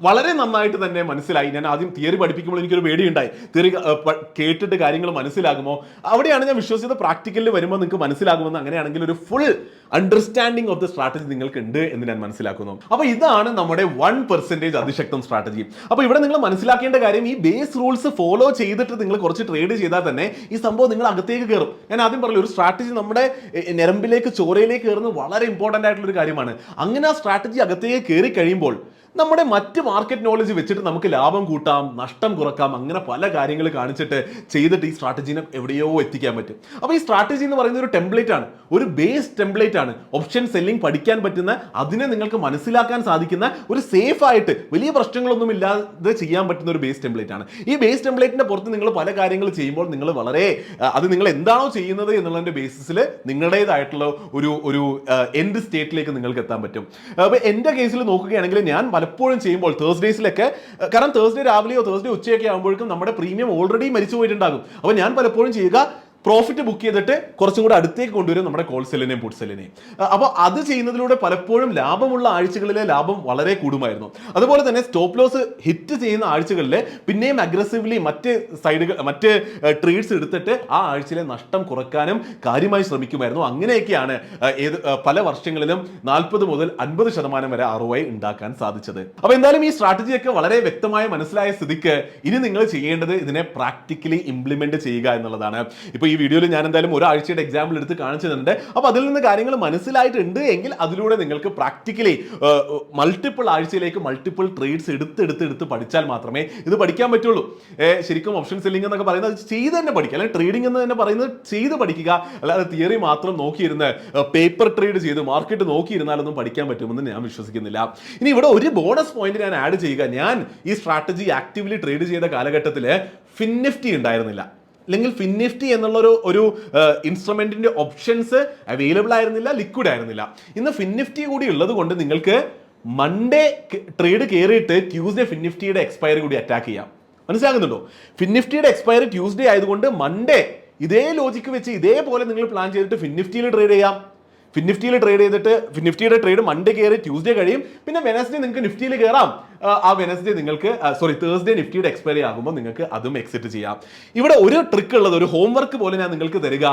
വളരെ നന്നായിട്ട് തന്നെ മനസ്സിലായി. ഞാൻ ആദ്യം തിയറി പഠിപ്പിക്കുമ്പോൾ എനിക്കൊരു പേടിയുണ്ടായി, തിയറി കേട്ടിട്ട് കാര്യങ്ങൾ മനസ്സിലാകുമോ. അവിടെയാണ് ഞാൻ വിശ്വസിച്ചത് പ്രാക്ടിക്കലിൽ വരുമ്പോൾ നിങ്ങൾക്ക് മനസ്സിലാകുമെന്ന്. അങ്ങനെയാണെങ്കിൽ ഒരു full understanding of the strategy നിങ്ങൾക്ക് ഉണ്ട് എന്ന് ഞാൻ മനസ്സിലാക്കുന്നു. അപ്പോൾ ഇതാണ് നമ്മുടെ 1% അതിശക്തം സ്ട്രാറ്റജി. അപ്പോൾ ഇവിടെ നിങ്ങൾ മനസ്സിലാക്കേണ്ട കാര്യം, ഈ ബേസ് റൂൾസ് ഫോളോ ചെയ്തിട്ട് നിങ്ങൾ കുറച്ച് ട്രേഡ് ചെയ്താൽ തന്നെ ഈ സംഭവം നിങ്ങൾ അകത്തേക്ക് കയറും. ഞാൻ ആദ്യം പറഞ്ഞു, ഒരു സ്ട്രാറ്റജി നമ്മുടെ ഞരമ്പിലേക്ക് ചോരയിലേക്ക് കയറുന്നത് വളരെ ഇമ്പോർട്ടൻ്റ് ആയിട്ടുള്ള ഒരു കാര്യമാണ്. അങ്ങനെ ആ സ്ട്രാറ്റജി അകത്തേക്ക് കയറി കഴിയുമ്പോൾ നമ്മുടെ മറ്റ് മാർക്കറ്റ് നോളജ് വെച്ചിട്ട് നമുക്ക് ലാഭം കൂട്ടാം, നഷ്ടം കുറക്കാം, അങ്ങനെ പല കാര്യങ്ങൾ കാണിച്ചിട്ട് ചെയ്തിട്ട് ഈ സ്ട്രാറ്റജീനെ എവിടെയോ എത്തിക്കാൻ പറ്റും. അപ്പോൾ ഈ സ്ട്രാറ്റജി എന്ന് പറയുന്നത് ഒരു ടെംപ്ലേറ്റ് ആണ്, ഒരു ബേസ് ടെംപ്ലേറ്റ് ആണ്. ഓപ്ഷൻ സെല്ലിംഗ് പഠിക്കാൻ പറ്റുന്ന, അതിനെ നിങ്ങൾക്ക് മനസ്സിലാക്കാൻ സാധിക്കുന്ന, ഒരു സേഫ് ആയിട്ട് വലിയ പ്രശ്നങ്ങളൊന്നും ഇല്ലാതെ ചെയ്യാൻ പറ്റുന്ന ഒരു ബേസ് ടെംപ്ലേറ്റ് ആണ്. ഈ ബേസ് ടെംപ്ലേറ്റിന്റെ പുറത്ത് നിങ്ങൾ പല കാര്യങ്ങൾ ചെയ്യുമ്പോൾ നിങ്ങൾ വളരെ അത് നിങ്ങൾ എന്താണോ ചെയ്യുന്നത് എന്നുള്ളതിന്റെ ബേസിസിൽ നിങ്ങളുടേതായിട്ടുള്ള ഒരു എൻഡ് സ്റ്റേറ്റിലേക്ക് നിങ്ങൾക്ക് എത്താൻ പറ്റും. അപ്പോൾ എൻ്റെ കേസിൽ നോക്കുകയാണെങ്കിൽ ഞാൻ പലപ്പോഴും ചെയ്യുമ്പോൾ തേഴ്സ്ഡേസിലൊക്കെ, കാരണം തേഴ്സ്ഡേ രാവിലെയോ തേഴ്സ്ഡേ ഉച്ചയൊക്കെ ആകുമ്പോഴേക്കും നമ്മുടെ പ്രീമിയം ഓൾറെഡി മരിച്ചു പോയിട്ടുണ്ടാകും. അപ്പോൾ ഞാൻ പലപ്പോഴും ചെയ്യുക, പ്രോഫിറ്റ് ബുക്ക് ചെയ്തിട്ട് കുറച്ചും കൂടെ അടുത്തേക്ക് കൊണ്ടുവരും നമ്മുടെ കോൾ സെല്ലിനെയും പുട്ട് സെല്ലിനെയും. അപ്പോൾ അത് ചെയ്യുന്നതിലൂടെ പലപ്പോഴും ലാഭമുള്ള ആഴ്ചകളിലെ ലാഭം വളരെ കൂടുമായിരുന്നു. അതുപോലെ തന്നെ സ്റ്റോപ്പ് ലോസ് ഹിറ്റ് ചെയ്യുന്ന ആഴ്ചകളിൽ പിന്നെയും അഗ്രസീവ്ലി മറ്റ് ട്രേഡ്സ് എടുത്തിട്ട് ആ ആഴ്ചയിലെ നഷ്ടം കുറയ്ക്കാനും കാര്യമായി ശ്രമിക്കുമായിരുന്നു. അങ്ങനെയൊക്കെയാണ് പല വർഷങ്ങളിലും 40 മുതൽ 50% വരെ ROI ഉണ്ടാക്കാൻ സാധിച്ചത്. അപ്പോൾ എന്തായാലും ഈ സ്ട്രാറ്റജിയൊക്കെ വളരെ വ്യക്തമായി മനസ്സിലായ സ്ഥിതിക്ക് ഇനി നിങ്ങൾ ചെയ്യേണ്ടത് ഇതിനെ പ്രാക്ടിക്കലി ഇംപ്ലിമെന്റ് ചെയ്യുക എന്നുള്ളതാണ്. ഇപ്പോൾ ഈ വീഡിയോയിൽ ഞാൻ എന്തായാലും ഒരാഴ്ചയുടെ എക്സാമ്പിൾ എടുത്ത് കാണിച്ചു തന്നിട്ടുണ്ട്. അപ്പോൾ അതിൽ നിന്ന് കാര്യങ്ങൾ മനസ്സിലായിട്ടുണ്ട് എങ്കിൽ അതിലൂടെ നിങ്ങൾക്ക് പ്രാക്ടിക്കലി മൾട്ടിപ്പിൾ ആഴ്ചയിലേക്ക് മൾട്ടിപ്പിൾ ട്രേഡ്സ് എടുത്ത് പഠിച്ചാൽ മാത്രമേ ഇത് പഠിക്കാൻ പറ്റുള്ളൂ. ശരിക്കും ഓപ്ഷൻ സെല്ലിംഗ് എന്നൊക്കെ പറയുന്നത് ചെയ്ത് തന്നെ പഠിക്കുക, അല്ലെങ്കിൽ ട്രേഡിംഗ് എന്ന് തന്നെ പറയുന്നത് ചെയ്ത് പഠിക്കുക, അല്ലാതെ തിയറി മാത്രം നോക്കിയിരുന്ന് പേപ്പർ ട്രേഡ് ചെയ്ത് മാർക്കറ്റ് നോക്കിയിരുന്നാലൊന്നും പഠിക്കാൻ പറ്റുമെന്ന് ഞാൻ വിശ്വസിക്കുന്നില്ല. ഇനി ഇവിടെ ഒരു ബോണസ് പോയിന്റ് ഞാൻ ആഡ് ചെയ്യുക. ഞാൻ ഈ സ്ട്രാറ്റജി ആക്റ്റീവ്ലി ട്രേഡ് ചെയ്ത കാലഘട്ടത്തിൽ ഫിൻനിഫ്റ്റി ഉണ്ടായിരുന്നില്ല, അല്ലെങ്കിൽ ഫിൻനിഫ്റ്റി എന്നുള്ള ഒരു ഇൻസ്ട്രുമെന്റിന്റെ ഓപ്ഷൻസ് അവൈലബിൾ ആയിരുന്നില്ല, ലിക്വിഡ് ആയിരുന്നില്ല. ഇന്ന് ഫിൻനിഫ്റ്റി കൂടി ഉള്ളത് കൊണ്ട് നിങ്ങൾക്ക് മൺഡേ ട്രേഡ് കയറിയിട്ട് ട്യൂസ്ഡേ ഫിൻനിഫ്റ്റിയുടെ എക്സ്പയറി കൂടി അറ്റാക്ക് ചെയ്യാം. മനസ്സിലാകുന്നുണ്ടോ? ഫിൻനിഫ്റ്റിയുടെ എക്സ്പയറി ട്യൂസ്ഡേ ആയതുകൊണ്ട് മൺഡേ ഇതേ ലോജിക്ക് വെച്ച് ഇതേപോലെ നിങ്ങൾ പ്ലാൻ ചെയ്തിട്ട് ഫിൻനിഫ്റ്റിയിൽ ട്രേഡ് ചെയ്യാം. ഫിൻനിഫ്റ്റിയിൽ ട്രേഡ് ചെയ്തിട്ട് ഫിൻനിഫ്റ്റിയുടെ ട്രേഡ് മൺഡേ കയറി ട്യൂസ്ഡേ കഴിയും, പിന്നെ വെനസ്ഡേ നിങ്ങൾക്ക് നിഫ്റ്റിയിൽ കയറാം. ആ വെനസ്ഡേ നിങ്ങൾക്ക് തേഴ്സ്ഡേ നിഫ്റ്റിയുടെ എക്സ്പയറി ആകുമ്പോൾ നിങ്ങൾക്ക് അതും എക്സിറ്റ് ചെയ്യാം. ഇവിടെ ഒരു ട്രിക്ക് ഉള്ളത്, ഒരു ഹോംവർക്ക് പോലെ ഞാൻ നിങ്ങൾക്ക് തരിക.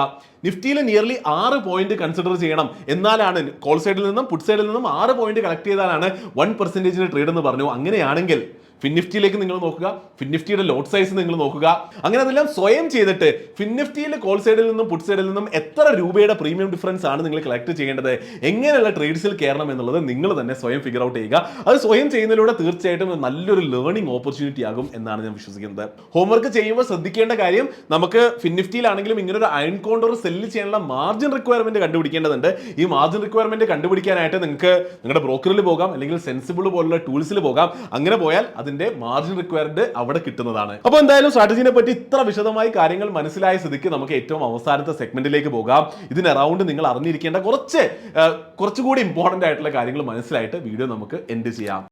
നിഫ്റ്റിയിൽ നിയർലി 6 പോയിന്റ് കൺസിഡർ ചെയ്യണം. എന്നാലാണ് കോൾ സൈഡിൽ നിന്നും പുട്ട് സൈഡിൽ നിന്നും 6 പോയിന്റ് കളക്ട് ചെയ്താലാണ് 1% ട്രേഡ് എന്ന് പറഞ്ഞു. അങ്ങനെയാണെങ്കിൽ ഫിൻനിഫ്റ്റിയിലേക്ക് നിങ്ങൾ നോക്കുക, ഫിൻനിഫ്റ്റിയുടെ ലോട്ട് സൈസ് നിങ്ങൾ നോക്കുക. അങ്ങനെ അതെല്ലാം സ്വയം ചെയ്തിട്ട് ഫിൻനിഫ്റ്റിയിൽ കോൾ സൈഡിൽ നിന്നും പുട്ട് സൈഡിൽ നിന്നും എത്ര രൂപയുടെ പ്രീമിയം ഡിഫറൻസ് ആണ് നിങ്ങൾ കളക്ട് ചെയ്യേണ്ടത്, എങ്ങനെയുള്ള ട്രേഡ്സിൽ കയറണം എന്നുള്ളത് നിങ്ങൾ തന്നെ സ്വയം ഫിഗർ ഔട്ട് ചെയ്യുക. അത് സ്വയം ചെയ്യുന്നതിലൂടെ തീർച്ചയായിട്ടും നല്ലൊരു ലേണിംഗ് ഓപ്പർച്യൂണിറ്റി ആകും എന്നാണ് ഞാൻ വിശ്വസിക്കുന്നത്. ഹോംവർക്ക് ചെയ്യുമ്പോൾ ശ്രദ്ധിക്കേണ്ട കാര്യം, നമുക്ക് ഫിൻനിഫ്റ്റിയിലാണെങ്കിലും ഇങ്ങനെ ഒരു അയൺ കോണ്ടർ സെല്ല് ചെയ്യാനുള്ള മാർജിൻ റിക്വയർമെന്റ് കണ്ടുപിടിക്കേണ്ടതുണ്ട്. ഈ മാർജിൻ റിക്വയർമെന്റ് കണ്ടുപിടിക്കാനായിട്ട് നിങ്ങൾക്ക് നിങ്ങളുടെ ബ്രോക്കറിൽ പോകാം, അല്ലെങ്കിൽ സെൻസിബിൾ പോലുള്ള ടൂൾസിൽ പോകാം. അങ്ങനെ പോയാൽ അതിന്റെ മാർജിൻ റിക്വയർഡ് അവിടെ കിട്ടുന്നതാണ്. അപ്പോൾ എന്തായാലും സ്ട്രാറ്റജിനെ പറ്റി ഇത്ര വിശദമായി കാര്യങ്ങൾ മനസ്സിലായ സ്ഥിതിക്ക് നമുക്ക് ഏറ്റവും അവസാനത്തെ സെഗ്മെന്റിലേക്ക് പോകാം. ഇതിന് അറൗണ്ട് നിങ്ങൾ അറിഞ്ഞിരിക്കേണ്ട കുറച്ചുകൂടി ഇമ്പോർട്ടന്റ് ആയിട്ടുള്ള കാര്യങ്ങൾ മനസ്സിലായിട്ട് വീഡിയോ നമുക്ക് എൻഡ് ചെയ്യാം.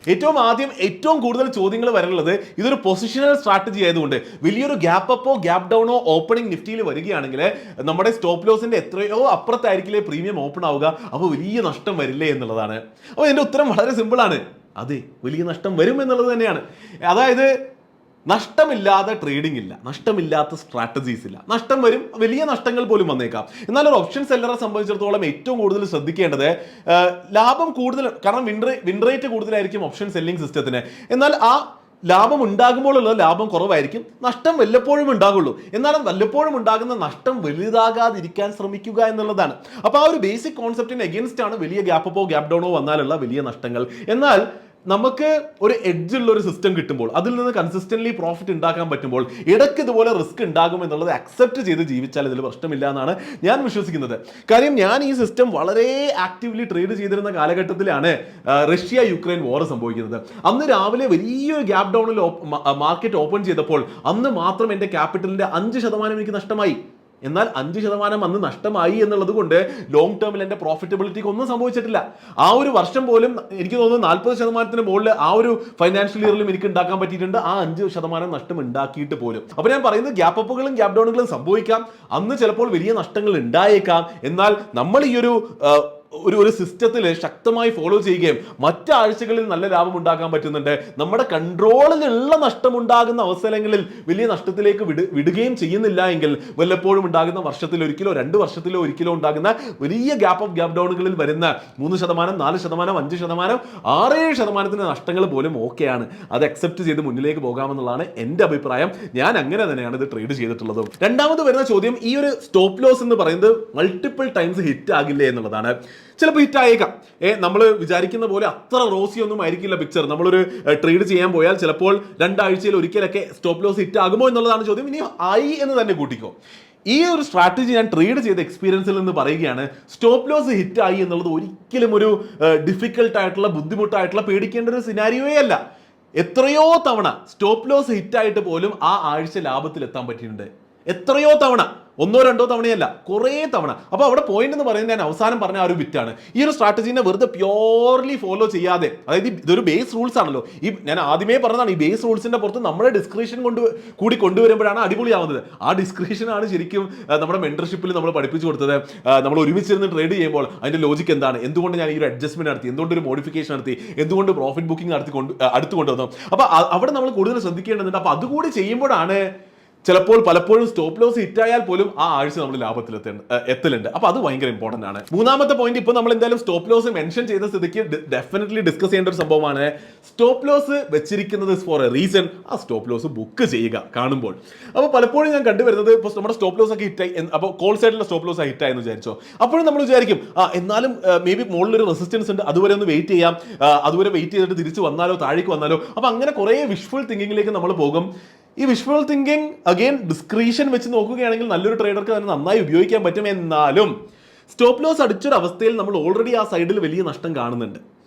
ഏറ്റവും കൂടുതൽ ചോദ്യങ്ങൾ വരാനുള്ളത്, ഇതൊരു പൊസിഷണൽ സ്ട്രാറ്റജി ആയതുകൊണ്ട് വലിയൊരു ഗ്യാപ്പ് അപ്പോ ഗ്യാപ്പ് ഡൗണോ ഓപ്പണിംഗ് നിഫ്റ്റിയിൽ വരികയാണെങ്കിൽ നമ്മുടെ സ്റ്റോപ്പ് ലോസിന്റെ എത്രയോ അപ്പുറത്തായിരിക്കില്ലേ പ്രീമിയം ഓപ്പൺ ആവുക, അപ്പോൾ വലിയ നഷ്ടം വരില്ലേ എന്നുള്ളതാണ്. അപ്പോൾ ഇതിന്റെ ഉത്തരം വളരെ സിമ്പിൾ ആണ്. അതെ, വലിയ നഷ്ടം വരും എന്നുള്ളത് തന്നെയാണ്. അതായത് നഷ്ടമില്ലാതെ ട്രേഡിംഗ് ഇല്ല, നഷ്ടമില്ലാത്ത സ്ട്രാറ്റജീസ് ഇല്ല. നഷ്ടം വരും, വലിയ നഷ്ടങ്ങൾ പോലും വന്നേക്കാം. എന്നാൽ ഒരു ഓപ്ഷൻ സെല്ലറെ സംബന്ധിച്ചിടത്തോളം ഏറ്റവും കൂടുതൽ ശ്രദ്ധിക്കേണ്ടത് ലാഭം കൂടുതൽ, കാരണം വിൻ റേറ്റ് കൂടുതലായിരിക്കും ഓപ്ഷൻ സെല്ലിംഗ് സിസ്റ്റത്തിന്. എന്നാൽ ആ ലാഭം ഉണ്ടാകുമ്പോഴുള്ള ലാഭം കുറവായിരിക്കും, നഷ്ടം വല്ലപ്പോഴും ഉണ്ടാകുള്ളൂ. എന്നാലും വല്ലപ്പോഴും ഉണ്ടാകുന്ന നഷ്ടം വലുതാകാതിരിക്കാൻ ശ്രമിക്കുക എന്നുള്ളതാണ്. അപ്പോൾ ആ ഒരു ബേസിക് കോൺസെപ്റ്റിന് എഗെയിൻസ്റ്റ് ആണ് വലിയ ഗ്യാപ്പ് അപ്പോ ഗ്യാപ്പ് ഡൗണോ വന്നാലുള്ള വലിയ നഷ്ടങ്ങൾ. എന്നാൽ നമുക്ക് ഒരു എഡ്ജുള്ള ഒരു സിസ്റ്റം കിട്ടുമ്പോൾ, അതിൽ നിന്ന് കൺസിസ്റ്റന്റ്ലി പ്രോഫിറ്റ് ഉണ്ടാക്കാൻ പറ്റുമ്പോൾ, ഇടയ്ക്ക് ഇതുപോലെ റിസ്ക് ഉണ്ടാകും എന്നുള്ളത് അക്സെപ്റ്റ് ചെയ്ത് ജീവിച്ചാൽ ഇതിൽ പ്രശ്നമില്ല എന്നാണ് ഞാൻ വിശ്വസിക്കുന്നത്. കാര്യം ഞാൻ ഈ സിസ്റ്റം വളരെ ആക്റ്റീവ്ലി ട്രേഡ് ചെയ്തിരുന്ന കാലഘട്ടത്തിലാണ് റഷ്യ യുക്രൈൻ വാർ സംഭവിക്കുന്നത്. അന്ന് രാവിലെ വലിയൊരു ഗ്യാപ്പ് ഡൗണിൽ മാർക്കറ്റ് ഓപ്പൺ ചെയ്തപ്പോൾ അന്ന് മാത്രം എൻ്റെ ക്യാപിറ്റലിന്റെ 5% എനിക്ക് നഷ്ടമായി. എന്നാൽ 5% അന്ന് നഷ്ടമായി എന്നുള്ളത് കൊണ്ട് ലോങ് ടേമിൽ എൻ്റെ പ്രോഫിറ്റബിലിറ്റിക്ക് ഒന്നും സംഭവിച്ചിട്ടില്ല. ആ ഒരു വർഷം പോലും എനിക്ക് തോന്നുന്നു 40% മുകളിൽ ആ ഒരു ഫൈനാൻഷ്യൽ ഇയറിലും എനിക്ക് ഉണ്ടാക്കാൻ പറ്റിയിട്ടുണ്ട്, ആ 5% നഷ്ടം ഉണ്ടാക്കിയിട്ട് പോലും. അപ്പോൾ ഞാൻ പറയുന്നത് ഗ്യാപ്പ് അപ്പുകളും ഗ്യാപ്പ് ഡൗണുകളും സംഭവിക്കാം, അന്ന് ചിലപ്പോൾ വലിയ നഷ്ടങ്ങൾ ഉണ്ടായേക്കാം. എന്നാൽ നമ്മൾ ഈ ഒരു സിസ്റ്റത്തിൽ ശക്തമായി ഫോളോ ചെയ്യുകയും മറ്റാഴ്ചകളിൽ നല്ല ലാഭം ഉണ്ടാക്കാൻ പറ്റുന്നുണ്ട്, നമ്മുടെ കൺട്രോളിലുള്ള നഷ്ടമുണ്ടാകുന്ന അവസരങ്ങളിൽ വലിയ നഷ്ടത്തിലേക്ക് വിടുകയും ചെയ്യുന്നില്ല എങ്കിൽ വല്ലപ്പോഴും ഉണ്ടാകുന്ന വർഷത്തിലൊരിക്കലോ 2 വർഷത്തിലോ ഒരിക്കലോ ഉണ്ടാകുന്ന വലിയ ഗ്യാപ്പ് ഡൗണുകളിൽ വരുന്ന 3%, 4%, 5%, 6-7% നഷ്ടങ്ങൾ പോലും ഓക്കെയാണ്. അത് അക്സെപ്റ്റ് ചെയ്ത് മുന്നിലേക്ക് പോകാമെന്നുള്ളതാണ് എൻ്റെ അഭിപ്രായം. ഞാൻ അങ്ങനെ തന്നെയാണ് ഇത് ട്രേഡ് ചെയ്തിട്ടുള്ളത്. രണ്ടാമത് വരുന്ന ചോദ്യം, ഈ ഒരു സ്റ്റോപ്പ് ലോസ് എന്ന് പറയുന്നത് മൾട്ടിപ്പിൾ ടൈംസ് ഹിറ്റ് ആകില്ലേ എന്നുള്ളതാണ്. ചിലപ്പോൾ ഹിറ്റ് ആയേക്കാം. നമ്മൾ വിചാരിക്കുന്ന പോലെ അത്ര റോസി ഒന്നും ആയിരിക്കില്ല പിക്ചർ. നമ്മളൊരു ട്രേഡ് ചെയ്യാൻ പോയാൽ ചിലപ്പോൾ 2 ആഴ്ചയിൽ ഒരിക്കലൊക്കെ സ്റ്റോപ്പ് ലോസ് ഹിറ്റ് ആകുമോ എന്നുള്ളതാണ് ചോദ്യം. ഇനി ആയി എന്ന് തന്നെ കൂട്ടിക്കോ. ഈ ഒരു സ്ട്രാറ്റജി ഞാൻ ട്രേഡ് ചെയ്ത എക്സ്പീരിയൻസിൽ നിന്ന് പറയുകയാണ്, സ്റ്റോപ്പ് ലോസ് ഹിറ്റ് ആയി എന്നുള്ളത് ഒരിക്കലും ഒരു ഡിഫിക്കൽട്ടായിട്ടുള്ള, ബുദ്ധിമുട്ടായിട്ടുള്ള, പേടിക്കേണ്ട ഒരു സിനാരിയോയേ അല്ല. എത്രയോ തവണ സ്റ്റോപ്പ് ലോസ് ഹിറ്റായിട്ട് പോലും ആ ആഴ്ച ലാഭത്തിൽ എത്താൻ പറ്റിയിട്ടുണ്ട്. എത്രയോ തവണ ഒന്നോ രണ്ടോ തവണയല്ല, കുറേ തവണ. അപ്പോൾ അവിടെ പോയിന്റ് എന്ന് പറയുന്നത് ഞാൻ അവസാനം പറഞ്ഞ ആ ഒരു ബിറ്റാണ്. ഈ ഒരു സ്ട്രാറ്റജീനെ വെറുതെ പ്യോർലി ഫോളോ ചെയ്യാതെ, അതായത് ഇതൊരു ബേസ് റൂൾസ് ആണല്ലോ, ഈ ഞാൻ ആദ്യമേ പറഞ്ഞതാണ്, ഈ ബേസ് റൂൾസിന്റെ പുറത്ത് നമ്മുടെ ഡിസ്ക്രിപ്ഷൻ കൂടി കൊണ്ടുവരുമ്പോഴാണ് അടിപൊളിയാവുന്നത്. ആ ഡിസ്ക്രിപ്ഷനാണ് ശരിക്കും നമ്മുടെ മെന്റർഷിപ്പിൽ നമ്മൾ പഠിപ്പിച്ചു കൊടുത്തത്. നമ്മൾ ഒരുമിച്ചിരുന്ന് ട്രേഡ് ചെയ്യുമ്പോൾ അതിന്റെ ലോജിക്ക് എന്താണ്, എന്തുകൊണ്ട് ഞാൻ ഈ ഒരു അഡ്ജസ്റ്റ്മെന്റ് നടത്തി, എന്തുകൊണ്ട് ഒരു മോഡിഫിക്കേഷൻ നടത്തി, എന്തുകൊണ്ട് പ്രോഫിറ്റ് ബുക്കിംഗ് അടുത്ത് കൊണ്ടുവന്നു. അപ്പൊ അവിടെ നമ്മൾ കൂടുതൽ ശ്രദ്ധിക്കേണ്ടതുണ്ട്. അപ്പൊ അതുകൂടി ചെയ്യുമ്പോഴാണ് പലപ്പോഴും സ്റ്റോപ്പ് ലോസ് ഹിറ്റായാൽ പോലും ആ ആഴ്ച നമ്മൾ ലാഭത്തിൽ എത്തലുണ്ട്. അപ്പൊ അത് ഭയങ്കര ഇമ്പോർട്ടന്റ് ആണ്. മൂന്നാമത്തെ പോയിന്റ്, ഇപ്പൊ നമ്മൾ എന്തായാലും സ്റ്റോപ്പ് ലോസ് മെൻഷൻ ചെയ്ത സ്ഥിതിക്ക് ഡെഫിനറ്റ്ലി ഡിസ്കസ് ചെയ്യേണ്ട ഒരു സംഭവമാണ്. സ്റ്റോപ്പ് ലോസ് വെച്ചിരിക്കുന്നത് ഫോർ എ റീസൺ. ആ സ്റ്റോപ്പ് ലോസ് ബുക്ക് ചെയ്യുക കാണുമ്പോൾ. അപ്പോൾ പലപ്പോഴും ഞാൻ കണ്ടുവരുന്നത്, ഇപ്പോൾ നമ്മുടെ സ്റ്റോപ്പ് ലോസ് ഒക്കെ ഹിറ്റായി, അപ്പോൾ കോൾ സൈഡിലെ സ്റ്റോപ്പ് ലോസ് ഹിറ്റായി എന്ന് വിചാരിച്ചോ, അപ്പോഴും നമ്മൾ വിചാരിക്കും എന്നാലും മേ ബി മുകളിലൊരു റെസിസ്റ്റൻസ് ഉണ്ട്, അതുവരെ ഒന്ന് വെയിറ്റ് ചെയ്യാം, അതുവരെ വെയിറ്റ് ചെയ്തിട്ട് തിരിച്ച് വന്നാലോ താഴേക്ക് വന്നാലോ. അപ്പൊ അങ്ങനെ കുറെ വിഷ്വൽ തിങ്കിങ്ങിലേക്ക് നമ്മൾ പോകും. ഈ വിഷ്വൽ തിങ്കിങ് അഗെയിൻ ഡിസ്ക്രീഷൻ വെച്ച് നോക്കുകയാണെങ്കിൽ നല്ലൊരു ട്രേഡർക്ക് തന്നെ നന്നായി ഉപയോഗിക്കാൻ പറ്റും. എന്നാലും സ്റ്റോപ്പ് ലോസ് അടിച്ചൊരു അവസ്ഥയിൽ നമ്മൾ ഓൾറെഡി ആ സൈഡിൽ വലിയ നഷ്ടം കാണുന്നുണ്ട്.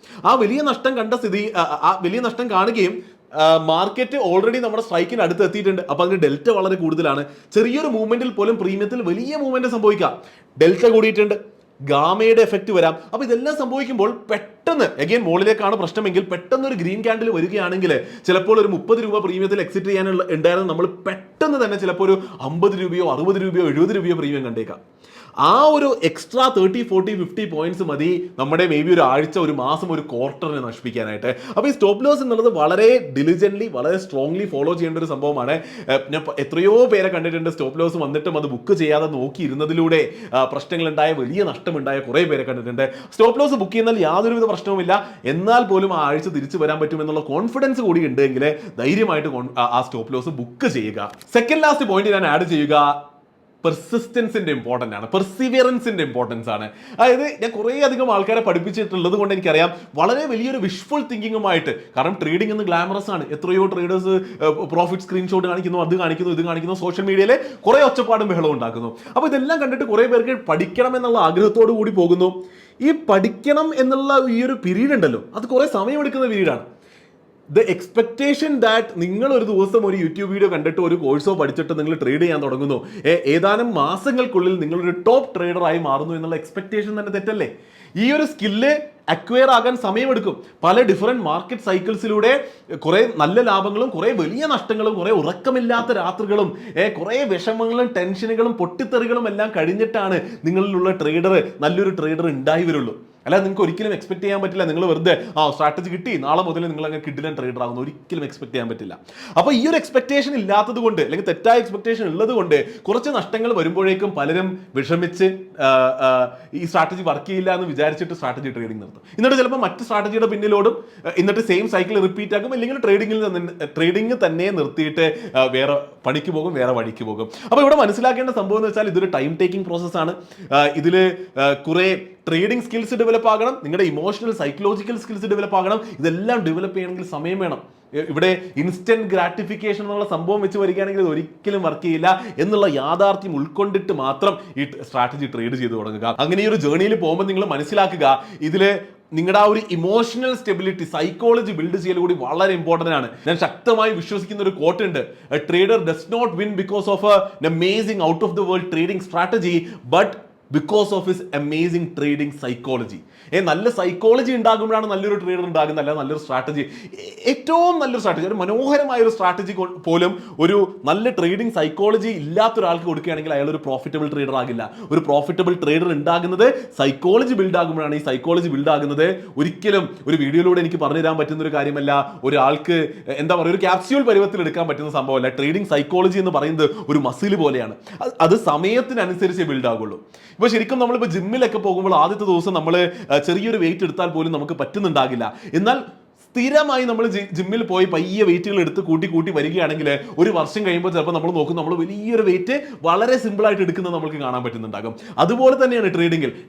ആ വലിയ നഷ്ടം കണ്ട സ്ഥിതി, ആ വലിയ നഷ്ടം കാണുകയും മാർക്കറ്റ് ഓൾറെഡി നമ്മുടെ സ്ട്രൈക്കിന് അടുത്ത് എത്തിയിട്ടുണ്ട്. അപ്പൊ അതിന്റെ ഡെൽറ്റ വളരെ കൂടുതലാണ്. ചെറിയൊരു മൂവ്മെന്റിൽ പോലും പ്രീമിയത്തിൽ വലിയ മൂവ്മെന്റ് സംഭവിക്കാം. ഡെൽറ്റ കൂടിയിട്ടുണ്ട്, ഗാമയുടെ എഫക്റ്റ് വരാം. അപ്പൊ ഇതെല്ലാം സംഭവിക്കുമ്പോൾ പെട്ടെന്ന് അഗൈൻ മുകളിലേക്കാണ് പ്രശ്നമെങ്കിൽ പെട്ടെന്ന് ഒരു ഗ്രീൻ ക്യാൻഡിൽ വരികയാണെങ്കിൽ ചിലപ്പോൾ ഒരു 30 രൂപ പ്രീമിയത്തിൽ എക്സിറ്റ് ചെയ്യാനുള്ള ഉണ്ടായിരുന്ന നമ്മൾ പെട്ടെന്ന് തന്നെ ചിലപ്പോൾ ഒരു 50 രൂപയോ 60 രൂപയോ 70 രൂപയോ പ്രീമിയം കണ്ടേക്കാം. ആ ഒരു എക്സ്ട്രാ 30, 40, 50 പോയിന്റ്സ് മതി നമ്മുടെ മേ ബി ഒരു ആഴ്ച, ഒരു മാസം, ഒരു ക്വാർട്ടറിനെ നശിപ്പിക്കാനായിട്ട്. അപ്പോൾ ഈ സ്റ്റോപ്പ് ലോസ് എന്നുള്ളത് വളരെ ഡിലിജന്റ്ലി, വളരെ സ്ട്രോങ്ലി ഫോളോ ചെയ്യേണ്ട ഒരു സംഭവമാണ്. ഞാൻ എത്രയോ പേരെ കണ്ടിട്ടുണ്ട് സ്റ്റോപ്പ് ലോസ് വന്നിട്ടും അത് ബുക്ക് ചെയ്യാതെ നോക്കിയിരുന്നതിലൂടെ പ്രശ്നങ്ങളുണ്ടായ, വലിയ നഷ്ടമുണ്ടായ കുറേ പേരെ കണ്ടിട്ടുണ്ട്. സ്റ്റോപ്പ് ലോസ് ബുക്ക് ചെയ്യുന്നതിൽ യാതൊരുവിധ പ്രശ്നവുമില്ല, എന്നാൽ പോലും ആ ആഴ്ച തിരിച്ചു വരാൻ പറ്റുമെന്നുള്ള കോൺഫിഡൻസ് കൂടി ഉണ്ടെങ്കിൽ ധൈര്യമായിട്ട് ആ സ്റ്റോപ്പ് ലോസ് ബുക്ക് ചെയ്യുക. സെക്കൻഡ് ലാസ്റ്റ് പോയിന്റ് ഞാൻ ആഡ് ചെയ്യുക, പെർസിസ്റ്റൻസിന്റെ ഇമ്പോർട്ടൻ്റ് ആണ്, പെർസിവിയറൻസിന്റെ ഇമ്പോർട്ടൻസ് ആണ്. അതായത് ഞാൻ കുറേ അധികം ആൾക്കാരെ പഠിപ്പിച്ചിട്ടുള്ളത് കൊണ്ട് എനിക്കറിയാം വളരെ വലിയൊരു വിഷ്വൽ തിങ്കിങ്ങുമായിട്ട്. കാരണം ട്രേഡിംഗ് എന്ന് ഗ്ലാമറസ് ആണ്. എത്രയോ ട്രേഡേഴ്സ് പ്രോഫിറ്റ് സ്ക്രീൻഷോട്ട് കാണിക്കുന്നു, അത് കാണിക്കുന്നു, ഇത് കാണിക്കുന്നു, സോഷ്യൽ മീഡിയയിൽ കുറേ ഒച്ചപ്പാടും ബഹളവും ഉണ്ടാക്കുന്നു. അപ്പോൾ ഇതെല്ലാം കണ്ടിട്ട് കുറേ പേർക്ക് പഠിക്കണം എന്നുള്ള ആഗ്രഹത്തോടു കൂടി പോകുന്നു. ഈ പഠിക്കണം എന്നുള്ള ഈ ഒരു പീരീഡ് ഉണ്ടല്ലോ, അത് കുറേ സമയമെടുക്കുന്ന പീരീഡാണ്. ദ എക്സ്പെക്ടേഷൻ ദാറ്റ് നിങ്ങൾ ഒരു ദിവസം ഒരു യൂട്യൂബ് വീഡിയോ കണ്ടിട്ട് ഒരു കോഴ്സോ പഠിച്ചിട്ട് നിങ്ങൾ ട്രേഡ് ചെയ്യാൻ തുടങ്ങുന്നു, ഏതാനും മാസങ്ങൾക്കുള്ളിൽ നിങ്ങളൊരു ടോപ്പ് ട്രേഡറായി മാറുന്നു എന്നുള്ള എക്സ്പെക്ടേഷൻ തന്നെ തെറ്റല്ലേ? ഈ ഒരു സ്കില്ല് അക്വയർ ആകാൻ സമയമെടുക്കും. പല ഡിഫറെന്റ് മാർക്കറ്റ് സൈക്കിൾസിലൂടെ കുറെ നല്ല ലാഭങ്ങളും കുറെ വലിയ നഷ്ടങ്ങളും കുറെ ഉറക്കമില്ലാത്ത രാത്രികളും കുറെ വിഷമങ്ങളും ടെൻഷനുകളും പൊട്ടിത്തെറികളും എല്ലാം കഴിഞ്ഞിട്ടാണ് നിങ്ങളിലുള്ള ട്രേഡർ, നല്ലൊരു ട്രേഡർ ഉണ്ടായി വരുള്ളൂ. അല്ലാതെ നിങ്ങൾക്ക് ഒരിക്കലും എക്സ്പെക്ട് ചെയ്യാൻ പറ്റില്ല നിങ്ങൾ വെറുതെ സ്ട്രാറ്റജി കിട്ടി നാളെ മുതൽ നിങ്ങൾ അങ്ങ് കിഡിലൻ ട്രേഡർ ആകുന്നു, ഒരിക്കലും എക്സ്പെക്ട് ചെയ്യാൻ പറ്റില്ല. അപ്പോൾ ഈ ഒരു എക്സ്പെക്ടേഷൻ ഇല്ലാത്തത് കൊണ്ട്, അല്ലെങ്കിൽ തെറ്റായ എക്സ്പെക്ടേഷൻ ഉള്ളത് കൊണ്ട് കുറച്ച് നഷ്ടങ്ങൾ വരുമ്പോഴേക്കും പലരും വിഷമിച്ച് ഈ സ്ട്രാറ്റജി വർക്ക് ചെയ്യില്ല എന്ന് വിചാരിച്ചിട്ട് സ്ട്രാറ്റജി ട്രേഡിംഗ് നിർത്തും. എന്നിട്ട് ചിലപ്പോൾ മറ്റ് സ്ട്രാറ്റജിയുടെ പിന്നിലോടും, എന്നിട്ട് സെയിം സൈക്കിൾ റിപ്പീറ്റ് ആക്കും, അല്ലെങ്കിൽ ട്രേഡിംഗ് തന്നെ നിർത്തിയിട്ട് വേറെ പണിക്ക് പോകും, വേറെ വഴിക്ക് പോകും. അപ്പോൾ ഇവിടെ മനസ്സിലാക്കേണ്ട സംഭവം എന്ന് വെച്ചാൽ ഇതൊരു ടൈം ടേക്കിംഗ് പ്രോസസ്സാണ്. ഇതിൽ കുറെ ട്രേഡിംഗ് സ്കിൽസ് ഡെവലപ്പ് ആകണം, നിങ്ങളുടെ ഇമോഷണൽ സൈക്കോളജിക്കൽ സ്കിൽസ് ഡെവലപ്പ് ആകണം. ഇതെല്ലാം ഡെവലപ്പ് ചെയ്യണമെങ്കിൽ സമയം വേണം. ഇവിടെ ഇൻസ്റ്റന്റ് ഗ്രാറ്റിഫിക്കേഷൻ എന്നുള്ള സംഭവം വെച്ച് വരികയാണെങ്കിൽ ഇത് ഒരിക്കലും വർക്ക് ചെയ്യില്ല എന്നുള്ള യാഥാർത്ഥ്യം ഉൾക്കൊണ്ടിട്ട് മാത്രം ഈ സ്ട്രാറ്റജി ട്രേഡ് ചെയ്ത് തുടങ്ങുക. അങ്ങനെ ഈ ഒരു ജേർണിയിൽ പോകുമ്പോൾ നിങ്ങൾ മനസ്സിലാക്കുക, ഇതില് നിങ്ങളുടെ ആ ഒരു ഇമോഷണൽ സ്റ്റെബിലിറ്റി, സൈക്കോളജി ബിൽഡ് ചെയ്യൽ കൂടി വളരെ ഇമ്പോർട്ടൻ്റ് ആണ്. ഞാൻ ശക്തമായി വിശ്വസിക്കുന്ന ഒരു കോട്ട് ഉണ്ട്, a trader does not win because of an amazing out of the world trading strategy, but because of his amazing trading psychology. നല്ല സൈക്കോളജി ഉണ്ടാകുമ്പോഴാണ് നല്ലൊരു ട്രേഡർ ഉണ്ടാകുന്നത്, അല്ല നല്ലൊരു സ്ട്രാറ്റജി. ഏറ്റവും നല്ലൊരു സ്ട്രാറ്റജി, ഒരു മനോഹരമായ ഒരു സ്ട്രാറ്റജി പോലും ഒരു നല്ല ട്രേഡിംഗ് സൈക്കോളജി ഇല്ലാത്ത ഒരാൾക്ക് കൊടുക്കുകയാണെങ്കിൽ അയാൾ ഒരു പ്രോഫിറ്റബിൾ ട്രേഡർ ആകില്ല. ഒരു പ്രോഫിറ്റബിൾ ട്രേഡർ ഉണ്ടാകുന്നത് സൈക്കോളജി ബിൽഡ് ആകുമ്പോഴാണ്. ഈ സൈക്കോളജി ബിൽഡ് ആകുന്നത് ഒരിക്കലും ഒരു വീഡിയോയിലൂടെ എനിക്ക് പറഞ്ഞു തരാൻ പറ്റുന്ന ഒരു കാര്യമല്ല, ഒരാൾക്ക് എന്താ പറയുക ഒരു ക്യാപ്സ്യൂൾ പരുവത്തിൽ എടുക്കാൻ പറ്റുന്ന സംഭവമല്ല. ട്രേഡിംഗ് സൈക്കോളജി എന്ന് പറയുന്നത് ഒരു മസിൽ പോലെയാണ്, അത് സമയത്തിനനുസരിച്ച് ബിൽഡ് ആകുള്ളൂ. ഇപ്പോൾ ശരിക്കും നമ്മളിപ്പോൾ ജിമ്മിലൊക്കെ പോകുമ്പോൾ ആദ്യത്തെ ദിവസം നമ്മൾ ചെറിയൊരു വെയിറ്റ് എടുത്താൽ പോലും നമുക്ക് പറ്റുന്നുണ്ടാകില്ല. എന്നാൽ സ്ഥിരമായി നമ്മൾ ജിമ്മിൽ പോയി പയ്യെ വെയിറ്റുകൾ എടുത്ത് കൂട്ടി വരികയാണെങ്കിൽ ഒരു വർഷം കഴിയുമ്പോൾ ചിലപ്പോൾ നമ്മൾ നോക്കും നമ്മൾ വലിയൊരു വെയിറ്റ് വളരെ സിമ്പിളായിട്ട് എടുക്കുന്നത് നമുക്ക് കാണാൻ പറ്റുന്നുണ്ടാകും. അതുപോലെ തന്നെയാണ്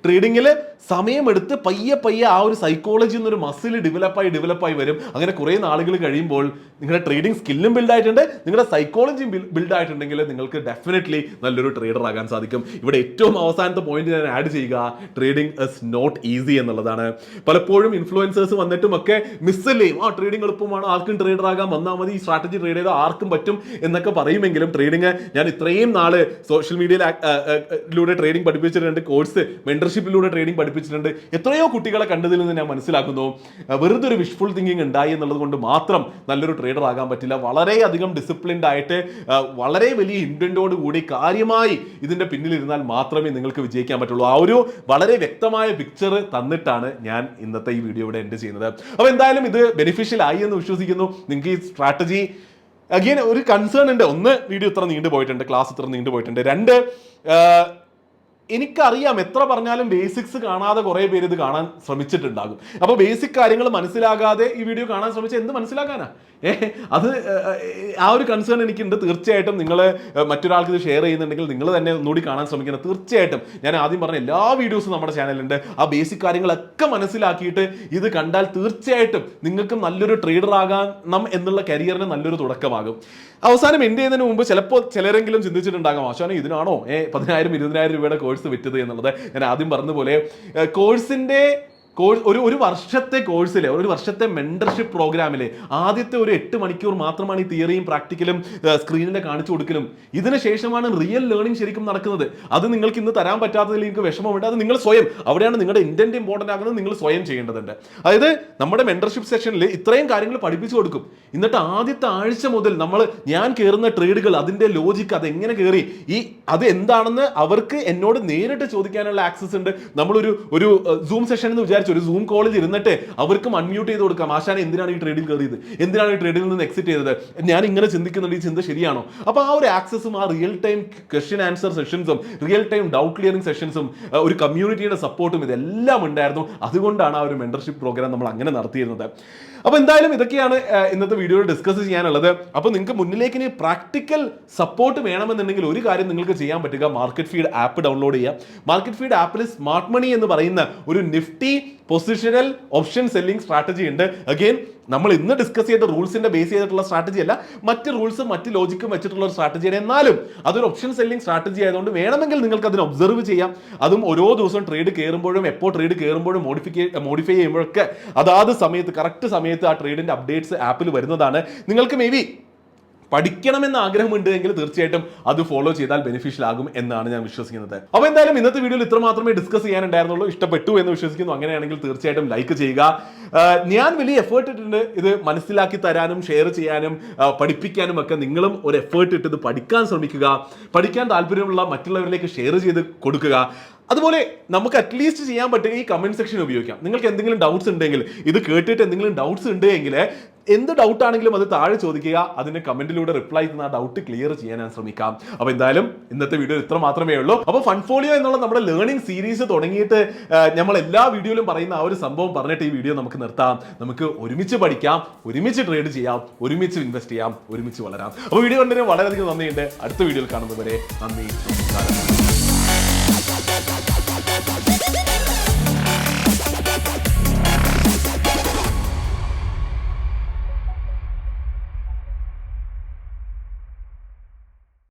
ട്രേഡിങ്ങിൽ സമയമെടുത്ത് പയ്യെ ആ ഒരു സൈക്കോളജി എന്നൊരു മസിൽ ഡെവലപ്പായി വരും. അങ്ങനെ കുറേ നാളുകൾ കഴിയുമ്പോൾ നിങ്ങളുടെ ട്രേഡിംഗ് സ്കില്ലും ബിൽഡ് ആയിട്ടുണ്ട്, നിങ്ങളുടെ സൈക്കോളജിയും ബിൽഡ് ആയിട്ടുണ്ടെങ്കിൽ നിങ്ങൾക്ക് ഡെഫിനറ്റ്ലി നല്ലൊരു ട്രേഡർ ആകാൻ സാധിക്കും. ഇവിടെ ഏറ്റവും അവസാനത്തെ പോയിന്റ് ഞാൻ ആഡ് ചെയ്യുക, ട്രേഡിംഗ് ഇസ് നോട്ട് ഈസി എന്നുള്ളതാണ്. പലപ്പോഴും ഇൻഫ്ലുവൻസേഴ്സ് വന്നിട്ടും ഒക്കെ മിസ് രസമല്ലേ, ട്രേഡിംഗ് എളുപ്പമാണ്, ആർക്കും ട്രേഡർ ആകാൻ വന്നാൽ മതി, ഈ സ്ട്രാറ്റജി ട്രേഡ് ചെയ്താൽ ആർക്കും പറ്റും എന്നൊക്കെ പറയുമെങ്കിലും ട്രേഡിംഗ് ഞാൻ ഇത്രയും നാള് സോഷ്യൽ മീഡിയയിലൂടെ ട്രേഡിംഗ് പഠിപ്പിച്ചിട്ടുണ്ട്, കോഴ്സ് മെന്റർഷിപ്പിലൂടെ ട്രേഡിംഗ് പഠിപ്പിച്ചിട്ടുണ്ട്. എത്രയോ കുട്ടികളെ കണ്ടതിൽ നിന്ന് ഞാൻ മനസ്സിലാക്കുന്നു വെറുതെ ഒരു വിഷ്ഫുൾ തിങ്കിങ് ഉണ്ടായി എന്നുള്ളത് കൊണ്ട് മാത്രം നല്ലൊരു ട്രേഡർ ആകാൻ പറ്റില്ല. വളരെയധികം ഡിസിപ്ലിൻഡ് ആയിട്ട് വളരെ വലിയ ഇൻറ്റന്റോട് കൂടി കാര്യമായി ഇതിന്റെ പിന്നിലിരുന്നാൽ മാത്രമേ നിങ്ങൾക്ക് വിജയിക്കാൻ പറ്റുള്ളൂ. ആ ഒരു വളരെ വ്യക്തമായ പിക്ചർ തന്നിട്ടാണ് ഞാൻ ഇന്നത്തെ ഈ വീഡിയോ ഇവിടെ എൻഡ് ചെയ്യുന്നത്. അപ്പോൾ എന്തായാലും ഇത് ബെനിഫിഷ്യൽ ആയി എന്ന് വിശ്വസിക്കുന്നു. നിങ്ങൾക്ക് ഈ സ്ട്രാറ്റജി അഗെയിൻ ഒരു കൺസേൺ ഉണ്ട്. ഒന്ന്, വീഡിയോ ഇത്ര നീണ്ടു പോയിട്ടുണ്ട്, ക്ലാസ് ഇത്ര നീണ്ടു പോയിട്ടുണ്ട്. രണ്ട്, എനിക്കറിയാം എത്ര പറഞ്ഞാലും ബേസിക്സ് കാണാതെ കുറേ പേര് ഇത് കാണാൻ ശ്രമിച്ചിട്ടുണ്ടാകും. അപ്പോൾ ബേസിക് കാര്യങ്ങൾ മനസ്സിലാകാതെ ഈ വീഡിയോ കാണാൻ ശ്രമിച്ചാൽ എന്ത് മനസ്സിലാക്കാനാ? അത് ആ ഒരു കൺസേൺ എനിക്കുണ്ട്. തീർച്ചയായിട്ടും നിങ്ങൾ മറ്റൊരാൾക്ക് ഇത് ഷെയർ ചെയ്യുന്നുണ്ടെങ്കിൽ നിങ്ങൾ തന്നെ ഒന്നുകൂടി കാണാൻ ശ്രമിക്കണം. തീർച്ചയായിട്ടും ഞാൻ ആദ്യം പറഞ്ഞ എല്ലാ വീഡിയോസും നമ്മുടെ ചാനലിലുണ്ട്. ആ ബേസിക് കാര്യങ്ങളൊക്കെ മനസ്സിലാക്കിയിട്ട് ഇത് കണ്ടാൽ തീർച്ചയായിട്ടും നിങ്ങൾക്ക് നല്ലൊരു ട്രേഡർ ആകാം എന്നുള്ള കരിയറിന് നല്ലൊരു തുടക്കമാകും. അവസാനം എൻഡ് ചെയ്യുന്നതിന് മുമ്പ് ചിലപ്പോൾ ചിലരെങ്കിലും ചിന്തിച്ചിട്ടുണ്ടാകാം, ആശാനം ഇതിനാണോ 10,000-20,000 രൂപയുടെ കോഴ്സ് വിറ്റത് എന്നുള്ളത്. ഞാൻ ആദ്യം പറഞ്ഞതുപോലെ ഒരു വർഷത്തെ കോഴ്സിലെ, ഒരു വർഷത്തെ മെന്റർഷിപ്പ് പ്രോഗ്രാമിലെ ആദ്യത്തെ ഒരു 8 മണിക്കൂർ മാത്രമാണ് ഈ തിയറിയും പ്രാക്ടിക്കലും സ്ക്രീനിലെ കാണിച്ചു കൊടുക്കലും. ഇതിന് ശേഷമാണ് റിയൽ ലേണിംഗ് ശരിക്കും നടക്കുന്നത്. അത് നിങ്ങൾക്ക് ഇന്ന് തരാൻ പറ്റാത്തതിൽ നിങ്ങൾക്ക് വിഷമമുണ്ട്. അത് നിങ്ങൾ സ്വയം, അവിടെയാണ് നിങ്ങളുടെ ഇന്റന്റ് ഇമ്പോർട്ടൻ്റ് ആകുന്നത്, നിങ്ങൾ സ്വയം ചെയ്യേണ്ടതുണ്ട്. അതായത് നമ്മുടെ മെന്റർഷിപ്പ് സെഷനിൽ ഇത്രയും കാര്യങ്ങൾ പഠിപ്പിച്ചു കൊടുക്കും. എന്നിട്ട് ആദ്യത്തെ ആഴ്ച മുതൽ ഞാൻ കയറുന്ന ട്രേഡുകൾ, അതിന്റെ ലോജിക്ക്, അതെങ്ങനെ കയറി, അത് എന്താണെന്ന് അവർക്ക് എന്നോട് നേരിട്ട് ചോദിക്കാനുള്ള ആക്സസ് ഉണ്ട്. നമ്മളൊരു സൂം സെഷൻ എന്ന് വിചാരിച്ചു ഒരു സൂം കോളിൽ ഇരുന്നിട്ട് അവർക്കും അൺമ്യൂട്ട് ചെയ്ത് കൊടുക്കാം. ആശാന എന്തിനാണ് ഈ ട്രേഡിൽ കയറിയത്, എന്തിനാണ് ഈ ട്രേഡിൽ നിന്ന് എക്സിറ്റ് ചെയ്തത്, ഞാൻ ഇങ്ങനെ ചിന്തിക്കുന്നുണ്ട്, ഈ ചിന്ത ശരിയാണോ? അപ്പോൾ ആ ഒരു ആക്സസും ആ റിയൽ ടൈം ക്വസ്റ്റ്യൻ ആൻസർ സെഷൻസും റിയൽ ടൈം ഡൗട്ട് ക്ലിയറിംഗ് സെഷൻസും ഒരു കമ്മ്യൂണിറ്റിയുടെ സപ്പോർട്ടും ഇതെല്ലാം ഉണ്ടായിരുന്നു. അതുകൊണ്ടാണ് ആ ഒരു മെന്റർഷിപ്പ് പ്രോഗ്രാം നമ്മൾ അങ്ങനെ നടത്തിയിരുന്നത്. അപ്പോൾ എന്തായാലും ഇതൊക്കെയാണ് ഇന്നത്തെ വീഡിയോയിൽ ഡിസ്കസ് ചെയ്യാനുള്ളത്. അപ്പോൾ നിങ്ങൾക്ക് മുന്നിലേക്ക് ഇനി പ്രാക്ടിക്കൽ സപ്പോർട്ട് വേണമെന്നുണ്ടെങ്കിൽ ഒരു കാര്യം നിങ്ങൾക്ക് ചെയ്യാൻ പറ്റുക, മാർക്കറ്റ് ഫീഡ് ആപ്പ് ഡൗൺലോഡ് ചെയ്യുക. മാർക്കറ്റ് ഫീഡ് ആപ്പിൽ സ്മാർട്ട് മണി എന്ന് പറയുന്ന ഒരു Nifty positional option selling strategy ഉണ്ട്. അഗെയിൻ നമ്മൾ ഇന്ന് ഡിസ്കസ് ചെയ്ത റൂൾസിന്റെ ബേസ് ചെയ്തിട്ടുള്ള സ്ട്രാറ്റജി അല്ല, മറ്റ് റൂൾസും മറ്റ് ലോജിക്കും വെച്ചിട്ടുള്ള ഒരു സ്ട്രാറ്റജിയാണ്. എന്നാലും അതൊരു ഓപ്ഷൻ സെല്ലിംഗ് സ്ട്രാറ്റജി ആയതുകൊണ്ട് വേണമെങ്കിൽ നിങ്ങൾക്ക് അതിനെ ഒബ്സർവ് ചെയ്യാം. അതും ഓരോ ദിവസവും ട്രേഡ് കയറുമ്പോഴും എപ്പോൾ ട്രേഡ് കയറുമ്പോഴും മോഡിഫൈ ചെയ്യുമ്പോഴൊക്കെ അതാത് സമയത്ത് കറക്റ്റ് സമയത്ത് ആ ട്രേഡിന്റെ അപ്ഡേറ്റ്സ് ആപ്പിൽ വരുന്നതാണ്. നിങ്ങൾക്ക് മേ ബി പഠിക്കണമെന്ന് ആഗ്രഹമുണ്ട് എങ്കിൽ തീർച്ചയായിട്ടും അത് ഫോളോ ചെയ്താൽ ബെനിഫിഷ്യൽ ആകും എന്നാണ് ഞാൻ വിശ്വസിക്കുന്നത്. അപ്പോൾ എന്തായാലും ഇന്നത്തെ വീഡിയോയിൽ ഇത്ര മാത്രമേ ഡിസ്കസ് ചെയ്യാനുണ്ടായിരുന്നുള്ളൂ. ഇഷ്ടപ്പെട്ടു എന്ന് വിശ്വസിക്കുന്നു. അങ്ങനെയാണെങ്കിൽ തീർച്ചയായിട്ടും ലൈക്ക് ചെയ്യുക. ഞാൻ വലിയ എഫേർട്ട് ഇട്ടിട്ടുണ്ട് ഇത് മനസ്സിലാക്കി തരാനും ഷെയർ ചെയ്യാനും പഠിപ്പിക്കാനും ഒക്കെ. നിങ്ങളും ഒരു എഫേർട്ട് ഇട്ട് ഇത് പഠിക്കാൻ ശ്രമിക്കുക. പഠിക്കാൻ താല്പര്യമുള്ള മറ്റുള്ളവരിലേക്ക് ഷെയർ ചെയ്ത് കൊടുക്കുക. അതുപോലെ നമുക്ക് അറ്റ്ലീസ്റ്റ് ചെയ്യാൻ പറ്റുക ഈ കമന്റ് സെക്ഷൻ ഉപയോഗിക്കാം. നിങ്ങൾക്ക് എന്തെങ്കിലും ഡൗട്ട്സ് ഉണ്ടെങ്കിൽ, ഇത് കേട്ടിട്ട് എന്തെങ്കിലും ഡൗട്ട്സ് ഉണ്ടെങ്കിൽ എന്ത് ഡൗട്ട് ആണെങ്കിലും അത് താഴെ ചോദിക്കുക. അതിന് കമന്റിലൂടെ റിപ്ലൈ ചെയ്യുന്ന ആ ഡൗട്ട് ക്ലിയർ ചെയ്യാൻ ഞാൻ ശ്രമിക്കാം. അപ്പോൾ എന്തായാലും ഇന്നത്തെ വീഡിയോ ഇത്ര മാത്രമേ ഉള്ളൂ. അപ്പോൾ ഫൺഫോളിയോ എന്നുള്ള നമ്മുടെ ലേണിംഗ് സീരീസ് തുടങ്ങിയിട്ട് നമ്മൾ എല്ലാ വീഡിയോയിലും പറയുന്ന ആ ഒരു സംഭവം പറഞ്ഞിട്ട് ഈ വീഡിയോ നമുക്ക് നിർത്താം. നമുക്ക് ഒരുമിച്ച് പഠിക്കാം, ഒരുമിച്ച് ട്രേഡ് ചെയ്യാം, ഒരുമിച്ച് ഇൻവെസ്റ്റ് ചെയ്യാം, ഒരുമിച്ച് വളരാം. അപ്പോൾ വീഡിയോ കണ്ടതിന് വളരെയധികം നന്ദിയുണ്ട്. അടുത്ത വീഡിയോയിൽ കാണുന്നതുവരെ നന്ദി, നമസ്കാരം.